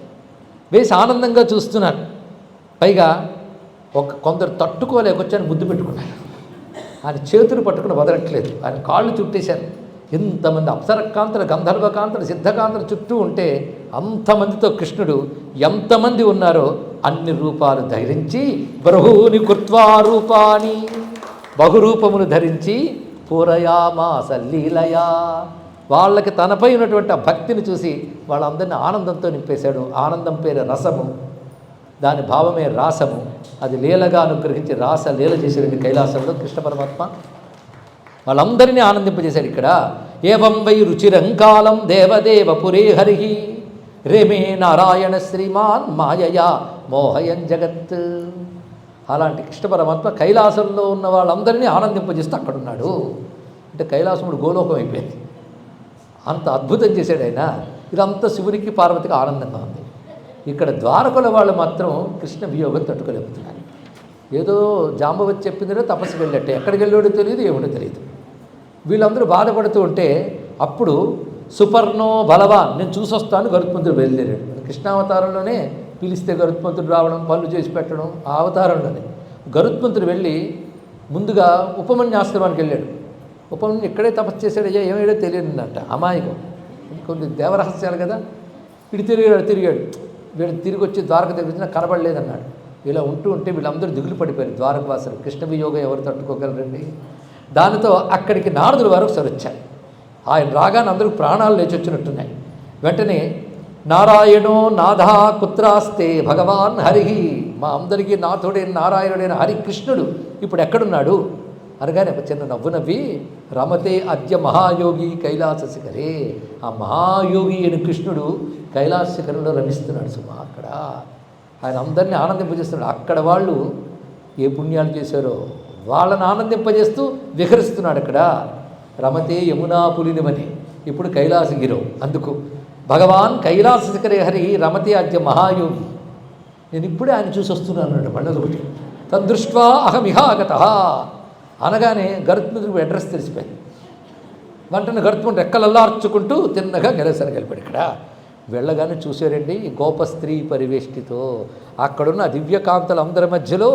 వేసి ఆనందంగా చూస్తున్నారు. పైగా కొందరు తట్టుకోలేకొచ్చి ముద్దు పెట్టుకున్నారు. ఆయన చేతులు పట్టుకుని వదలట్లేదు, ఆయన కాళ్ళు చుట్టేశారు. ఎంతమంది అప్సరకాంతలు, గంధర్వకాంతలు, సిద్ధకాంతలు చుట్టూ ఉంటే అంతమందితో కృష్ణుడు ఎంతమంది ఉన్నారో అన్ని రూపాలు ధరించి బహూని కృత్వా రూపాని, బహురూపములు ధరించి పూరయామాస లీలయా, వాళ్ళకి తనపై ఉన్నటువంటి ఆ భక్తిని చూసి వాళ్ళందరినీ ఆనందంతో నింపేశాడు. ఆనందం పేరు రసము, దాని భావమే రాసము. అది లీలగా అనుగ్రహించి రాస లీల చేసేటువంటి కైలాసంలో కృష్ణ పరమాత్మ వాళ్ళందరినీ ఆనందింపజేశాడు. ఇక్కడ ఏవం వై రుచిరంకాలం దేవదేవ పురే హరి రేమే నారాయణ శ్రీమాన్ మాయయా మోహయం జగత్. అలాంటి కృష్ణ పరమాత్మ కైలాసంలో ఉన్న వాళ్ళందరినీ ఆనందింపజేస్తూ అక్కడున్నాడు. అంటే కైలాసముడు గోలోకం అయిపోయింది, అంత అద్భుతం చేశాడు ఆయన. ఇదంతా శివునికి పార్వతికి ఆనందంగా ఉంది. ఇక్కడ ద్వారకుల వాళ్ళు మాత్రం కృష్ణ వియోగం తట్టుకోలేకపోతున్నారు. ఏదో జాంబవతి చెప్పిందిలో తపస్సు వెళ్ళట్టే, ఎక్కడికి వెళ్ళాడో తెలియదు, ఏమిటో తెలియదు. వీళ్ళందరూ బాధపడుతూ ఉంటే అప్పుడు సుపర్ణో బలవాన్, నేను చూసొస్తాను గరుత్మంతుడు బయలుదేరాడు. కృష్ణావతారంలోనే పిలిస్తే గరుత్మంతుడు రావడం, పనులు చేసి పెట్టడం, ఆ అవతారంలోనే గరుత్మంతుడు వెళ్ళి ముందుగా ఉపమన్యాశ్రమానికి వెళ్ళాడు. ఉపమన్యు ఇక్కడే తపస్సు చేశాడు, ఏమేడో తెలియదంట, అమాయకం, కొన్ని దేవరహస్యాలు కదా. ఇటు తిరిగాడు వీడు తిరిగి వచ్చి ద్వారక దగ్గర కనబడలేదన్నాడు. ఇలా ఉంటే వీళ్ళందరూ దిగులు పడిపోయారు. ద్వారకవాసులు కృష్ణ వియోగం ఎవరు తట్టుకోగలరండి. దానితో అక్కడికి నారదుల వారు ఒకసారి వచ్చారు. ఆయన రాగానే అందరూ ప్రాణాలు లేచొచ్చినట్టున్నాయి. వెంటనే నారాయణో నాథా కుత్రాస్తే భగవాన్ హరి, మా అందరికీ నాథుడైన నారాయణుడైన హరికృష్ణుడు ఇప్పుడు ఎక్కడున్నాడు అనగానే ఒక చిన్న నవ్వు నవ్వి రమతే అద్య మహాయోగి కైలాస శిఖరే, ఆ మహాయోగి అయిన కృష్ణుడు కైలాస శిఖరంలో రమిస్తున్నాడు సుమా. అక్కడ ఆయన అందరినీ ఆనందింపజేస్తున్నాడు. అక్కడ వాళ్ళు ఏ పుణ్యాలు చేశారో వాళ్ళని ఆనందింపజేస్తూ విహరిస్తున్నాడు. అక్కడ రమతే యమునా పులినివని ఇప్పుడు కైలాసగిరో. అందుకు భగవాన్ కైలాస శిఖరే హరి రమతే అద్య మహాయోగి. నేను ఇప్పుడే ఆయన చూసి వస్తున్నాను అన్నాడు. మళ్ళీ ఒకటి తదృష్ట్వా అహమిహాగత అనగానే గరుత్మంతుడికి అడ్రస్ తెలిసిపోయింది. వెంటనే గరుత్మంతుడు రెక్కలల్లార్చుకుంటూ తిన్నగా గెలసానికి వెళ్ళిపోయాడు. ఇక్కడ వెళ్ళగానే చూశారండి గోపస్త్రీ పరివేష్టితో అక్కడున్న దివ్యకాంతలు అందరి మధ్యలో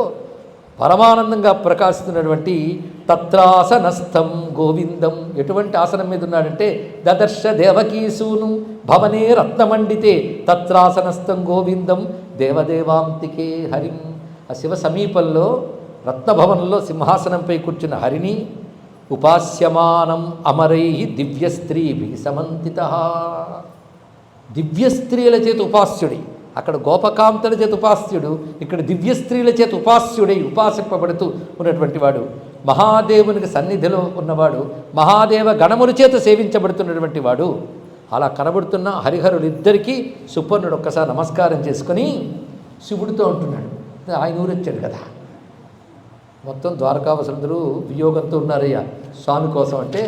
పరమానందంగా ప్రకాశిస్తున్నటువంటి తత్రాసనస్థం గోవిందం. ఎటువంటి ఆసనం మీద ఉన్నాడంటే దదర్శ దేవకీసూను భవనే రత్నమండితే తత్రాసనస్థం గోవిందం దేవదేవాంతికే హరిం. ఆ శివ సమీపంలో రత్నభవనంలో సింహాసనంపై కూర్చున్న హరిని ఉపాస్యమానం అమరై దివ్యస్త్రీభి సమంతిత. దివ్యస్త్రీల చేత ఉపాస్యుడి, అక్కడ గోపకాంతల చేత ఉపాస్యుడు, ఇక్కడ దివ్యస్త్రీల చేత ఉపాస్యుడై ఉపాసింపబడుతూ ఉన్నటువంటి వాడు, మహాదేవునికి సన్నిధిలో ఉన్నవాడు, మహాదేవ గణముల చేత సేవించబడుతున్నటువంటి వాడు. అలా కనబడుతున్న హరిహరులిద్దరికీ సుపర్ణుడు ఒక్కసారి నమస్కారం చేసుకొని శివుడితో ఉంటున్నాడు. ఆయన ఊరొచ్చాడు కదా, మొత్తం ద్వారకావసులందరూ వియోగంతో ఉన్నారయ్యా స్వామి కోసం. అంటే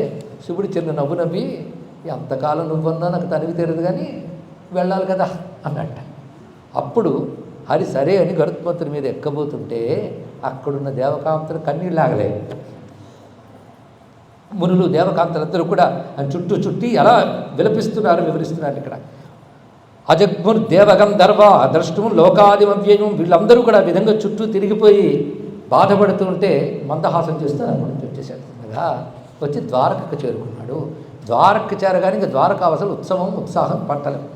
శివుడు చిన్న నవ్వు నవ్వి, ఎంతకాలం నువ్వన్నా నాకు తనివి తీరదు కానీ వెళ్ళాలి కదా అన్నట్ట. అప్పుడు హరి సరే అని గరుత్మంతుని మీద ఎక్కబోతుంటే అక్కడున్న దేవకాంతలు కన్నీళ్ళు ఆగలేదు. మునులు దేవకాంతలందరూ కూడా అని చుట్టి ఎలా విలపిస్తున్నారు, వివరిస్తున్నారు ఇక్కడ. అజగ్ముర్ దేవగంధర్వ ద్రష్టం లోకాదిమవ్యయం, వీళ్ళందరూ కూడా ఆ విధంగా చుట్టూ తిరిగిపోయి బాధపడుతూ ఉంటే మందహాసం చేస్తూ అక్కడి నుంచి వచ్చేసాడు. వచ్చి ద్వారకకు చేరుకున్నాడు. ద్వారకకు చేరగానే ఇంకా ద్వారకావసలు ఉత్సవం ఉత్సాహం పట్టలేదు.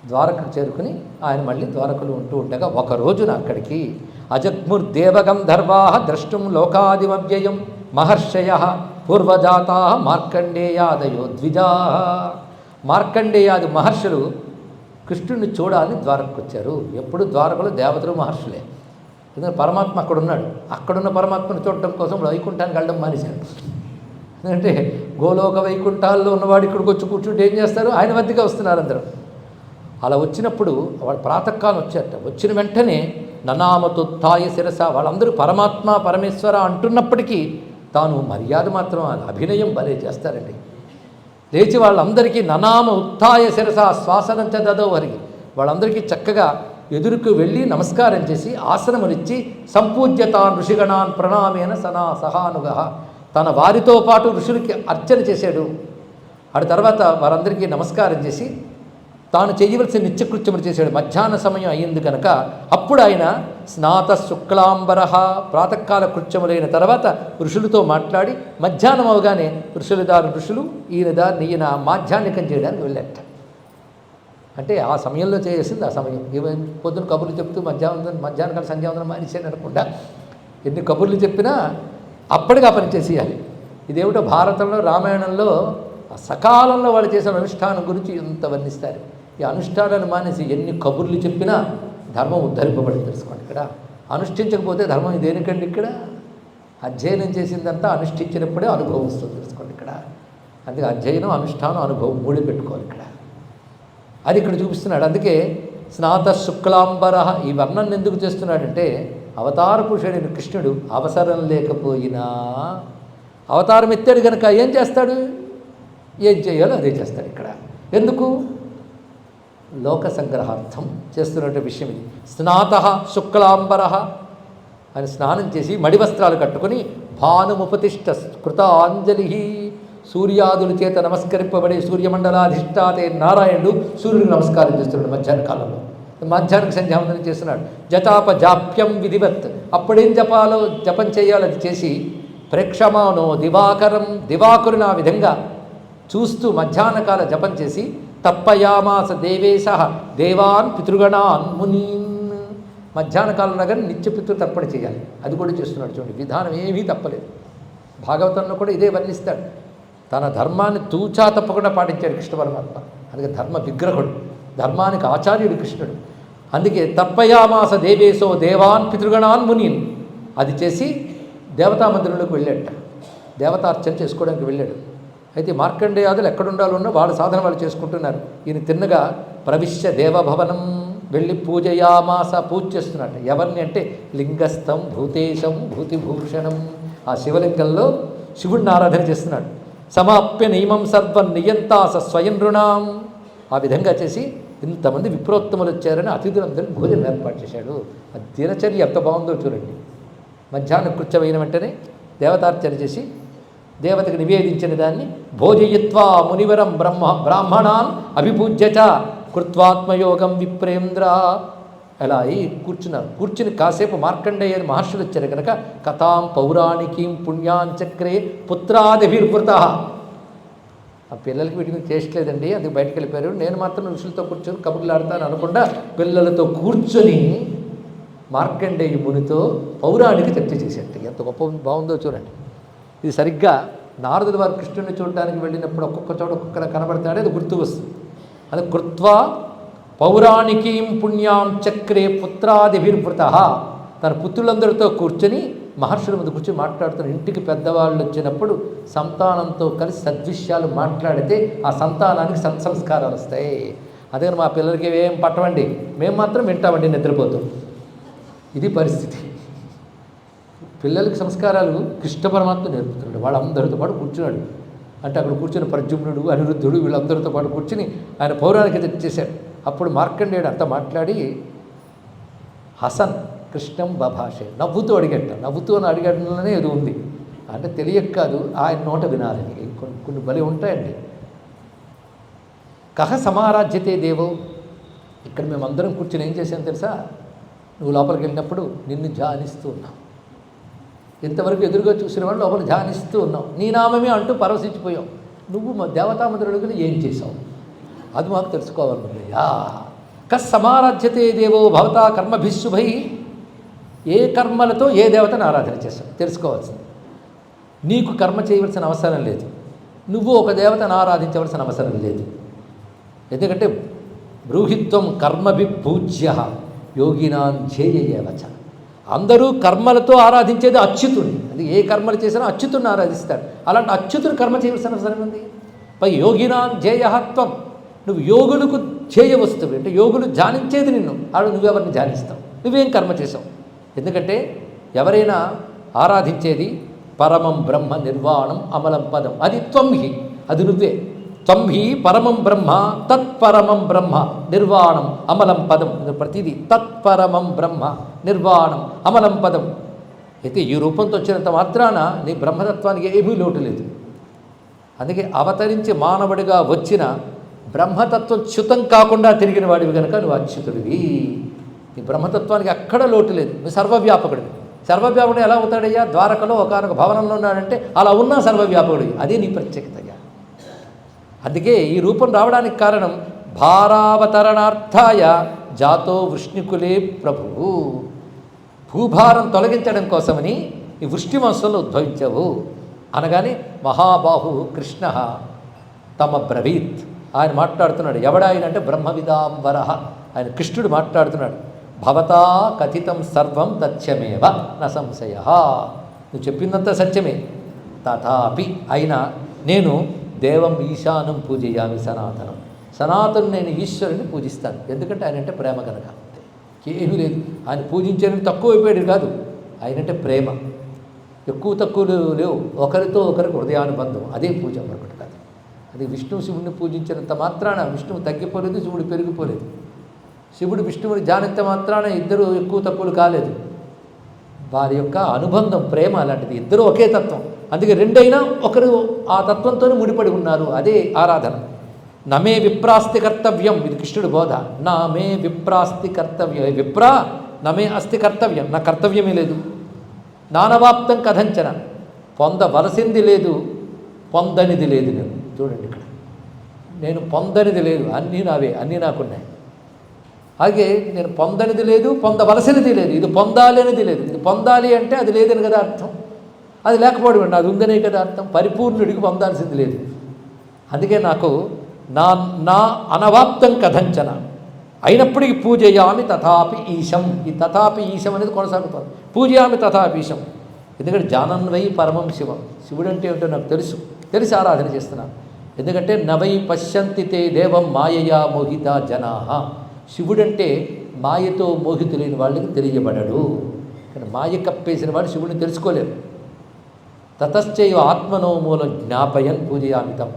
ద్వారకకు చేరుకుని ఆయన మళ్ళీ ద్వారకలు ఉంటూ ఉండగా ఒక రోజున అక్కడికి అజగ్ముర్దేవగంధర్వా ద్రష్టం లోకాదిమవ్యయం మహర్షయ పూర్వజాతా మార్కండేయాదయో ద్విజా. మార్కండేయాది మహర్షులు కృష్ణుడిని చూడాలని ద్వారకకు వచ్చారు. ఎప్పుడు ద్వారకలో దేవతలు మహర్షులే. ఎందుకంటే పరమాత్మ అక్కడ ఉన్నాడు. అక్కడున్న పరమాత్మను చూడటం కోసం వైకుంఠానికి వెళ్ళడం మానేశాడు. ఎందుకంటే గోలోక వైకుంఠాల్లో ఉన్నవాడు ఇక్కడికి వచ్చి కూర్చుంటే ఏం చేస్తారు, ఆయన వద్దకే వస్తున్నారు అందరూ. అలా వచ్చినప్పుడు వాడు ప్రాతకాలం వచ్చారట. వచ్చిన వెంటనే ననామతుత్థాయ శిరస, వాళ్ళందరూ పరమాత్మ పరమేశ్వర అంటున్నప్పటికీ తాను మర్యాద మాత్రం అభినయం భలే చేస్తారండి. లేచి వాళ్ళందరికీ ననామ ఉత్థాయ శిరస శ్వాసనంత దదోవరికి వాళ్ళందరికీ చక్కగా ఎదురుకు వెళ్ళి నమస్కారం చేసి ఆసనమునిచ్చి సంపూజ్యతాన్ ఋషిగణాన్ ప్రణామేన సహానుగ, తన వారితో పాటు ఋషులకి అర్చన చేశాడు. ఆడి తర్వాత వారందరికీ నమస్కారం చేసి తాను చేయవలసిన నిత్యకృత్యములు చేశాడు. మధ్యాహ్న సమయం అయ్యింది కనుక అప్పుడు ఆయన స్నాత శుక్లాంబర ప్రాతకాల కృత్యములైన తర్వాత ఋషులతో మాట్లాడి మధ్యాహ్నం అవగానే ఋషులు ఈయన మాధ్యాహ్నికం చేయడానికి వెళ్ళాట. అంటే ఆ సమయంలో చేసింది ఆ సమయం. ఏమైనా పొద్దున కబుర్లు చెప్తూ మధ్యాహ్నం సంధ్యావందనం మానేసాడు అనకుండా ఎన్ని కబుర్లు చెప్పినా అప్పటికి ఆ పని చేసేయాలి. ఇదేమిటో భారతంలో రామాయణంలో సకాలంలో వాళ్ళు చేసిన అనుష్ఠానం గురించి ఎంత వర్ణిస్తారు. ఈ అనుష్ఠానాన్ని మానేసి ఎన్ని కబుర్లు చెప్పినా ధర్మం ఉద్ధరింపబడి తెలుసుకోండి. ఇక్కడ అనుష్ఠించకపోతే ధర్మం దేనికండి? ఇక్కడ అధ్యయనం చేసిందంతా అనుష్ఠించినప్పుడే అనుభవం వస్తుంది తెలుసుకోండి. ఇక్కడ అందుకే అధ్యయనం అనుష్ఠానం అనుభవం మూడే పెట్టుకోవాలి. ఇక్కడ అది ఇక్కడ చూపిస్తున్నాడు. అందుకే స్నాత శుక్లాంబర ఈ వర్ణాన్ని ఎందుకు చేస్తున్నాడంటే అవతార పురుషుడైన కృష్ణుడు అవసరం లేకపోయినా అవతారం ఎత్తాడు కనుక ఏం చేస్తాడు, ఏం చేయాలో అదే చేస్తాడు. ఇక్కడ ఎందుకు? లోక సంగ్రహార్థం చేస్తున్నటువంటి విషయం ఇది. స్నాత శుక్లాంబర అని స్నానం చేసి మడి వస్త్రాలు కట్టుకొని భానుముపతిష్ట కృతాంజలి, సూర్యాదుల చేత నమస్కరింపబడే సూర్యమండలాధిష్టాతే నారాయణుడు సూర్యుడికి నమస్కారం చేస్తున్నాడు మధ్యాహ్న కాలంలో. మధ్యాహ్నం సంధ్యావందనం చేస్తున్నాడు. జతాప జాప్యం విధివత్, అప్పుడేం జపం చేయాలో అది చేసి ప్రేక్షమానో దివాకరుని ఆ విధంగా చూస్తూ మధ్యాహ్నకాల జపం చేసి తప్పయామాస దేవేశ దేవాన్ పితృగణాన్ మునీన్. మధ్యాహ్న కాలంలో కానీ నిత్య పితృతర్పణ చేయాలి. అది కూడా చేస్తున్నాడు. చూడండి, విధానం ఏమీ తప్పలేదు. భాగవతంలో కూడా ఇదే వర్ణిస్తాడు. తన ధర్మాన్ని తూచా తప్పకుండా పాటించాడు కృష్ణ పరమాత్మ. అందుకే ధర్మ విగ్రహుడు, ధర్మానికి ఆచార్యుడు కృష్ణుడు. అందుకే తప్పయామాస దేవేశో దేవాన్ పితృగణాన్ మునీన్ అది చేసి దేవతా మందిరంలోకి వెళ్ళాడట. దేవతార్చన చేసుకోవడానికి వెళ్ళాడు. అయితే మార్కండేయాదులు ఎక్కడుండాలన్నా వాళ్ళ సాధన వాళ్ళు చేసుకుంటున్నారు. ఈయన తిన్నగా ప్రవిశ్య దేవభవనం వెళ్ళి పూజయామాస, పూజ చేస్తున్నట్టు. ఎవరిని అంటే లింగస్థం భూతేశం భూతిభూషణం, ఆ శివలింగంలో శివుడిని ఆరాధన చేస్తున్నాడు. సమాప్య నియమం సర్వం నియంతాస స్వయం రుణాం, ఆ విధంగా చేసి ఇంతమంది విప్రోత్తములు వచ్చారని అతిథులందరినీ భోజనం ఏర్పాటు చేశాడు. ఆ దినచర్య ఎంత బాగుందో చూడండి. మధ్యాహ్నం కృత్యమైన వెంటనే దేవతార్చన చేసి దేవతకు నివేదించిన దాన్ని భోజయిత్వా మునివరం బ్రాహ్మణాన్ అభిపూజ్యచ కృత్వాత్మయోగం విప్రేంద్ర అలా కూర్చున్నారు. కూర్చుని కాసేపు మార్కండేయ మహర్షులు వచ్చారు కనుక కథాం పౌరాణికీం పుణ్యాంచక్రే పుత్రాదిభిర్వృత. ఆ పిల్లలకి వీటిని చేసలేదండి, అందుకు బయటకు వెళ్ళిపోయారు. నేను మాత్రం ఋషులతో కూర్చొని కబుర్లాడతాను అనకుండా పిల్లలతో కూర్చొని మార్కండేయ మునితో పౌరాణిక చర్చ చేసేట. ఎంత గొప్ప బాగుందో చూడండి. ఇది సరిగ్గా నారదుల వారు కృష్ణుడిని చూడడానికి వెళ్ళినప్పుడు ఒక్కొక్క చోట ఒక్కొక్కలా కనబడతాడే అది గుర్తు వస్తుంది. అది కృత్వా పౌరాణికీం పుణ్యాం చక్రే పుత్రాదిభిర్వృత, తన పుత్రులందరితో కూర్చొని మహర్షుల ముందు కూర్చొని మాట్లాడుతున్న. ఇంటికి పెద్దవాళ్ళు వచ్చినప్పుడు సంతానంతో కలిసి సద్విషయాలు మాట్లాడితే ఆ సంతానానికి సత్సంస్కారాలు వస్తాయి. అదే మా పిల్లలకి ఏం పట్టవండి, మేము మాత్రం వింటామండి నిద్రపోతాం. ఇది పరిస్థితి. పిల్లలకి సంస్కారాలు కృష్ణ పరమాత్మ నేర్పుతున్నాడు. వాళ్ళందరితో పాటు కూర్చున్నాడు. అంటే అక్కడ కూర్చున్న ప్రద్యుమ్నుడు, అనిరుద్ధుడు వీళ్ళందరితో పాటు కూర్చుని ఆయన పౌరాణిక చేశాడు. అప్పుడు మార్కండేయుడు అంతా మాట్లాడి హసన్ కృష్ణం బభాషే నవ్వుతూ అడిగట. నవ్వుతూ అని అడిగడంలోనే ఏదో ఉంది. అంటే తెలియక కాదు, ఆయన నోట వినాలని. కొన్ని బలి ఉంటాయండి. కహ సమారాధ్యతే దేవో. ఇక్కడ మేమందరం కూర్చొని ఏం చేశాను తెలుసా? నువ్వు లోపలికి వెళ్ళినప్పుడు నిన్ను ధ్యానిస్తూ ఉన్నావు. ఇంతవరకు ఎదురుగా చూసిన వాళ్ళు లోపల ధ్యానిస్తూ ఉన్నావు. నీ నామమే అంటూ పరవశించిపోయావు. నువ్వు మా దేవతామంత్రుడుగులు ఏం చేశావు అది మాకు తెలుసుకోవాలయ్యా. కస్ సమారాధ్యతే దేవో భవతా కర్మభిశుభై. ఏ కర్మలతో ఏ దేవతను ఆరాధన చేస్తావు తెలుసుకోవాల్సింది. నీకు కర్మ చేయవలసిన అవసరం లేదు. నువ్వు ఒక దేవతను ఆరాధించవలసిన అవసరం లేదు. ఎందుకంటే బ్రూహిత్వం కర్మభి పూజ్య యోగినాం ధ్యేయవచ. అందరూ కర్మలతో ఆరాధించేది అచ్యుతుని. అది ఏ కర్మలు చేసినా అచ్యుతుని ఆరాధిస్తాడు. అలాంటి అచ్యుతుని కర్మ చేయవలసిన అవసరం ఉంది. పై యోగినాం ధ్యేయత్వం. నువ్వు యోగులకు ధ్యేయ వస్తువు. అంటే యోగులు ధ్యానించేది నిన్ను. ఆడు నువ్వెవరిని ధ్యానిస్తావు? నువ్వేం కర్మ చేసావు? ఎందుకంటే ఎవరైనా ఆరాధించేది పరమం బ్రహ్మ నిర్వాణం అమలం పదం. అది త్వంహి, అది నువ్వే. త్వంహి పరమం బ్రహ్మ తత్పరమం బ్రహ్మ నిర్వాణం అమలం పదం. ప్రతిదీ తత్పరమం బ్రహ్మ నిర్వాణం అమలం పదం. అయితే ఈ రూపంతో వచ్చినంత మాత్రాన నీ బ్రహ్మతత్వానికి ఏమీ లోటు లేదు. అందుకే అవతరించి మానవుడిగా వచ్చిన బ్రహ్మతత్వం చ్యుతం కాకుండా తిరిగిన వాడివి కనుక నువ్వు అచ్యుతుడివి. నీ బ్రహ్మతత్వానికి అక్కడ లోటు లేదు. నువ్వు సర్వవ్యాపకుడివి. సర్వవ్యాపకుడు ఎలా అవుతాడయ్యా? ద్వారకలో ఒకనొక భవనంలో ఉన్నాడంటే అలా ఉన్నా సర్వవ్యాపకుడివి. అదే నీ ప్రత్యేకతయ్యా. అందుకే ఈ రూపం రావడానికి కారణం భారావతరణార్థాయ జాతో వృష్ణికులే ప్రభువు. భూభారం తొలగించడం కోసమని ఈ వృష్టి వంశంలో ఉద్భవించావు అనగానే మహాబాహు కృష్ణ తమ బ్రవీత్. ఆయన మాట్లాడుతున్నాడు. ఎవడాయన అంటే బ్రహ్మవిదాంబర. ఆయన కృష్ణుడు మాట్లాడుతున్నాడు. భవతా కథితం సర్వం తథ్యమేవ న సంశయ. నువ్వు చెప్పిందంతా సత్యమే. తథాపి అయినా నేను దేవం ఈశానం పూజయామి సనాతనం. సనాతనం నేను ఈశ్వరుని పూజిస్తాను. ఎందుకంటే ఆయన అంటే ప్రేమ కనుక. ఏమీ లేదు. ఆయన పూజించేది తక్కువ అయిపోయాడు కాదు. ఆయనంటే ప్రేమ. ఎక్కువ తక్కువలు లేవు. ఒకరితో ఒకరికి హృదయానుబంధం. అదే పూజ, మరొకటి కాదు. అది విష్ణువు శివుడిని పూజించినంత మాత్రాన విష్ణువు తగ్గిపోలేదు, శివుడు పెరిగిపోలేదు. శివుడు విష్ణువుని ధ్యానింత మాత్రాన ఇద్దరు ఎక్కువ తక్కువలు కాలేదు. వారి యొక్క అనుబంధం ప్రేమ అలాంటిది. ఇద్దరు ఒకే తత్వం. అందుకే రెండైనా ఒకరు ఆ తత్వంతోనే ముడిపడి ఉన్నారు. అదే ఆరాధన. నమే విప్రాస్తి కర్తవ్యం. ఇది కృష్ణుడి బోధ. నమే విప్రాస్తి కర్తవ్యం. విప్రా నమే అస్తి కర్తవ్యం. నా కర్తవ్యమే లేదు. నానవాప్తం కథంచన. పొందవలసింది లేదు, పొందనిది లేదు. నేను చూడండి ఇక్కడ నేను పొందనిది లేదు. అన్నీ నావే, అన్నీ నాకున్నాయి. అలాగే నేను పొందనిది లేదు, పొందవలసినది లేదు. ఇది పొందాలి అనేది లేదు. ఇది పొందాలి అంటే అది లేదని కదా అర్థం. అది లేకపోవడం అది ఉందనే కదా అర్థం. పరిపూర్ణుడికి పొందాల్సింది లేదు. అందుకే నాకు నా అనవాప్తం కథంచన అయినప్పటికీ పూజయామి తథాపి ఈశం. ఈ తథాపి ఈశం అనేది కొనసాగుతుంది. పూజయామి తథాపి ఈశం. ఎందుకంటే జానన్వై పరమం శివం. శివుడు అంటే ఏమిటో నాకు తెలిసి ఆరాధన చేస్తున్నాను. ఎందుకంటే నవై పశ్యంతి తే దేవం మాయయా మోహిత జనా. శివుడంటే మాయతో మోహితులైన వాళ్ళకి తెలియబడడు. కానీ మాయ కప్పేసిన వాడు శివుడిని తెలుసుకోలేరు. తతశ్చైవ ఆత్మనో మూలం జ్ఞాపయన్ పూజయామితం.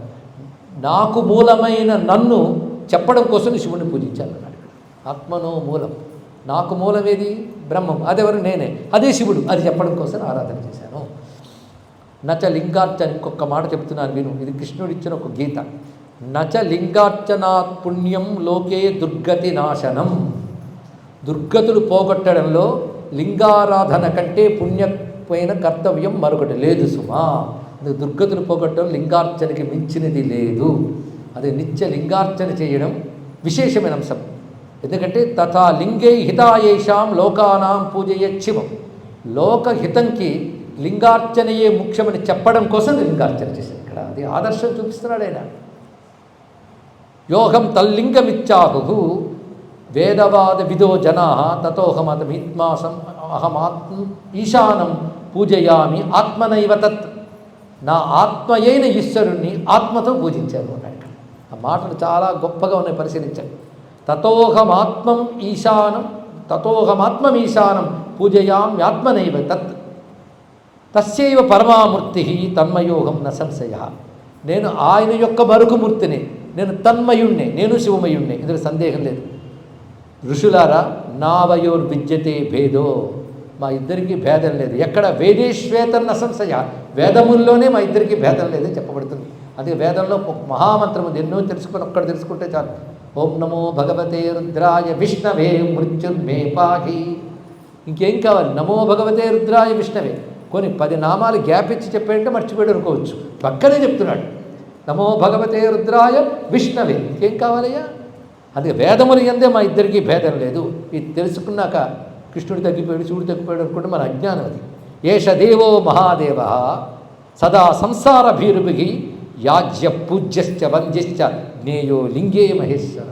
నాకు మూలమైన నన్ను చెప్పడం కోసం శివుడిని పూజించాలన్నాడు. ఆత్మనో మూలం. నాకు మూలమేది? బ్రహ్మం. అదెవరు? నేనే. అదే శివుడు. అది చెప్పడం కోసం ఆరాధన చేశాను. నచ లింగార్చన. ఇంకొక మాట చెప్తున్నాను విను. ఇది కృష్ణుడిచ్చిన ఒక గీత. నచ లింగార్చనాత్ పుణ్యం లోకే దుర్గతి నాశనం. దుర్గతులు పోగొట్టడంలో లింగారాధన కంటే పుణ్యమైన కర్తవ్యం మరొకటి లేదు సుమా. దుర్గతులు పోగొట్టడం లింగార్చనకి మించినది లేదు. అది నిత్య లింగార్చన చేయడం విశేషమైన అంశం. ఎందుకంటే తథా లింగై హితాయేషాం లోకానాం పూజయచ్చివం. లోకహితంకి లింగార్చనయే ముఖ్యమని చెప్పడం కోసం లింగార్చన చేశారు. ఇక్కడ అది ఆదర్శం చూపిస్తున్నాడు ఆయన. యోగం తల్లింగమిచ్చాహు వేదవాద విదో జనా తతోహమతమిత్మాసం అహమాత్మ ఈశానం పూజయామి ఆత్మనైవ తత్. నా ఆత్మయైన ఈశ్వరుణ్ణి ఆత్మతో పూజించారు అన్నాడు. ఆ మాటలు చాలా గొప్పగా ఉన్నాయి, పరిశీలించండి. తతోహమాత్మం ఈశానం పూజయామి ఆత్మనైవ తత్. తస్యైవ పరమామూర్తి తన్మయోహం న సంశయ. నేను ఆయన యొక్క మరొక మూర్తిని, నేను తన్మయుణ్ణి, నేను శివమయుణ్ణి, ఇందులో సందేహం లేదు. ఋషులారా నావయోర్విద్యతే భేదో, మా ఇద్దరికీ భేదం లేదు. ఎక్కడ వేదేశ్వేతన్న సంశయ, వేదముల్లోనే మా ఇద్దరికీ భేదం లేదని చెప్పబడుతుంది. అదే వేదంలో ఒక మహామంత్రం ఉంది, ఎన్నో తెలుసుకొని ఒక్కడ తెలుసుకుంటే చాలు. ఓం నమో భగవతే రుద్రాయ విష్ణవే మృత్యుర్మే పాహి. ఇంకేం కావాలి? నమో భగవతే రుద్రాయ విష్ణవే. కొన్ని 10 నామాలు గ్యాప్ ఇచ్చి చెప్పేంటే మర్చిపోయి అనుకోవచ్చు, పక్కనే చెప్తున్నాడు నమో భగవతే రుద్రాయ విష్ణవే. ఇంకేం కావాలయ్యా? అది వేదములు ఎందే మా ఇద్దరికీ భేదం లేదు. ఇది తెలుసుకున్నాక కృష్ణుడు తగ్గిపోయాడు, శివుడు తగ్గిపోయాడు అనుకుంటే మన అజ్ఞానం అది. ఏష దేవో మహాదేవ సదా సంసార భీరుభి యాజ్య పూజ్యశ్చ వంద్యశ్చ జ్ఞేయో లింగే మహేశ్వర.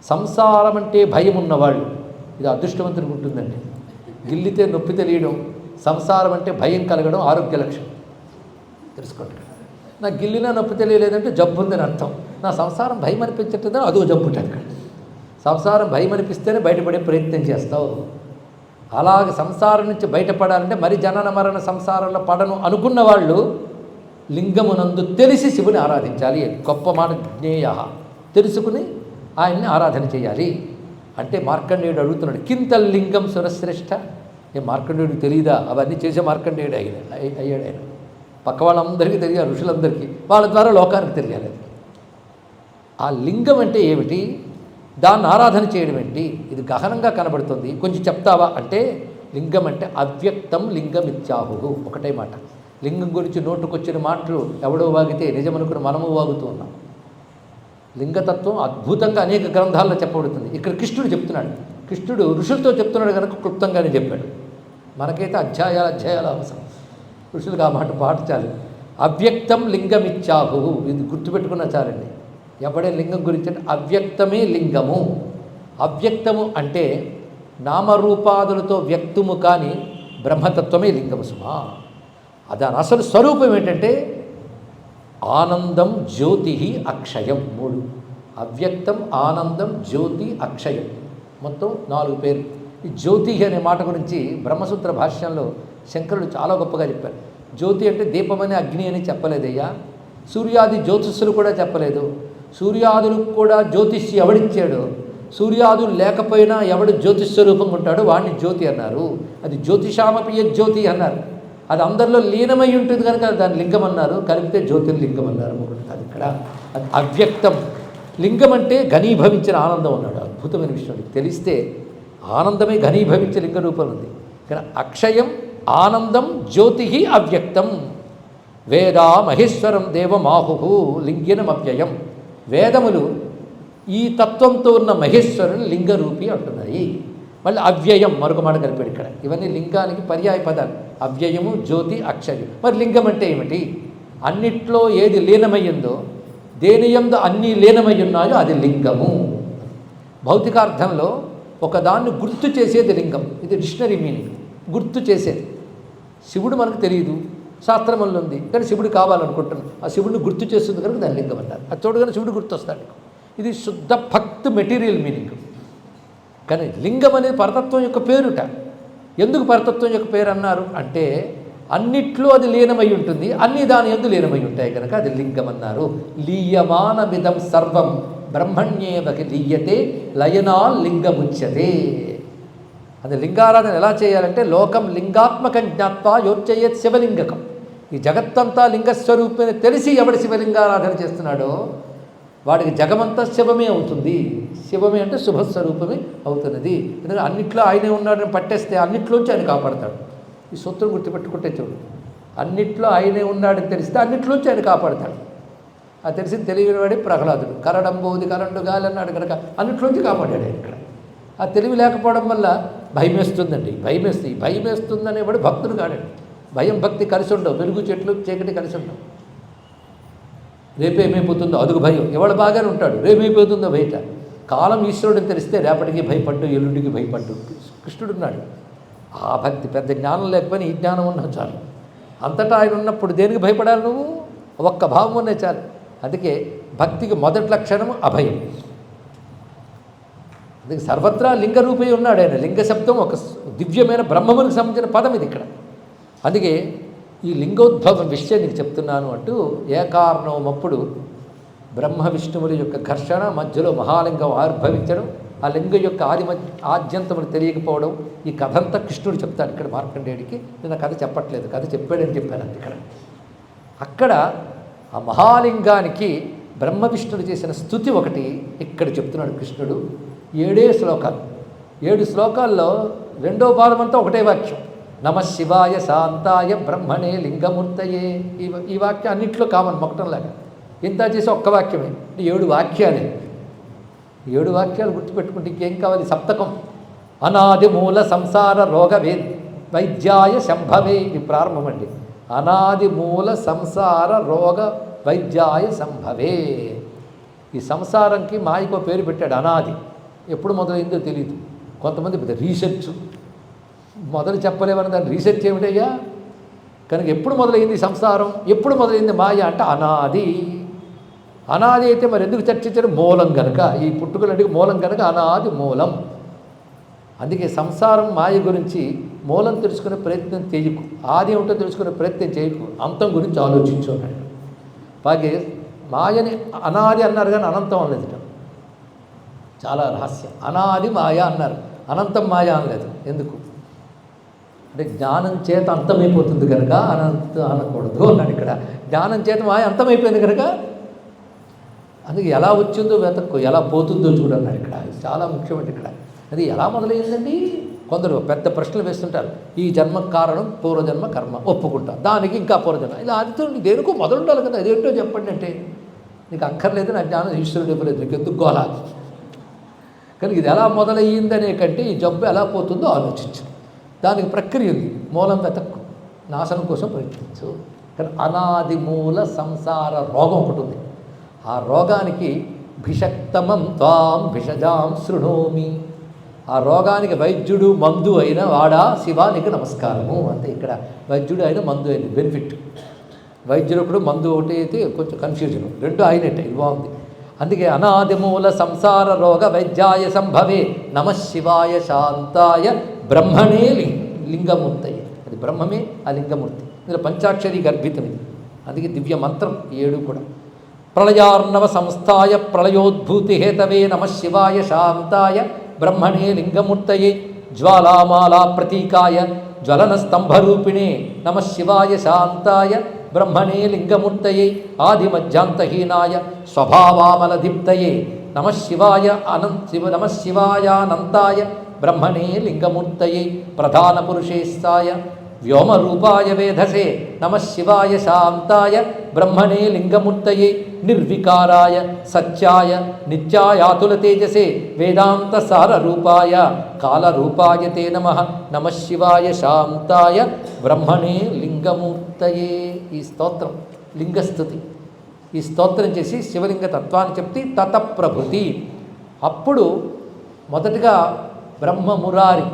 సంసారం అంటే భయం ఉన్నవాళ్ళు, ఇది అదృష్టవంతునికి ఉంటుందండి. గిల్లితే నొప్పి తెలియడం, సంసారం అంటే భయం కలగడం ఆరోగ్య లక్షణం. తెలుసుకోండి. నాకు గిల్లినా నొప్పి తెలియలేదంటే జబ్బు ఉందని అర్థం. నా సంసారం భయం అనిపించట్లేదని అదో జబ్బు ఉంటుంది. అక్కడ సంసారం భయం అనిపిస్తేనే బయటపడే ప్రయత్నం చేస్తావు. అలాగే సంసారం నుంచి బయటపడాలంటే మరి జనన మరణ సంసారంలో పడను అనుకున్న వాళ్ళు లింగమునందు తెలిసి శివుని ఆరాధించాలి. గొప్ప మాట జ్ఞేయ, తెలుసుకుని ఆయన్ని ఆరాధన చేయాలి. అంటే మార్కండేయుడు అడుగుతున్నాడు, కింతల్ లింగం సురశ్రేష్ఠ. ఏ మార్కండేయుడికి తెలియదా? అవన్నీ చేసే మార్కండేయుడు అయ్యాడు ఆయన. పక్క వాళ్ళందరికీ తెలియాలి, ఋషులందరికీ, వాళ్ళ ద్వారా లోకానికి తెలియాలి. ఆ లింగం అంటే ఏమిటి, దాన్ని ఆరాధన చేయడం ఏంటి, ఇది గహనంగా కనబడుతుంది, కొంచెం చెప్తావా అంటే, లింగం అంటే అవ్యక్తం లింగం ఇత్యాహు. ఒకటే మాట. లింగం గురించి నోటుకొచ్చిన మాటలు ఎవడో వాగితే నిజమనుకుని మనము వాగుతూ ఉన్నాం. లింగతత్వం అద్భుతంగా అనేక గ్రంథాల్లో చెప్పబడుతుంది. ఇక్కడ కృష్ణుడు చెప్తున్నాడు. కృష్ణుడు ఋషులతో చెప్తున్నాడు కనుక క్లుప్తంగానే చెప్పాడు. మనకైతే అధ్యాయాలు అవసరం, ఋషులకు ఆ మాట పాటించాలి. అవ్యక్తం లింగమిచ్చాహు, ఇది గుర్తుపెట్టుకున్న చాలండి. ఎవడే లింగం గురించి అంటే అవ్యక్తమే లింగము. అవ్యక్తము అంటే నామరూపాదులతో వ్యక్తము కాని బ్రహ్మతత్వమే లింగము సుమా. దాని అసలు స్వరూపం ఏంటంటే ఆనందం జ్యోతి అక్షయం. 3 అవ్యక్తం, ఆనందం, జ్యోతి, అక్షయం, మొత్తం 4 పేర్లు. ఈ జ్యోతి అనే మాట గురించి బ్రహ్మసూత్ర భాష్యంలో శంకరుడు చాలా గొప్పగా చెప్పారు. జ్యోతి అంటే దీపమని అగ్ని అని చెప్పలేదయ్యా. సూర్యాది జ్యోతిష్యులు కూడా చెప్పలేదు. సూర్యాదులకు కూడా జ్యోతిష్య ఎవడిచ్చాడు? సూర్యాదులు లేకపోయినా ఎవడు జ్యోతిస్వరూపంగా ఉంటాడో వాడిని జ్యోతి అన్నారు. అది జ్యోతిషామపియ జ్యోతి అన్నారు. అది అందరిలో లీనమై ఉంటుంది కనుక దాన్ని లింగం అన్నారు. కలిపితే జ్యోతిర్లింగం అన్నారు. అది ఇక్కడ అది అవ్యక్తం. లింగం అంటే ఘనీభవించిన ఆనందం అన్నాడు. అద్భుతమైన విషయం. తెలిస్తే ఆనందమే ఘనీభవించే లింగ రూపం ఉంది. కానీ అక్షయం, ఆనందం, జ్యోతి అవ్యక్తం. వేదా మహేశ్వరం దేవమాహు లింగినమవ్యయం. వేదములు ఈ తత్వంతో ఉన్న మహేశ్వరుని లింగరూపి అంటున్నాయి. మళ్ళీ అవ్యయం మరొక మాట కలిపాడు ఇక్కడ. ఇవన్నీ లింగానికి పర్యాయ పదాలు. అవ్యయము, జ్యోతి, అక్షయం. మరి లింగం అంటే ఏమిటి? అన్నిట్లో ఏది లీనమయ్యిందో, దేని యందు అన్నీ లీనమై ఉన్నాయో అది లింగము. భౌతికార్థంలో ఒకదాన్ని గుర్తు చేసేది లింగం. ఇది డిక్షనరీ మీనింగ్. గుర్తు చేసేది. శివుడు మనకు తెలియదు, శాస్త్రముల్లో ఉంది, కానీ శివుడు కావాలనుకుంటున్నాం. ఆ శివుడిని గుర్తు చేస్తుంది కనుక దాన్ని లింగం అంటారు. అది చూడగానే శివుడు గుర్తొస్తాడు. ఇది శుద్ధ భక్త్ మెటీరియల్ మీనింగ్. కానీ లింగం అనేది పరతత్వం యొక్క పేరుట. ఎందుకు పరతత్వం యొక్క పేరు అన్నారు అంటే అన్నిట్లో అది లీనమై ఉంటుంది, అన్ని దాని యందు లీనమై ఉంటాయి కనుక అది లింగం అన్నారు. లీయమానమిదం సర్వం బ్రహ్మణ్యేవకి లీయతే లయనా లింగముచ్యతే. అది లింగారాధన ఎలా చేయాలంటే లోకం లింగాత్మకం జ్ఞాత్వా యోచ్యయేత్ శివలింగకం. ఈ జగత్తంతా లింగస్వరూపమే తెలిసి ఎవడు శివలింగారాధన చేస్తున్నాడో వాడికి జగమంతా శివమే అవుతుంది. శివమే అంటే శుభస్వరూపమే అవుతున్నది. ఎందుకంటే అన్నిట్లో ఆయనే ఉన్నాడని పట్టేస్తే అన్నిట్లోంచి ఆయన కాపాడతాడు. ఈ సూత్రం గుర్తుపెట్టుకుంటే చూడు, అన్నిట్లో ఆయనే ఉన్నాడని తెలిస్తే అన్నిట్లోంచి ఆయన కాపాడతాడు. అది తెలిసి తెలియని వాడే ప్రహ్లాదుడు. కరడంబోది కరండు గాలి అన్నాడు కనుక అన్నిట్లోంచి కాపాడాడు ఆయన ఇక్కడ. ఆ తెలివి లేకపోవడం వల్ల భయం వేస్తుందండి. భయం వేస్తుందనేవాడు భక్తుడు కాడండి. భయం భక్తి కలిసి ఉండవు. వెలుగు చెట్లు చీకటి కలిసి ఉండవు. రేపేమైపోతుందో అదుగు భయం. ఎవడు బాగానే ఉంటాడు, రేపేమైపోతుందో బయట. కాలం ఈశ్వరుడిని తెలిస్తే రేపటికి భయపడ్డు, ఎల్లుండికి భయపడ్డు. కృష్ణుడున్నాడు. ఆ భక్తి పెద్ద జ్ఞానం లేకపోయినా ఈ జ్ఞానం ఉన్నా చాలు. అంతటా ఆయన ఉన్నప్పుడు దేనికి భయపడాలి నువ్వు? ఒక్క భావం ఉన్నే చాలు. అందుకే భక్తికి మొదటి లక్షణము అభయం. అందుకే సర్వత్రా లింగరూపే ఉన్నాడు ఆయన. లింగ శబ్దం ఒక దివ్యమైన బ్రహ్మమునికి సంబంధించిన పదం ఇది ఇక్కడ. అందుకే ఈ లింగోద్భవం విషయం నీకు చెప్తున్నాను అంటూ ఏకార్ణవమప్పుడు బ్రహ్మ విష్ణువుల యొక్క ఘర్షణ మధ్యలో మహాలింగం ఆవిర్భవించడం, ఆ లింగం యొక్క ఆద్యంతములు తెలియకపోవడం, ఈ కథంతా కృష్ణుడు చెప్తాడు ఇక్కడ మార్కండేయుడికి. నేను కథ చెప్పట్లేదు, కథ చెప్పాడని చెప్పాను ఇక్కడ. అక్కడ ఆ మహాలింగానికి బ్రహ్మ విష్ణుడు చేసిన స్తుతి ఒకటి ఇక్కడ చెప్తున్నాడు కృష్ణుడు. 7 శ్లోకాలు. 7 శ్లోకాల్లో 2వ పాదమంతా ఒకటే వాక్యం, నమ శివాయ శాంతాయ బ్రహ్మణే లింగమూర్తయే. ఈ వాక్యం అన్నింటిలో కామన్ మొక్కటంలాగా. ఇంత చేసి ఒక్క వాక్యమే, 7 వాక్యాలే. 7 వాక్యాలు గుర్తుపెట్టుకుంటే ఇంకేం కావాలి? సప్తకం. అనాది మూల సంసార రోగ వైద్యాయ శంభవే. ఇది ప్రారంభం అండి. అనాది మూల సంసార రోగ వైద్యాయ సంభవే. ఈ సంసారంకి మాయకో పేరు పెట్టాడు, అనాది. ఎప్పుడు మొదలైందో తెలియదు. కొంతమంది పెద్ద రీసెర్చ్ మొదలు చెప్పలేమని దాని రీసెర్చ్ ఏమిటయ్యా? కనుక ఎప్పుడు మొదలైంది సంసారం, ఎప్పుడు మొదలైంది మాయ అంటే అనాది. అనాది అయితే మరి ఎందుకు చర్చించారు? మూలం కనుక. ఈ పుట్టుకలన్నిటికి మూలం కనుక అనాది మూలం. అందుకే సంసారం మాయ గురించి మూలం తెలుసుకునే ప్రయత్నం చేయకు, ఆది ఏమిటో తెలుసుకునే ప్రయత్నం చేయకు, అంతం గురించి ఆలోచించు అన్నాడు. అలాగే మాయని అనాది అన్నారు కానీ అనంతం అనలేదు. చాలా రహస్యం. అనాది మాయ అన్నారు, అనంతం మాయ అనలేదు. ఎందుకు అంటే జ్ఞానం చేత అంతమైపోతుంది కనుక అనంతం అనకూడదు అన్నాడు ఇక్కడ. జ్ఞానం చేత మాయ అంతమైపోయింది కనుక అందుకే ఎలా వచ్చిందో వెతక్కు, ఎలా పోతుందో చూడన్నాడు ఇక్కడ. చాలా ముఖ్యమండి ఇక్కడ. అది ఎలా మొదలైందండి? కొందరు పెద్ద ప్రశ్నలు వేస్తుంటారు. ఈ జన్మ కారణం పూర్వజన్మ కర్మ, ఒప్పుకుంటాం. దానికి ఇంకా పూర్వజన్మ, ఇలా అదితో దేనికో మొదలు ఉండాలి కదా. అదేంటో చెప్పండి అంటే నీకు అక్కర్లేదు, నా జ్ఞానం ఈశ్వరుడు ఇవ్వలేదు, నీకు ఎందుకు గోలా. కానీ ఇది ఎలా మొదలయ్యిందనే కంటే ఈ జబ్బు ఎలా పోతుందో ఆలోచించు. దానికి ప్రక్రియ ఉంది. మూలం వెతక్కు, నాశనం కోసం ప్రయత్నించు. కానీ అనాది మూల సంసార రోగం ఒకటి ఉంది. ఆ రోగానికి భిషక్తమం త్వాం భిషజాం శృణోమి. ఆ రోగానికి వైద్యుడు మందు అయిన వాడా శివానికి నమస్కారము. అంటే ఇక్కడ వైద్యుడు అయిన మందు అయిన బెనిఫిట్. వైద్యుడు ఒకడు మందు ఒకటి అయితే కొంచెం కన్ఫ్యూజన్, రెండు అయినట్టే. ఇది బాగుంది. అందుకే అనాది మూల సంసార రోగ వైద్యాయ సంభవే నమ శివాయ శాంతాయ బ్రహ్మణే లింగమూర్తయే. అది బ్రహ్మమే ఆ లింగమూర్తి. ఇందులో పంచాక్షరి గర్భితం ఇది. అందుకే దివ్య మంత్రం 7 కూడా. ప్రళయార్ణవ సంస్థాయ ప్రళయోద్భూతి హేతవే నమ శివాయ శాంతాయ బ్రహ్మణే లింగమూర్తయే. జ్వాలామాలా ప్రతీకాయ జ్వలన స్తంభరూపిణే నమ శివాయ శాంతాయ బ్రహ్మణే లింగమూర్తయే. ఆదిమధ్యాంతహీనాయ స్వభావామలదీప్తయే నమ శివాయ నమ శివాయానంతాయ బ్రహ్మణే లింగమూర్తయే. ప్రధాన పురుషేస్తాయ వ్యోమరూపాయ వేధసే నమ శివాయ శాంతాయ బ్రహ్మణే లింగమూర్తయే. నిర్వికారాయ సత్యాయ నిత్యాయాతుల తేజసే వేదాంత సారరూపాయ కాలరూపాయ తే నమః నమ శివాయ శాంతాయ బ్రహ్మణే లింగమూర్తయే. ఈ స్తోత్రం లింగస్థుతి. ఈ స్తోత్రం చేసి శివలింగ తత్వాన్ని చెప్తే తతప్రభృతి. అప్పుడు మొదటగా బ్రహ్మ మురారి,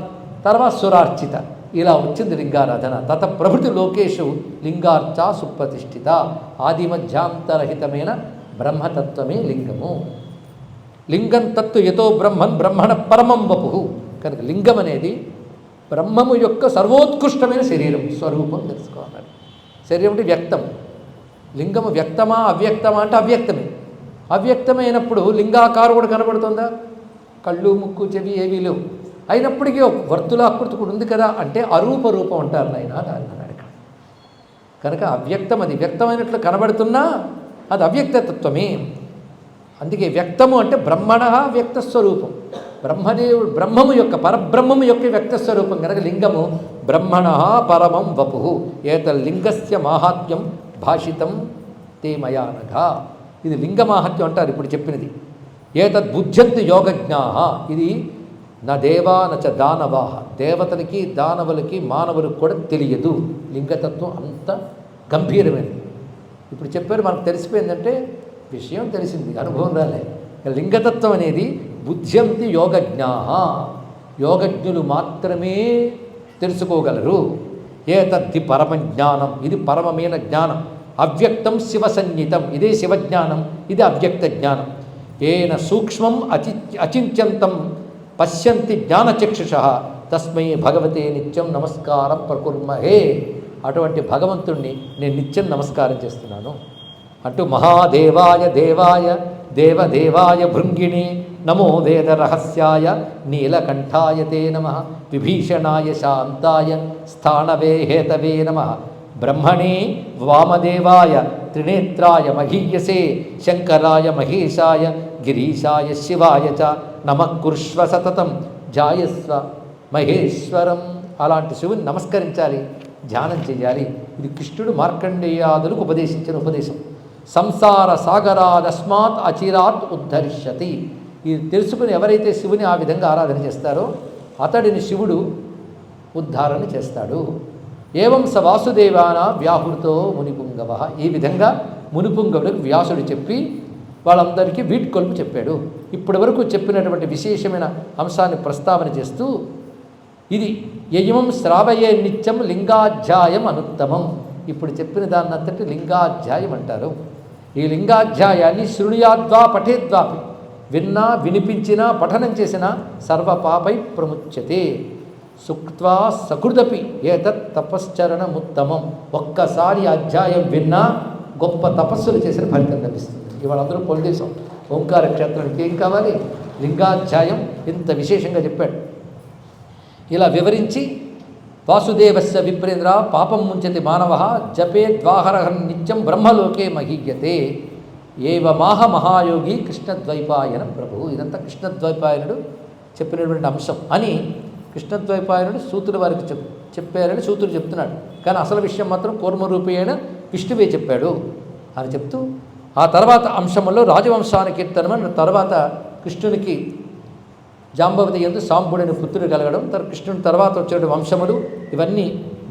తర్వాత సురార్చిత, ఇలా వచ్చింది లింగారాధన. తత ప్రభృతి లోకేషు లింగార్చ సుప్రతిష్ఠిత. ఆదిమధ్యాంతరహితమైన బ్రహ్మతత్వమే లింగము. లింగం తత్తు యతో బ్రహ్మన్ బ్రహ్మణ పరమం వపు. కనుక లింగం అనేది బ్రహ్మము యొక్క సర్వోత్కృష్టమైన శరీరం, స్వరూపం తెలుసుకోవాలి. శరీరం అంటే వ్యక్తం. లింగము వ్యక్తమా అవ్యక్తమా అంటే అవ్యక్తమే. అవ్యక్తమైనప్పుడు లింగాకారం కూడా కనబడుతుందా? కళ్ళు ముక్కు చెవి ఏవీ లేవు. అయినప్పటికీ ఒక వర్తులాకృతి కూడా ఉంది కదా అంటే అరూప రూపం అంటారు నాయన దాన్ని అన్నాడు ఇక్కడ. కనుక అవ్యక్తం అది వ్యక్తమైనట్లు కనబడుతున్నా అది అవ్యక్తతత్వమే. అందుకే వ్యక్తము అంటే బ్రహ్మణ వ్యక్తస్వరూపం. బ్రహ్మదేవుడు బ్రహ్మము యొక్క పరబ్రహ్మము యొక్క వ్యక్తస్వరూపం. కనుక లింగము బ్రహ్మణ పరమం వపు. ఏతల్లింగస్య మాహాత్మ్యం భాషితం తే మయానగా. ఇది లింగమాహత్యం అంటారు ఇప్పుడు చెప్పినది. ఏతద్బుద్ధ్యంతి యోగజ్ఞా. ఇది నా దేవా నచ దానవాహ. దేవతలకి దానవులకి మానవులకు కూడా తెలియదు లింగతత్వం. అంత గంభీరమైనది. ఇప్పుడు చెప్పారు, మనకు తెలిసిపోయిందంటే విషయం తెలిసింది, అనుభవం రాలే. లింగతత్వం అనేది బుద్ధ్యంతి యోగజ్ఞా. యోగజ్ఞులు మాత్రమే తెలుసుకోగలరు. ఏతద్ధి పరమజ్ఞానం. ఇది పరమమైన జ్ఞానం. అవ్యక్తం శివసన్నితం. ఇదే శివజ్ఞానం, ఇది అవ్యక్త జ్ఞానం. ఏన సూక్ష్మం అచింత్యంతం పశ్యంతి జ్ఞానచక్షుష తస్మై భగవతే నిత్యం నమస్కారం ప్రకుర్మహే. అటువంటి భగవంతుణ్ణి నేను నిత్యం నమస్కారం చేస్తున్నాను అంటూ మహాదేవాయ దేవాయ దేవదేవాయ భృంగిణి నమో వేద రహస్యాయ నీలకంఠాయ తే నమః విభీషణాయ శాంతాయ స్థాణవే హేతవే నమః బ్రహ్మణే వామదేవాయ త్రినేత్రాయ మహీయసే శంకరాయ మహేశాయ గిరీశాయ శివాయ చ నమః కుర్ష్వ సతతం జాయస్వ మహేశ్వరం. అలాంటి శివుని నమస్కరించాలి, ధ్యానం చేయాలి. ఇది కృష్ణుడు మార్కండేయాదులకు ఉపదేశించిన ఉపదేశం. సంసార సాగరాదస్మాత్ అచిరాత్ ఉద్ధరిష్యతి. ఇది తెలుసుకుని ఎవరైతే శివుని ఆ విధంగా ఆరాధన చేస్తారో అతడిని శివుడు ఉద్ధారణ చేస్తాడు. ఏవం స వాసుదేవాన వ్యాహృతో మునిపుంగవ. ఈ విధంగా మునిపుంగవులకు వ్యాసుడు చెప్పి వాళ్ళందరికీ వీడ్కొల్పు చెప్పాడు. ఇప్పటి వరకు చెప్పినటువంటి విశేషమైన అంశాన్ని ప్రస్తావన చేస్తూ ఇది యయమం శ్రావయే నిత్యం లింగాధ్యాయం అనుత్తమం. ఇప్పుడు చెప్పిన దాన్నంతటి లింగాధ్యాయం అంటారు. ఈ లింగాధ్యాయాన్ని శృణుయాద్వా పఠేద్వాపి, విన్నా వినిపించినా పఠనం చేసినా సర్వపాపై ప్రముచ్యతే. సుక్త్వా సకృదపి ఏతత్ తపశ్చరణముత్తమం. ఒక్కసారి అధ్యాయం విన్నా గొప్ప తపస్సులు చేసిన ఫలితం లభిస్తుంది. ఇవాళ అందరూ పొలిదేశం ఓంకార క్షేత్రానికి ఏం కావాలి? లింగాధ్యాయం ఇంత విశేషంగా చెప్పాడు. ఇలా వివరించి వాసుదేవస్య విప్రేంద్ర పాపం ముంచతి మానవ జపే ద్వాహరహం నిత్యం బ్రహ్మలోకే మహీయతే ఏవమాహ మహాయోగి కృష్ణద్వైపాయన ప్రభు. ఇదంతా కృష్ణద్వైపాయనుడు చెప్పినటువంటి అంశం అని కృష్ణద్వైపాయనుడు సూతుల వారికి చెప్పారని సూతుడు చెప్తున్నాడు. కానీ అసలు విషయం మాత్రం కూర్మరూపి అయిన విష్ణువే చెప్పాడు అని చెప్తూ ఆ తర్వాత అంశంలో రాజవంశానికి కీర్తనమని తర్వాత కృష్ణునికి జాంబవతి యందు సాంబుడని పుత్రుడు కలగడం, కృష్ణుని తర్వాత వచ్చే వంశములు ఇవన్నీ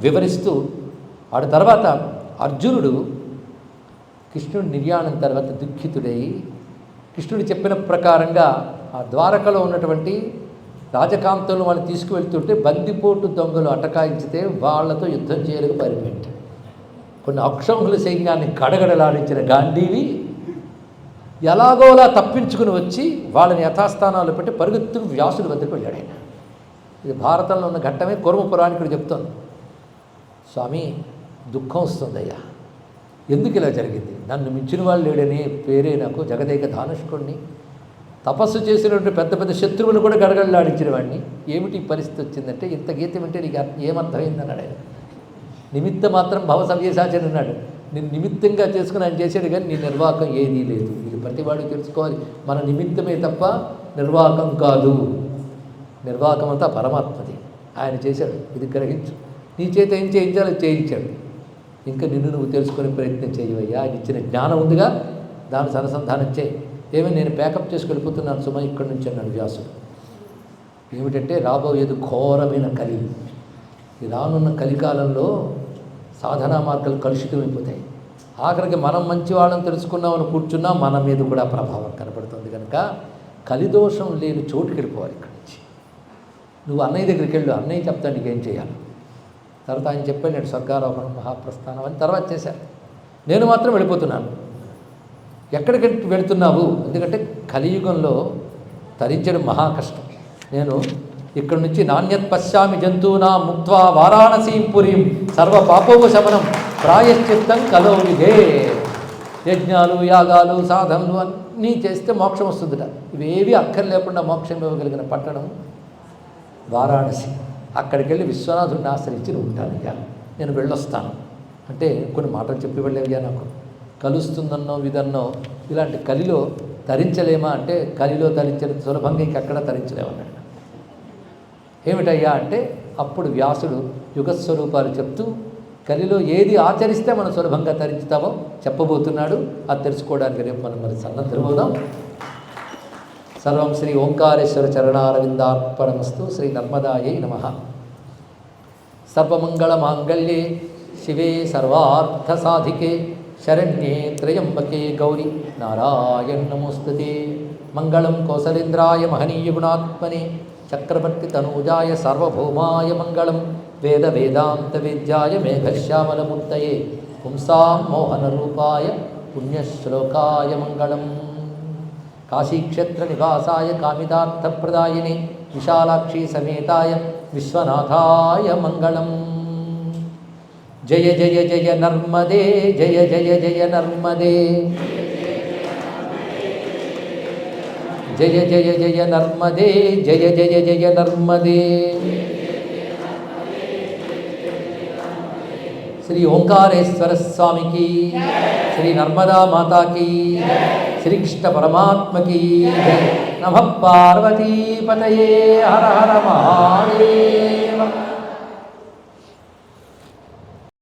వివరిస్తూ ఆడ తర్వాత అర్జునుడు కృష్ణుడి నిర్యాణం తర్వాత దుఃఖితుడై కృష్ణుడు చెప్పిన ప్రకారంగా ఆ ద్వారకలో ఉన్నటువంటి రాజకాంతలను వాళ్ళు తీసుకువెళ్తుంటే బందిపోటు దొంగలు అటకాయించితే వాళ్లతో యుద్ధం చేయడానికి పరిపెట్టాడు. కొన్ని అక్షౌహిల సైన్యాన్ని గడగడలాడించిన గాంధీవి ఎలాగోలా తప్పించుకుని వచ్చి వాళ్ళని యథాస్థానాలు పెట్టి పరుగెత్తుకు వ్యాసుడి వద్దకు వెళ్ళాడు ఆయన. ఇది భారతంలో ఉన్న ఘట్టమే కుర్మ పురాణికుడు చెప్తోంది. స్వామి దుఃఖం వస్తుందయ్యా, ఎందుకు ఇలా జరిగింది? నన్ను మించిన వాళ్ళు లేడనే పేరే నాకు జగదేక ధానుష్కుడిని, తపస్సు చేసినటువంటి పెద్ద పెద్ద శత్రువులు కూడా గడగడలాడించిన వాడిని, ఏమిటి పరిస్థితి వచ్చిందంటే ఇంత గీతం అంటే నీకు ఏమర్థమైందన్నాడు ఆయన. నిమిత్త మాత్రం భవ సవ్యసాచని అన్నాడు. నేను నిమిత్తంగా చేసుకుని ఆయన చేశాడు, కానీ నీ నిర్వాహకం ఏదీ లేదు. ఇది ప్రతివాడు తెలుసుకోవాలి. మన నిమిత్తమే తప్ప నిర్వాహకం కాదు. నిర్వాహకం అంతా పరమాత్మది, ఆయన చేశాడు. ఇది గ్రహించు. నీ చేత ఏం చేయించాలో చేయించాడు. ఇంకా నిన్ను నువ్వు తెలుసుకునే ప్రయత్నం చేయవయ్యా. ఆయన ఇచ్చిన జ్ఞానం ఉందిగా, దాన్ని అనుసంధానం చేయి. ఏమీ నేను ప్యాకప్ చేసుకెళ్ళిపోతున్నాను సుమ ఇక్కడి నుంచి అన్నాడు వ్యాసుడు. ఏమిటంటే రాబోయేది ఘోరమైన కలి. ఈ రానున్న కలికాలంలో సాధనా మార్గాలు కలుషితమైపోతాయి. ఆఖరికి మనం మంచి వాళ్ళని తెలుసుకున్నామని కూర్చున్నా మన మీద కూడా ప్రభావం కనపడుతుంది. కనుక కలిదోషం లేని చోటుకి వెళ్ళిపోవాలి. ఇక్కడి నుంచి నువ్వు అన్నయ్య దగ్గరికి వెళ్ళు, అన్నయ్య చెప్తాను నీకేం చేయాలి. తర్వాత ఆయన చెప్పాడు, నేను స్వర్గారోహణం మహాప్రస్థానం అని తర్వాత చేశాను. నేను మాత్రం వెళ్ళిపోతున్నాను. ఎక్కడికి వెళుతున్నావు? ఎందుకంటే కలియుగంలో తరించడం మహా కష్టం. నేను ఇక్కడి నుంచి నాణ్యత్ పశ్యామి జంతువునా ముక్త్వా వారాణసీం పురీం సర్వ పాపోపశమనం ప్రాయశ్చిత్తం కలౌనిదే. యజ్ఞాలు యాగాలు సాధనలు అన్నీ చేస్తే మోక్షం వస్తుందిట. ఇవేవి అక్కర్లేకుండా మోక్షం ఇవ్వగలిగిన పట్టణం వారాణసి. అక్కడికి వెళ్ళి విశ్వనాథుడిని ఆశ్రయించి ఉంటానయ్యా, నేను వెళ్ళొస్తాను అంటే కొన్ని మాటలు చెప్పి వెళ్ళేవయ్యా. నాకు కలుస్తుందన్నో విధన్నో ఇలాంటి కలిలో తరించలేమా అంటే కలిలో తరించడం సులభంగా ఇంకెక్కడ తరించలేమన్నాడు. ఏమిటయ్యా అంటే అప్పుడు వ్యాసుడు యుగస్వరూపాలు చెప్తూ కలిలో ఏది ఆచరిస్తే మనం సులభంగా తరించుతామో చెప్పబోతున్నాడు. అది తెలుసుకోవడానికి రేపు మనం మరి సన్నద్ధమవుదాం. సర్వం శ్రీ ఓంకారేశ్వర చరణారవిందార్పణమస్తు. శ్రీ నర్మదాయై నమః. సర్వమంగళమాంగళ్యే శివే సర్వార్థసాధికే శరణ్యే త్రయంబకే గౌరీ నారాయణ నమోస్తుతే. మంగళం కౌసలేంద్రాయ మహనీయ గుణాత్మనే చక్రవర్తి తనూజాయ సార్వభౌమాయ మంగళం. వేద వేదాంత వేద్యాయ మేఘశ్యామలమూర్తయే పుంసాం మోహనరూపాయ పుణ్యశ్లోకాయ మంగళం. కాశీక్షేత్ర నివాసాయ కామితార్థప్రదాయినే విశాలాక్షి సమేతాయ విశ్వనాథాయ మంగళం. జయ జయ జయ నర్మదే జయ జయ జయ నర్మదే జయ జయ జయ నర్మదే జయ జయ జయ నర్మదే. శ్రీ ఓంకారేశ్వర స్వామికి, శ్రీ నర్మదా మాతాకి, శ్రీకృష్ణ పరమాత్మకి నమః. పార్వతీపతయే హర హర మహాదేవ.